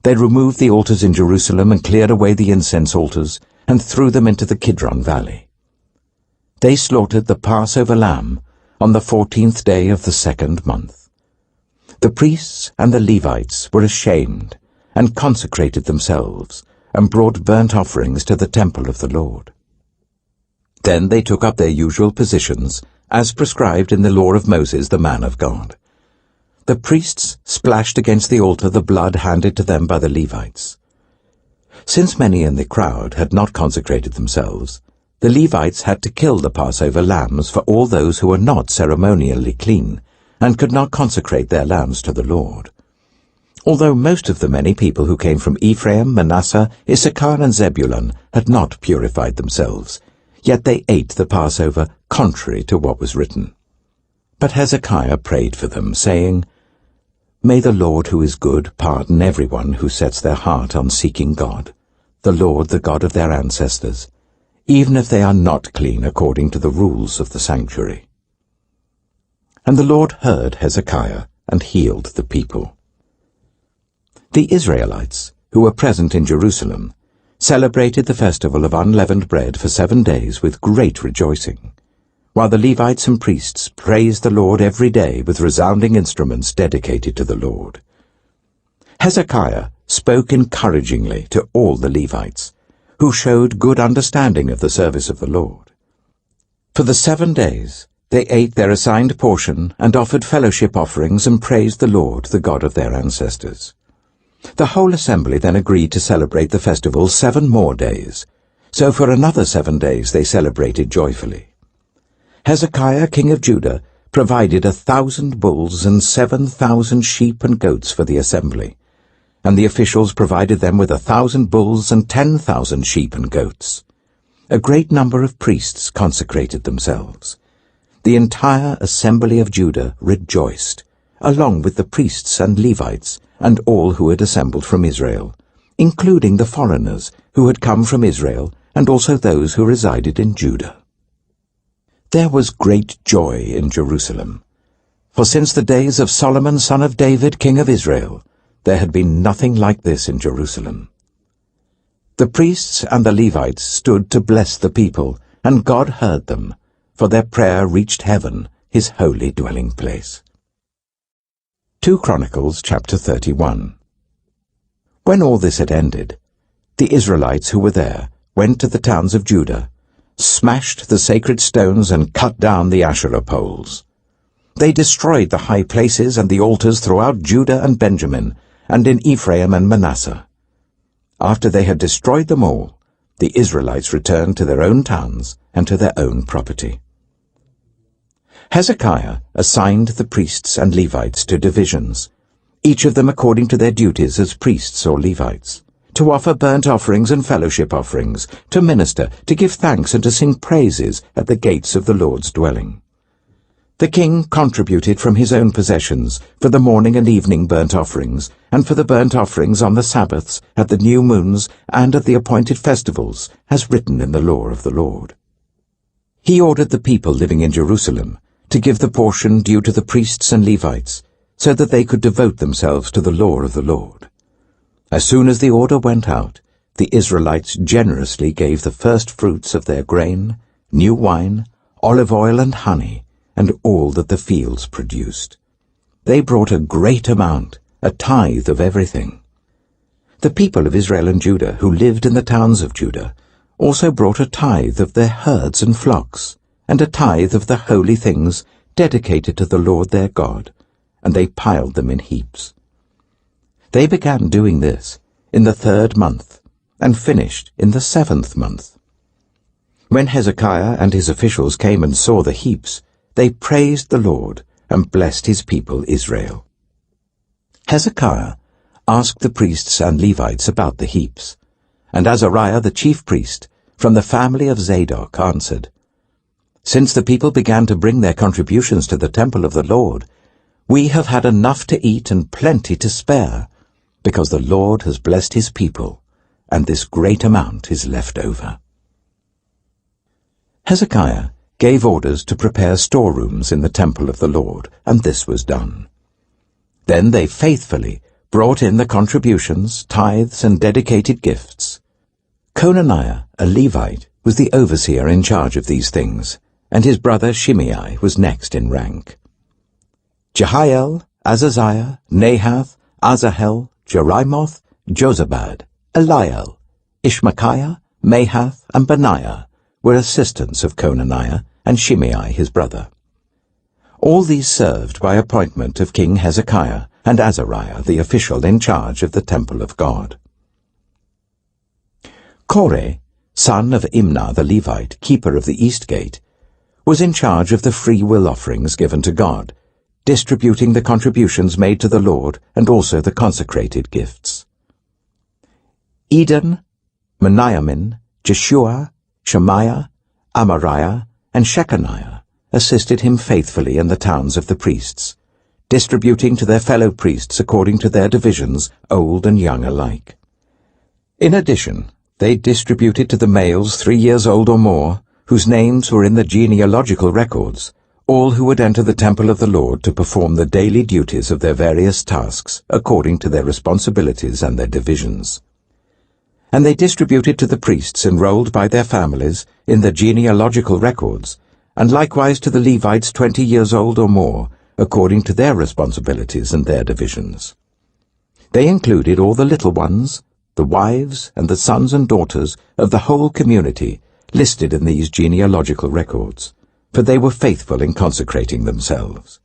They removed the altars in Jerusalem and cleared away the incense altars and threw them into the Kidron Valley. They slaughtered the Passover lamb on the 14th day of the 2nd month. The priests and the Levites were ashamed and consecrated themselves and brought burnt offerings to the temple of the Lord. Then they took up their usual positions, as prescribed in the law of Moses, the man of God. The priests splashed against the altar the blood handed to them by the Levites. Since many in the crowd had not consecrated themselves, the Levites had to kill the Passover lambs for all those who were not ceremonially clean and could not consecrate their lambs to the Lord. Although most of the many people who came from Ephraim, Manasseh, Issachar, and Zebulun had not purified themselves, yet they ate the Passover contrary to what was written. But Hezekiah prayed for them, saying, "May the Lord who is good pardon everyone who sets their heart on seeking God, the Lord, the God of their ancestors, even if they are not clean according to the rules of the sanctuary." And the Lord heard Hezekiah and healed the people. The Israelites, who were present in Jerusalem, celebrated the festival of unleavened bread for 7 days with great rejoicing, while the Levites and priests praised the Lord every day with resounding instruments dedicated to the Lord. Hezekiah spoke encouragingly to all the Levites, who showed good understanding of the service of the Lord. For the 7 days they ate their assigned portion and offered fellowship offerings and praised the Lord, the God of their ancestors. The whole assembly then agreed to celebrate the festival 7 more days, so for another 7 days they celebrated joyfully. Hezekiah, king of Judah, provided 1,000 bulls and 7,000 sheep and goats for the assembly, and the officials provided them with 1,000 bulls and 10,000 sheep and goats. A great number of priests consecrated themselves. The entire assembly of Judah rejoiced, along with the priests and Levites, and all who had assembled from Israel, including the foreigners who had come from Israel and also those who resided in Judah. There was great joy in Jerusalem, for since the days of Solomon son of David, king of Israel, there had been nothing like this in Jerusalem. The priests and the Levites stood to bless the people, and God heard them, for their prayer reached heaven, his holy dwelling place. 2 Chronicles chapter 31. When all this had ended, the Israelites who were there went to the towns of Judah, smashed the sacred stones and cut down the Asherah poles. They destroyed the high places and the altars throughout Judah and Benjamin, and in Ephraim and Manasseh. After they had destroyed them all, the Israelites returned to their own towns and to their own property. Hezekiah assigned the priests and Levites to divisions, each of them according to their duties as priests or Levites, to offer burnt offerings and fellowship offerings, to minister, to give thanks and to sing praises at the gates of the Lord's dwelling. The king contributed from his own possessions for the morning and evening burnt offerings, and for the burnt offerings on the Sabbaths, at the new moons, and at the appointed festivals, as written in the law of the Lord. He ordered the people living in Jerusalem to give the portion due to the priests and Levites, so that they could devote themselves to the law of the Lord. As soon as the order went out, the Israelites generously gave the first fruits of their grain, new wine, olive oil and honey, and all that the fields produced. They brought a great amount, a tithe of everything. The people of Israel and Judah who lived in the towns of Judah also brought a tithe of their herds and flocks, and a tithe of the holy things dedicated to the Lord their God, and they piled them in heaps. They began doing this in the 3rd month, and finished in the 7th month. When Hezekiah and his officials came and saw the heaps, they praised the Lord and blessed his people Israel. Hezekiah asked the priests and Levites about the heaps, and Azariah the chief priest, from the family of Zadok, answered, "Since the people began to bring their contributions to the temple of the Lord, we have had enough to eat and plenty to spare, because the Lord has blessed his people, and this great amount is left over." Hezekiah gave orders to prepare storerooms in the temple of the Lord, and this was done. Then they faithfully brought in the contributions, tithes, and dedicated gifts. Conaniah, a Levite, was the overseer in charge of these things, and his brother Shimei was next in rank. Jehiel, Azaziah, Nahath, Asahel, Jerimoth, Jozabad, Eliel, Ishmachiah, Mahath, and Benaiah were assistants of Conaniah and Shimei his brother. All these served by appointment of King Hezekiah and Azariah, the official in charge of the temple of God. Korah, son of Imnah the Levite, keeper of the east gate, was in charge of the free will offerings given to God, distributing the contributions made to the Lord and also the consecrated gifts. Eden, Meniamin, Jeshua, Shemaiah, Amariah, and Shechaniah assisted him faithfully in the towns of the priests, distributing to their fellow priests according to their divisions, old and young alike. In addition, they distributed to the males 3 years old or more, whose names were in the genealogical records, all who would enter the temple of the Lord to perform the daily duties of their various tasks according to their responsibilities and their divisions. And they distributed to the priests enrolled by their families in the genealogical records, and likewise to the Levites 20 years old or more, according to their responsibilities and their divisions. They included all the little ones, the wives, and the sons and daughters of the whole community listed in these genealogical records, for they were faithful in consecrating themselves.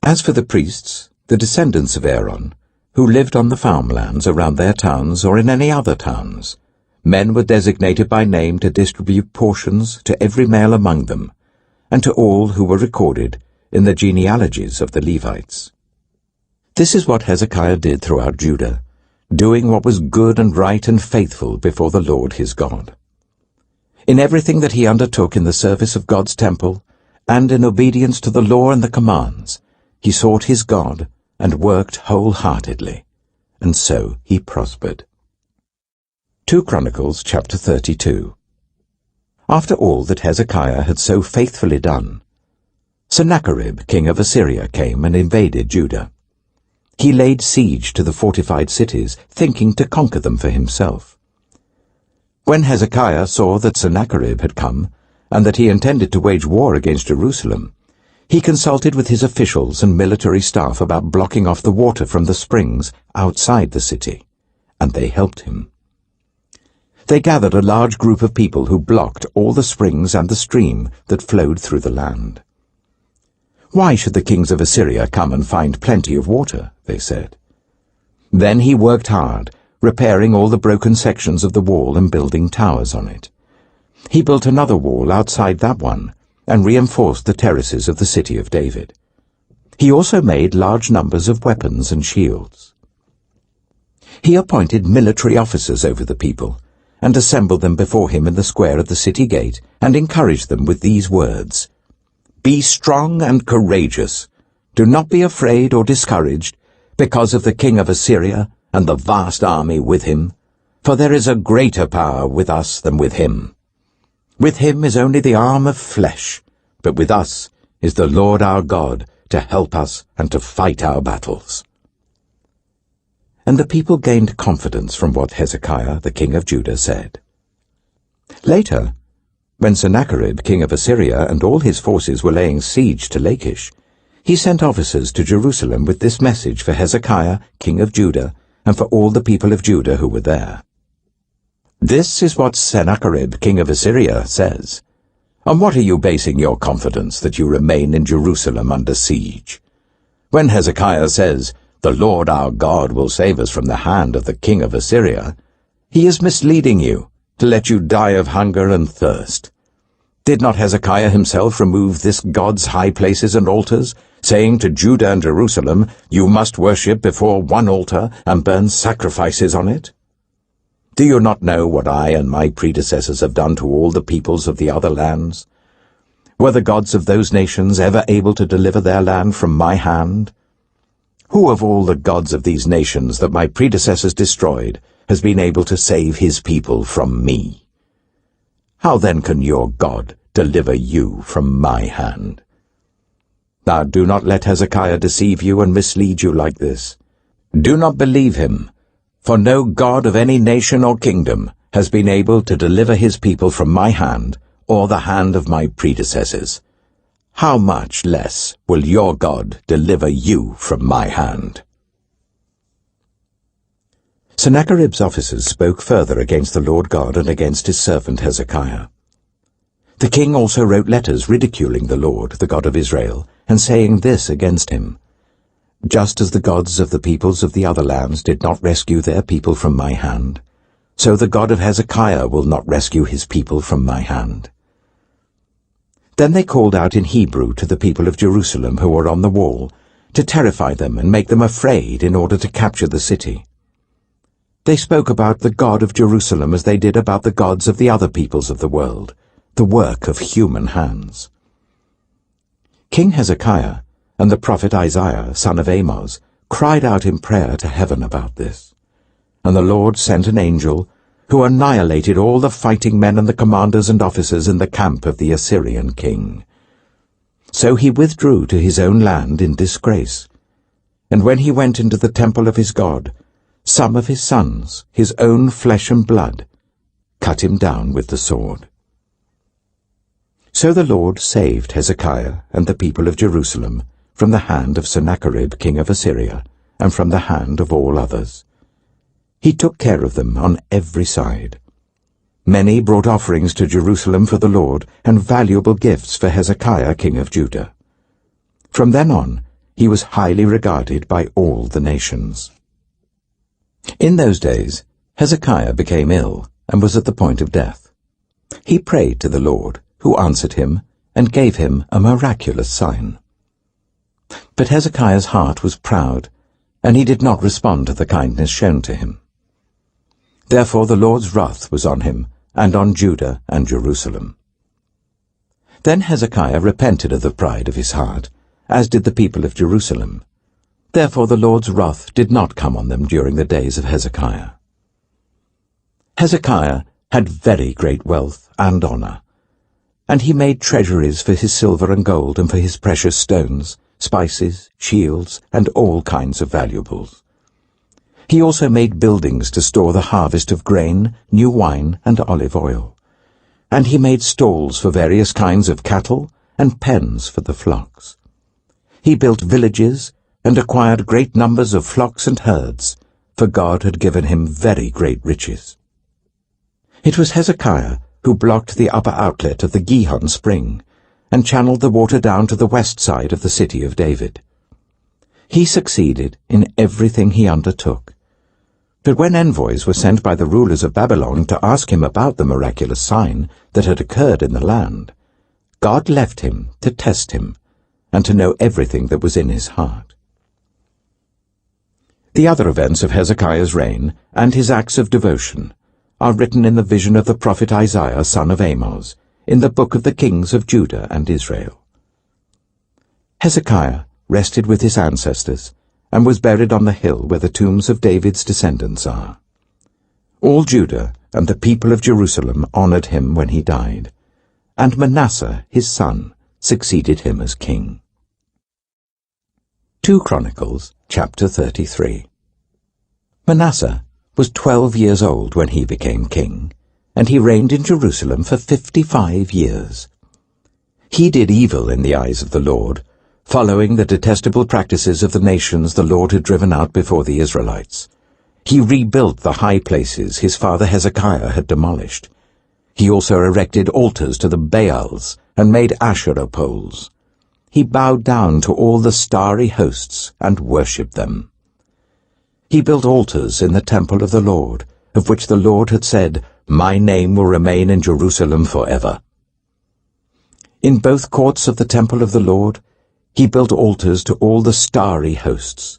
As for the priests, the descendants of Aaron, who lived on the farmlands around their towns or in any other towns, men were designated by name to distribute portions to every male among them, and to all who were recorded in the genealogies of the Levites. This is what Hezekiah did throughout Judah, doing what was good and right and faithful before the Lord his God. In everything that he undertook in the service of God's temple, and in obedience to the law and the commands, he sought his God and worked wholeheartedly, and so he prospered. 2 Chronicles chapter 32. After all that Hezekiah had so faithfully done, Sennacherib, king of Assyria, came and invaded Judah. He laid siege to the fortified cities, thinking to conquer them for himself. When Hezekiah saw that Sennacherib had come, and that he intended to wage war against Jerusalem, he consulted with his officials and military staff about blocking off the water from the springs outside the city, and they helped him. They gathered a large group of people who blocked all the springs and the stream that flowed through the land. "Why should the kings of Assyria come and find plenty of water?" they said. Then he worked hard, repairing all the broken sections of the wall and building towers on it. He built another wall outside that one and reinforced the terraces of the city of David. He also made large numbers of weapons and shields. He appointed military officers over the people and assembled them before him in the square at the city gate and encouraged them with these words, "Be strong and courageous. Do not be afraid or discouraged because of the king of Assyria and the vast army with him, for there is a greater power with us than with him. With him is only the arm of flesh, but with us is the Lord our God to help us and to fight our battles." And the people gained confidence from what Hezekiah, the king of Judah, said. Later, when Sennacherib, king of Assyria, and all his forces were laying siege to Lachish, he sent officers to Jerusalem with this message for Hezekiah, king of Judah, and for all the people of Judah who were there. "This is what Sennacherib, king of Assyria, says. On what are you basing your confidence that you remain in Jerusalem under siege? When Hezekiah says, 'The Lord our God will save us from the hand of the king of Assyria,' he is misleading you to let you die of hunger and thirst. Did not Hezekiah himself remove this God's high places and altars, saying to Judah and Jerusalem, 'You must worship before one altar and burn sacrifices on it'? Do you not know what I and my predecessors have done to all the peoples of the other lands? Were the gods of those nations ever able to deliver their land from my hand? Who of all the gods of these nations that my predecessors destroyed has been able to save his people from me? How then can your God deliver you from my hand. Now do not let Hezekiah deceive you and mislead you like this. Do not believe him, for no God of any nation or kingdom has been able to deliver his people from my hand or the hand of my predecessors. How much less will your God deliver you from my hand? Sennacherib's officers spoke further against the Lord God and against his servant Hezekiah. The king also wrote letters ridiculing the Lord, the God of Israel, and saying this against him: Just as the gods of the peoples of the other lands did not rescue their people from my hand, so the God of Hezekiah will not rescue his people from my hand. Then they called out in Hebrew to the people of Jerusalem who were on the wall, to terrify them and make them afraid in order to capture the city. They spoke about the God of Jerusalem as they did about the gods of the other peoples of the world, the work of human hands. King Hezekiah and the prophet Isaiah, son of Amoz, cried out in prayer to heaven about this. And the Lord sent an angel who annihilated all the fighting men and the commanders and officers in the camp of the Assyrian king. So he withdrew to his own land in disgrace. And when he went into the temple of his God, some of his sons, his own flesh and blood, cut him down with the sword. So the Lord saved Hezekiah and the people of Jerusalem from the hand of Sennacherib king of Assyria, and from the hand of all others. He took care of them on every side. Many brought offerings to Jerusalem for the Lord, and valuable gifts for Hezekiah king of Judah. From then on, he was highly regarded by all the nations. In those days, Hezekiah became ill and was at the point of death. He prayed to the Lord, who answered him and gave him a miraculous sign. But Hezekiah's heart was proud, and he did not respond to the kindness shown to him. Therefore the Lord's wrath was on him, and on Judah and Jerusalem. Then Hezekiah repented of the pride of his heart, as did the people of Jerusalem. Therefore the Lord's wrath did not come on them during the days of Hezekiah. Hezekiah had very great wealth and honor, and he made treasuries for his silver and gold and for his precious stones, spices, shields, and all kinds of valuables. He also made buildings to store the harvest of grain, new wine, and olive oil. And he made stalls for various kinds of cattle and pens for the flocks. He built villages and acquired great numbers of flocks and herds, for God had given him very great riches. It was Hezekiah who blocked the upper outlet of the Gihon spring, and channeled the water down to the west side of the city of David. He succeeded in everything he undertook. But when envoys were sent by the rulers of Babylon to ask him about the miraculous sign that had occurred in the land, God left him to test him and to know everything that was in his heart. The other events of Hezekiah's reign and his acts of devotion are written in the vision of the prophet Isaiah, son of Amoz, in the book of the kings of Judah and Israel. Hezekiah rested with his ancestors and was buried on the hill where the tombs of David's descendants are. All Judah and the people of Jerusalem honored him when he died, and Manasseh, his son, succeeded him as king. 2 Chronicles, chapter 33. Manasseh was 12 years old when he became king, and he reigned in Jerusalem for 55 years. He did evil in the eyes of the Lord, following the detestable practices of the nations the Lord had driven out before the Israelites. He rebuilt the high places his father Hezekiah had demolished. He also erected altars to the Baals and made Asherah poles. He bowed down to all the starry hosts and worshipped them. He built altars in the temple of the Lord, of which the Lord had said, "My name will remain in Jerusalem forever." In both courts of the temple of the Lord, he built altars to all the starry hosts.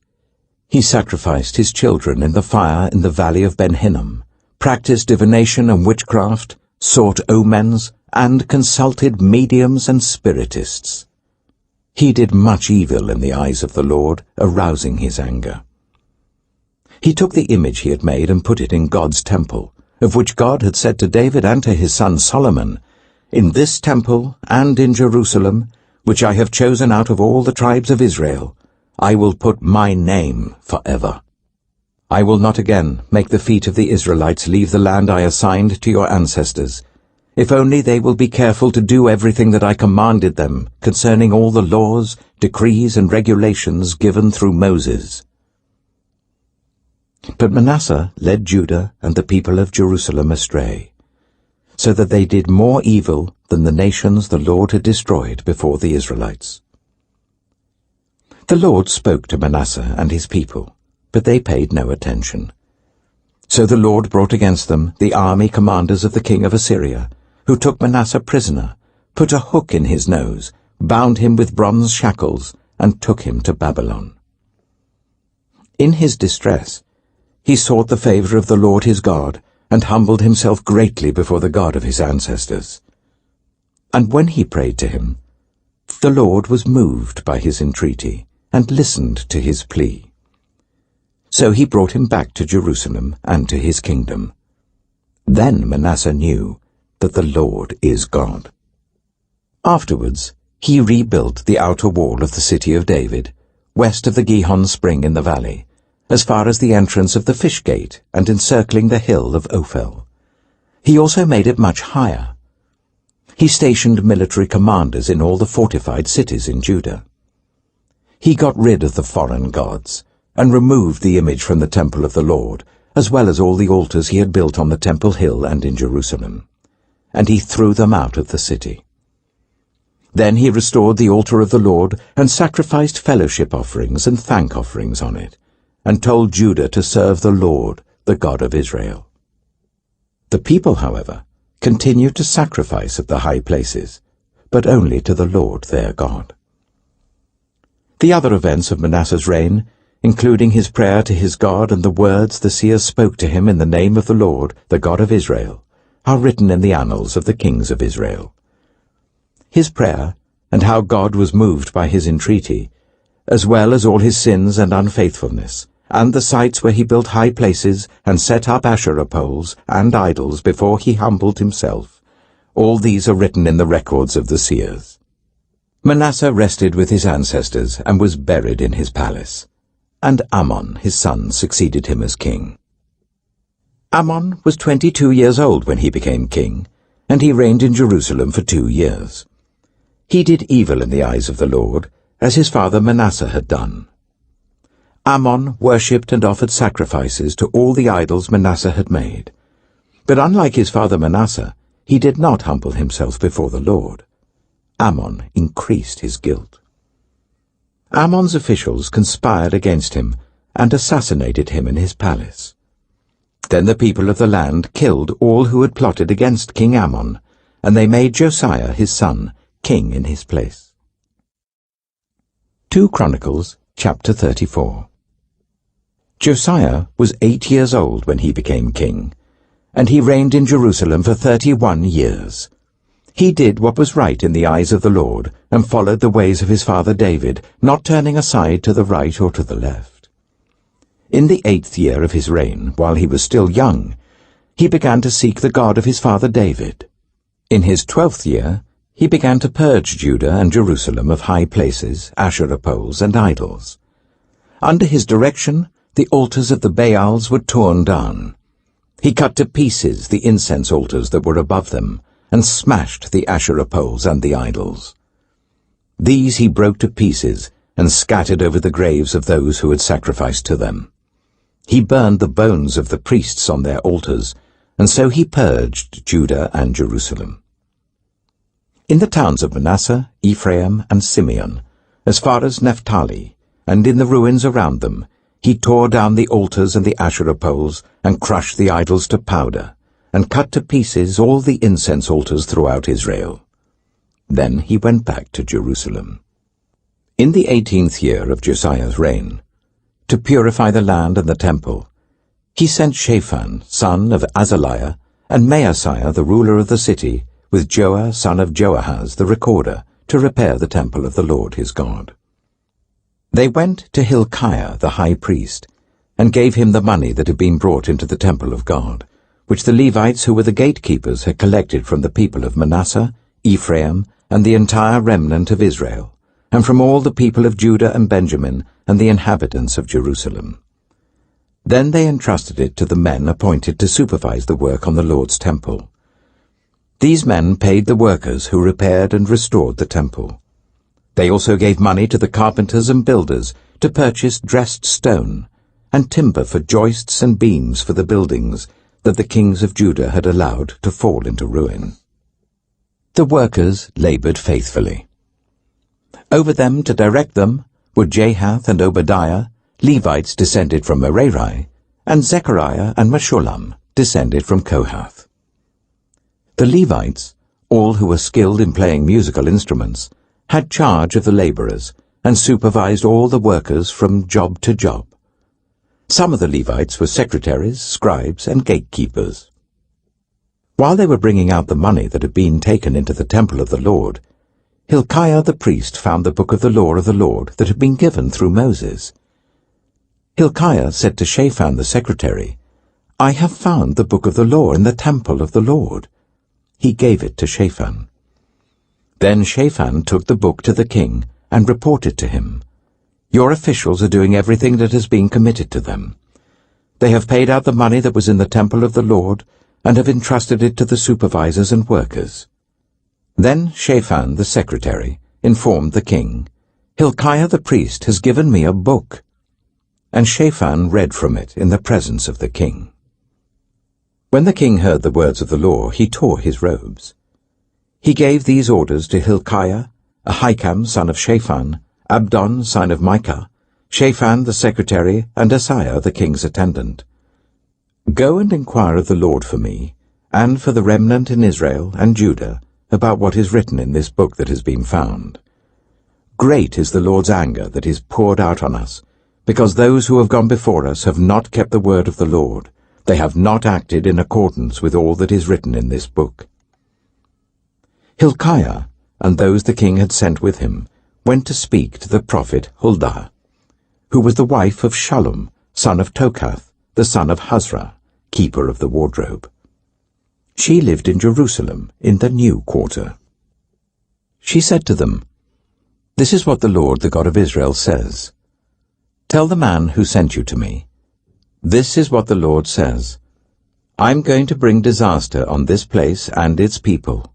He sacrificed his children in the fire in the valley of Ben Hinnom, practiced divination and witchcraft, sought omens, and consulted mediums and spiritists. He did much evil in the eyes of the Lord, arousing his anger. He took the image he had made and put it in God's temple, of which God had said to David and to his son Solomon, in this temple and in Jerusalem, which I have chosen out of all the tribes of Israel, I will put my name forever. I will not again make the feet of the Israelites leave the land I assigned to your ancestors, if only they will be careful to do everything that I commanded them concerning all the laws, decrees, and regulations given through Moses. But Manasseh led Judah and the people of Jerusalem astray, so that they did more evil than the nations the Lord had destroyed before the Israelites. The Lord spoke to Manasseh and his people, but they paid no attention. So the Lord brought against them the army commanders of the king of Assyria, who took Manasseh prisoner, put a hook in his nose, bound him with bronze shackles, and took him to Babylon. In his distress, he sought the favor of the Lord his God, and humbled himself greatly before the God of his ancestors. And when he prayed to him, the Lord was moved by his entreaty, and listened to his plea. So he brought him back to Jerusalem and to his kingdom. Then Manasseh knew that the Lord is God. Afterwards, he rebuilt the outer wall of the city of David, west of the Gihon spring in the valley, as far as the entrance of the fish gate and encircling the hill of Ophel. He also made it much higher. He stationed military commanders in all the fortified cities in Judah. He got rid of the foreign gods, and removed the image from the temple of the Lord, as well as all the altars he had built on the temple hill and in Jerusalem. And he threw them out of the city. Then he restored the altar of the Lord, and sacrificed fellowship offerings and thank offerings on it, and told Judah to serve the Lord, the God of Israel. The people, however, continued to sacrifice at the high places, but only to the Lord their God. The other events of Manasseh's reign, including his prayer to his God and the words the seers spoke to him in the name of the Lord, the God of Israel, are written in the annals of the kings of Israel. His prayer, and how God was moved by his entreaty, as well as all his sins and unfaithfulness, and the sites where he built high places and set up Asherah poles and idols before he humbled himself, all these are written in the records of the seers. Manasseh rested with his ancestors and was buried in his palace, and Amon his son succeeded him as king. Amon was 22 years old when he became king, and he reigned in Jerusalem for 2 years. He did evil in the eyes of the Lord, as his father Manasseh had done. Amon worshipped and offered sacrifices to all the idols Manasseh had made. But unlike his father Manasseh, he did not humble himself before the Lord. Amon increased his guilt. Amon's officials conspired against him and assassinated him in his palace. Then the people of the land killed all who had plotted against King Amon, and they made Josiah his son king in his place. 2 Chronicles chapter 34. Josiah was 8 years old when he became king, and he reigned in Jerusalem for 31 years. He did what was right in the eyes of the Lord, and followed the ways of his father David, not turning aside to the right or to the left. In the 8th year of his reign, while he was still young, he began to seek the God of his father David. In his 12th year, he began to purge Judah and Jerusalem of high places, Asherah poles, and idols. Under his direction, the altars of the Baals were torn down. He cut to pieces the incense altars that were above them, and smashed the Asherah poles and the idols. These he broke to pieces, and scattered over the graves of those who had sacrificed to them. He burned the bones of the priests on their altars, and so he purged Judah and Jerusalem. In the towns of Manasseh, Ephraim, and Simeon, as far as Naphtali, and in the ruins around them, he tore down the altars and the Asherah poles, and crushed the idols to powder, and cut to pieces all the incense altars throughout Israel. Then he went back to Jerusalem. In the 18th year of Josiah's reign, to purify the land and the temple, he sent Shaphan, son of Azaliah, and Maaseiah, the ruler of the city, with Joah, son of Joahaz, the recorder, to repair the temple of the Lord his God. They went to Hilkiah, the high priest, and gave him the money that had been brought into the temple of God, which the Levites who were the gatekeepers had collected from the people of Manasseh, Ephraim, and the entire remnant of Israel, and from all the people of Judah and Benjamin, and the inhabitants of Jerusalem. Then they entrusted it to the men appointed to supervise the work on the Lord's temple. These men paid the workers who repaired and restored the temple. They also gave money to the carpenters and builders to purchase dressed stone, and timber for joists and beams for the buildings that the kings of Judah had allowed to fall into ruin. The workers labored faithfully. Over them to direct them were Jahath and Obadiah, Levites descended from Merari, and Zechariah and Meshullam, descended from Kohath. The Levites, all who were skilled in playing musical instruments, had charge of the laborers and supervised all the workers from job to job. Some of the Levites were secretaries, scribes, and gatekeepers. While they were bringing out the money that had been taken into the temple of the Lord, Hilkiah the priest found the book of the law of the Lord that had been given through Moses. Hilkiah said to Shaphan the secretary, "I have found the book of the law in the temple of the Lord." He gave it to Shaphan. Then Shaphan took the book to the king and reported to him, "Your officials are doing everything that has been committed to them. They have paid out the money that was in the temple of the Lord and have entrusted it to the supervisors and workers." Then Shaphan the secretary informed the king, "Hilkiah the priest has given me a book." And Shaphan read from it in the presence of the king. When the king heard the words of the law, he tore his robes. He gave these orders to Hilkiah, Ahikam son of Shaphan, Abdon son of Micah, Shaphan the secretary, and Asaiah the king's attendant. "Go and inquire of the Lord for me, and for the remnant in Israel and Judah, about what is written in this book that has been found. Great is the Lord's anger that is poured out on us, because those who have gone before us have not kept the word of the Lord. They have not acted in accordance with all that is written in this book." Hilkiah, and those the king had sent with him, went to speak to the prophet Huldah, who was the wife of Shallum, son of Tokath, the son of Hazra, keeper of the wardrobe. She lived in Jerusalem, in the new quarter. She said to them, "This is what the Lord, the God of Israel, says. Tell the man who sent you to me, this is what the Lord says. I'm going to bring disaster on this place and its people,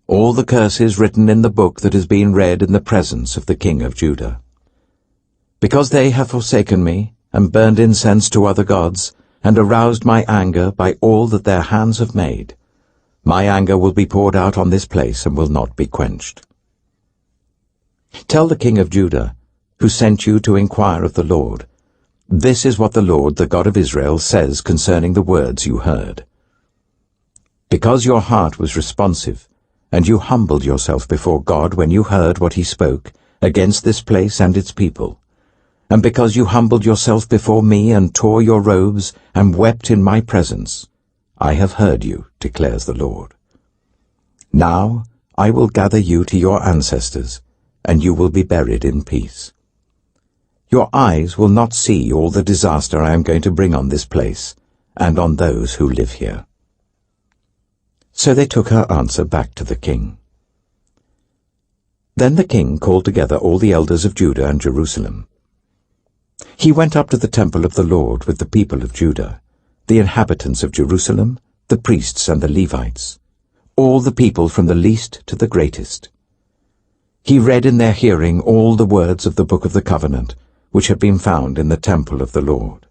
all the curses written in the book that has been read in the presence of the king of Judah. Because they have forsaken me, and burned incense to other gods, and aroused my anger by all that their hands have made, my anger will be poured out on this place and will not be quenched. Tell the king of Judah, who sent you to inquire of the Lord, this is what the Lord, the God of Israel, says concerning the words you heard. Because your heart was responsive, and you humbled yourself before God when you heard what he spoke against this place and its people, and because you humbled yourself before me and tore your robes and wept in my presence, I have heard you, declares the Lord. Now I will gather you to your ancestors, and you will be buried in peace. Your eyes will not see all the disaster I am going to bring on this place and on those who live here." So they took her answer back to the king. Then the king called together all the elders of Judah and Jerusalem. He went up to the temple of the Lord with the people of Judah, the inhabitants of Jerusalem, the priests and the Levites, all the people from the least to the greatest. He read in their hearing all the words of the book of the covenant, which had been found in the temple of the Lord.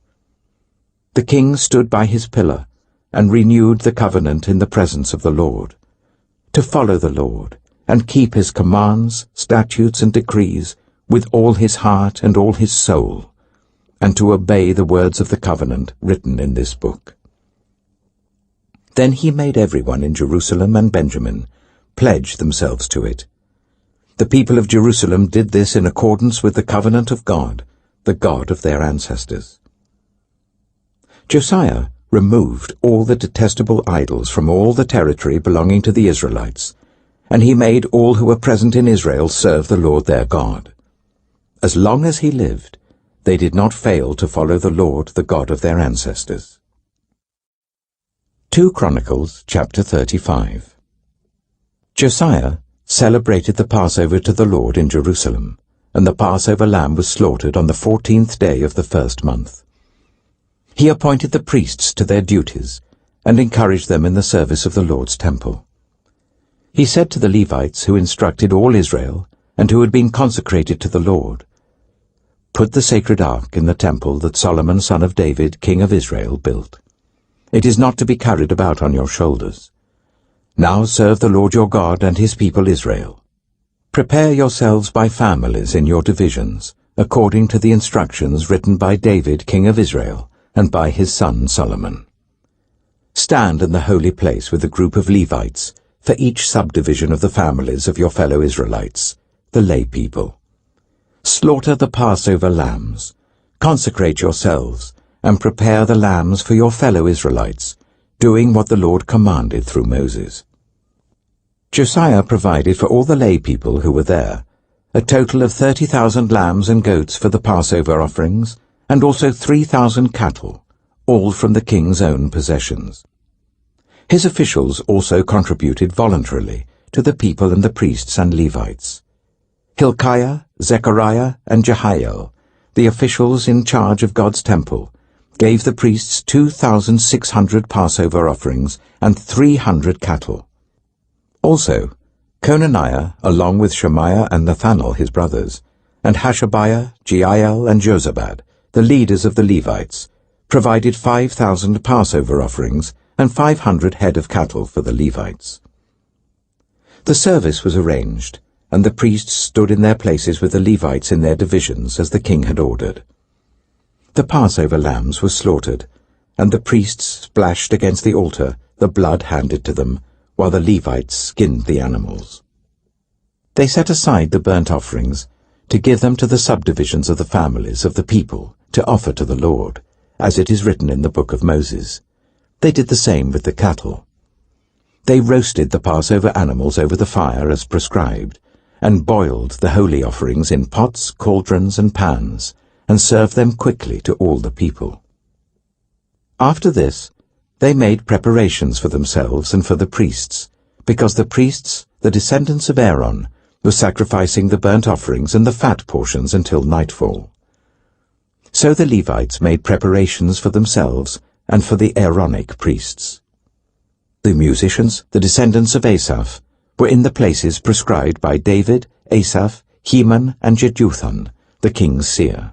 The king stood by his pillar and renewed the covenant in the presence of the Lord, to follow the Lord and keep his commands, statutes, and decrees with all his heart and all his soul, and to obey the words of the covenant written in this book. Then he made everyone in Jerusalem and Benjamin pledge themselves to it. The people of Jerusalem did this in accordance with the covenant of God, the God of their ancestors. Josiah removed all the detestable idols from all the territory belonging to the Israelites, and he made all who were present in Israel serve the Lord their God. As long as he lived, they did not fail to follow the Lord, the God of their ancestors. 2 Chronicles chapter 35. Josiah celebrated the Passover to the Lord in Jerusalem, and the Passover lamb was slaughtered on the 14th day of the first month. He appointed the priests to their duties and encouraged them in the service of the Lord's temple. He said to the Levites who instructed all Israel and who had been consecrated to the Lord, "Put the sacred ark in the temple that Solomon son of David, king of Israel, built. It is not to be carried about on your shoulders. Now serve the Lord your God and his people Israel. Prepare yourselves by families in your divisions, according to the instructions written by David, king of Israel, and by his son Solomon. Stand in the holy place with a group of Levites for each subdivision of the families of your fellow Israelites, the lay people. Slaughter the Passover lambs, consecrate yourselves, and prepare the lambs for your fellow Israelites, doing what the Lord commanded through Moses." Josiah provided for all the lay people who were there a total of 30,000 lambs and goats for the Passover offerings, and also 3,000 cattle, all from the king's own possessions. His officials also contributed voluntarily to the people and the priests and Levites. Hilkiah, Zechariah, and Jehiel, the officials in charge of God's temple, gave the priests 2,600 Passover offerings and 300 cattle. Also, Conaniah, along with Shemaiah and Nathanael his brothers, and Hashabiah, Jeiel, and Jozabad, the leaders of the Levites, provided 5,000 Passover offerings and 500 head of cattle for the Levites. The service was arranged, and the priests stood in their places with the Levites in their divisions as the king had ordered. The Passover lambs were slaughtered, and the priests splashed against the altar the blood handed to them, while the Levites skinned the animals. They set aside the burnt offerings to give them to the subdivisions of the families of the people to offer to the Lord, as it is written in the book of Moses. They did the same with the cattle. They roasted the Passover animals over the fire as prescribed, and boiled the holy offerings in pots, cauldrons, and pans, and served them quickly to all the people. After this, they made preparations for themselves and for the priests, because the priests, the descendants of Aaron, were sacrificing the burnt offerings and the fat portions until nightfall. So the Levites made preparations for themselves and for the Aaronic priests. The musicians, the descendants of Asaph, were in the places prescribed by David, Asaph, Heman, and Jeduthun, the king's seer.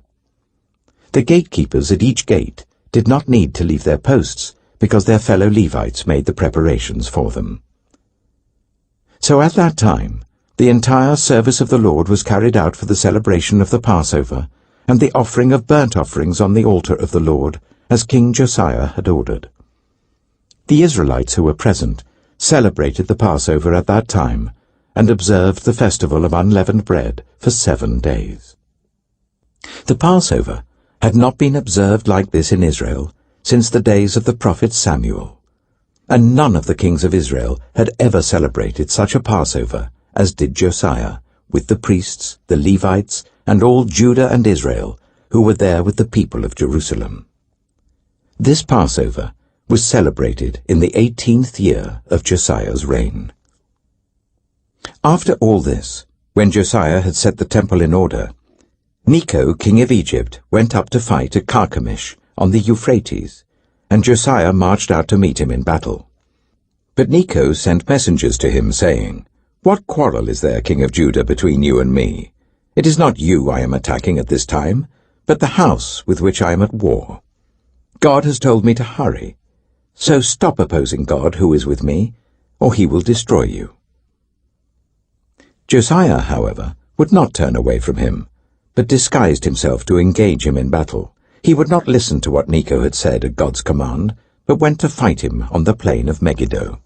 The gatekeepers at each gate did not need to leave their posts, because their fellow Levites made the preparations for them. So at that time, the entire service of the Lord was carried out for the celebration of the Passover, and the offering of burnt offerings on the altar of the Lord, as King Josiah had ordered. The Israelites who were present celebrated the Passover at that time, and observed the festival of unleavened bread for 7 days. The Passover had not been observed like this in Israel since the days of the prophet Samuel, and none of the kings of Israel had ever celebrated such a Passover as did Josiah, with the priests, the Levites, and all Judah and Israel, who were there with the people of Jerusalem. This Passover was celebrated in the 18th year of Josiah's reign. After all this, when Josiah had set the temple in order, Necho, king of Egypt, went up to fight at Carchemish on the Euphrates, and Josiah marched out to meet him in battle. But Necho sent messengers to him, saying, "What quarrel is there, king of Judah, between you and me? It is not you I am attacking at this time, but the house with which I am at war. God has told me to hurry, so stop opposing God who is with me, or he will destroy you." Josiah, however, would not turn away from him, but disguised himself to engage him in battle. He would not listen to what Necho had said at God's command, but went to fight him on the plain of Megiddo.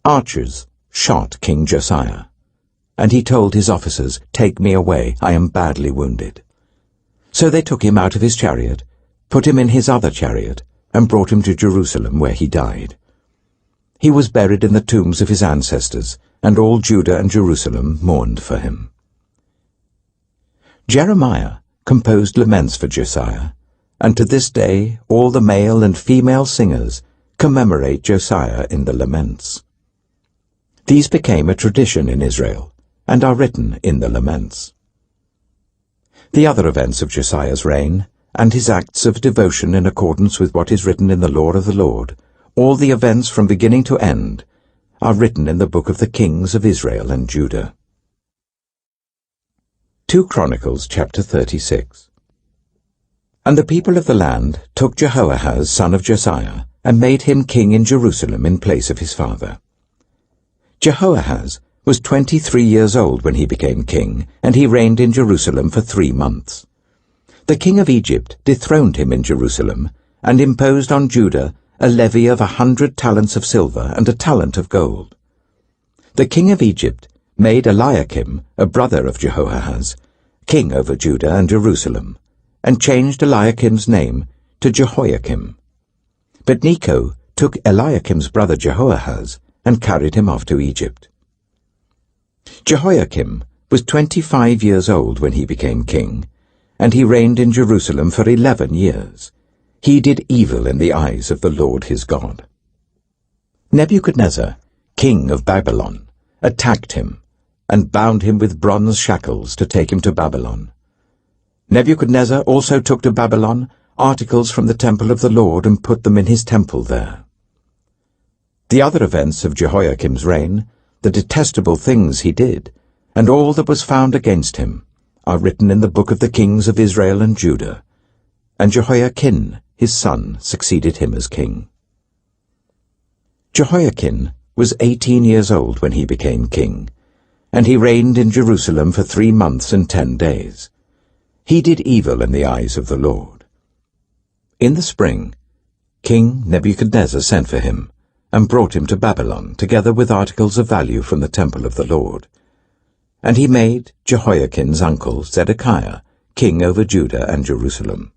Archers shot King Josiah, and he told his officers, "Take me away, I am badly wounded." So they took him out of his chariot, put him in his other chariot, and brought him to Jerusalem, where he died. He was buried in the tombs of his ancestors, and all Judah and Jerusalem mourned for him. Jeremiah composed laments for Josiah, and to this day all the male and female singers commemorate Josiah in the laments. These became a tradition in Israel, and are written in the Laments. The other events of Josiah's reign, and his acts of devotion in accordance with what is written in the law of the Lord, all the events from beginning to end, are written in the book of the kings of Israel and Judah. 2 Chronicles chapter 36. And the people of the land took Jehoahaz son of Josiah, and made him king in Jerusalem in place of his father. Jehoahaz was 23 years old when he became king, and he reigned in Jerusalem for 3 months. The king of Egypt dethroned him in Jerusalem, and imposed on Judah a levy of 100 talents of silver and a talent of gold. The king of Egypt made Eliakim, a brother of Jehoahaz, king over Judah and Jerusalem, and changed Eliakim's name to Jehoiakim. But Necho took Eliakim's brother Jehoahaz and carried him off to Egypt. Jehoiakim was 25 years old when he became king, and he reigned in Jerusalem for 11 years. He did evil in the eyes of the Lord his God. Nebuchadnezzar, king of Babylon, attacked him, and bound him with bronze shackles to take him to Babylon. Nebuchadnezzar also took to Babylon articles from the temple of the Lord and put them in his temple there. The other events of Jehoiakim's reign, the detestable things he did, and all that was found against him, are written in the book of the kings of Israel and Judah. And Jehoiachin, his son, succeeded him as king. Jehoiachin was 18 years old when he became king, and he reigned in Jerusalem for 3 months and 10 days. He did evil in the eyes of the Lord. In the spring, King Nebuchadnezzar sent for him, and brought him to Babylon, together with articles of value from the temple of the Lord. And he made Jehoiachin's uncle Zedekiah king over Judah and Jerusalem.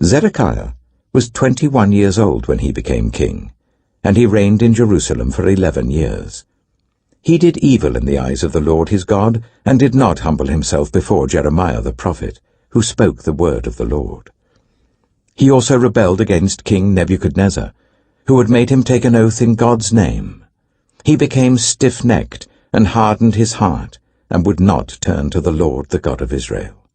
Zedekiah was 21 years old when he became king, and he reigned in Jerusalem for 11 years. He did evil in the eyes of the Lord his God, and did not humble himself before Jeremiah the prophet, who spoke the word of the Lord. He also rebelled against King Nebuchadnezzar, who had made him take an oath in God's name. He became stiff-necked and hardened his heart, and would not turn to the Lord, the God of Israel.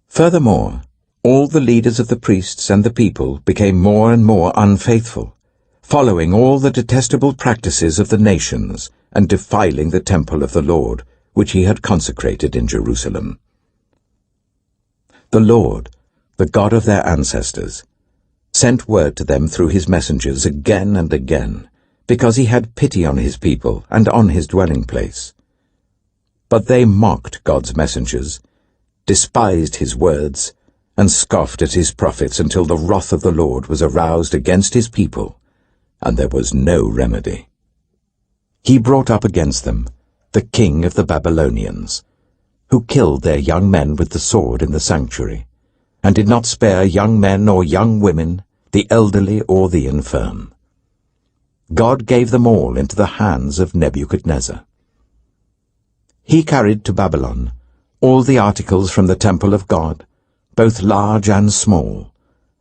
Furthermore, all the leaders of the priests and the people became more and more unfaithful, following all the detestable practices of the nations and defiling the temple of the Lord, which he had consecrated in Jerusalem. The Lord, the God of their ancestors, sent word to them through his messengers again and again, because he had pity on his people and on his dwelling place. But they mocked God's messengers, despised his words, and scoffed at his prophets until the wrath of the Lord was aroused against his people, and there was no remedy. He brought up against them the king of the Babylonians, who killed their young men with the sword in the sanctuary, and did not spare young men or young women, the elderly or the infirm. God gave them all into the hands of Nebuchadnezzar. He carried to Babylon all the articles from the temple of God, both large and small,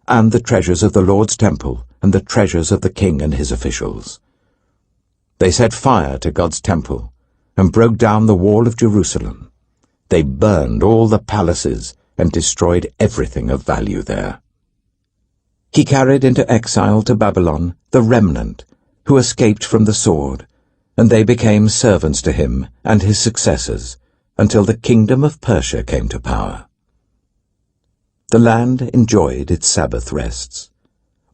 and the treasures of the Lord's temple and the treasures of the king and his officials. They set fire to God's temple and broke down the wall of Jerusalem. They burned all the palaces and destroyed everything of value there. He carried into exile to Babylon the remnant who escaped from the sword, and they became servants to him and his successors until the kingdom of Persia came to power. The land enjoyed its Sabbath rests.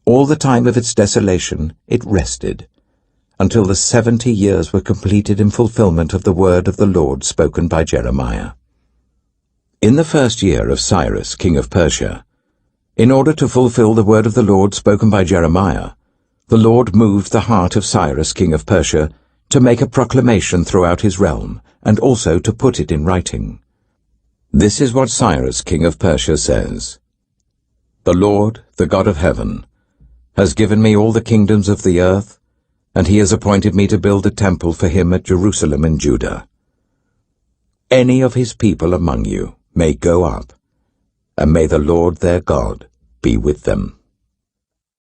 All the time of its desolation it rested, until the 70 years were completed in fulfillment of the word of the Lord spoken by Jeremiah. In the first year of Cyrus, king of Persia, in order to fulfill the word of the Lord spoken by Jeremiah, the Lord moved the heart of Cyrus, king of Persia, to make a proclamation throughout his realm, and also to put it in writing. This is what Cyrus, king of Persia, says: The Lord, the God of heaven, has given me all the kingdoms of the earth, and he has appointed me to build a temple for him at Jerusalem in Judah. Any of his people among you may go up, and may the Lord their God be with them.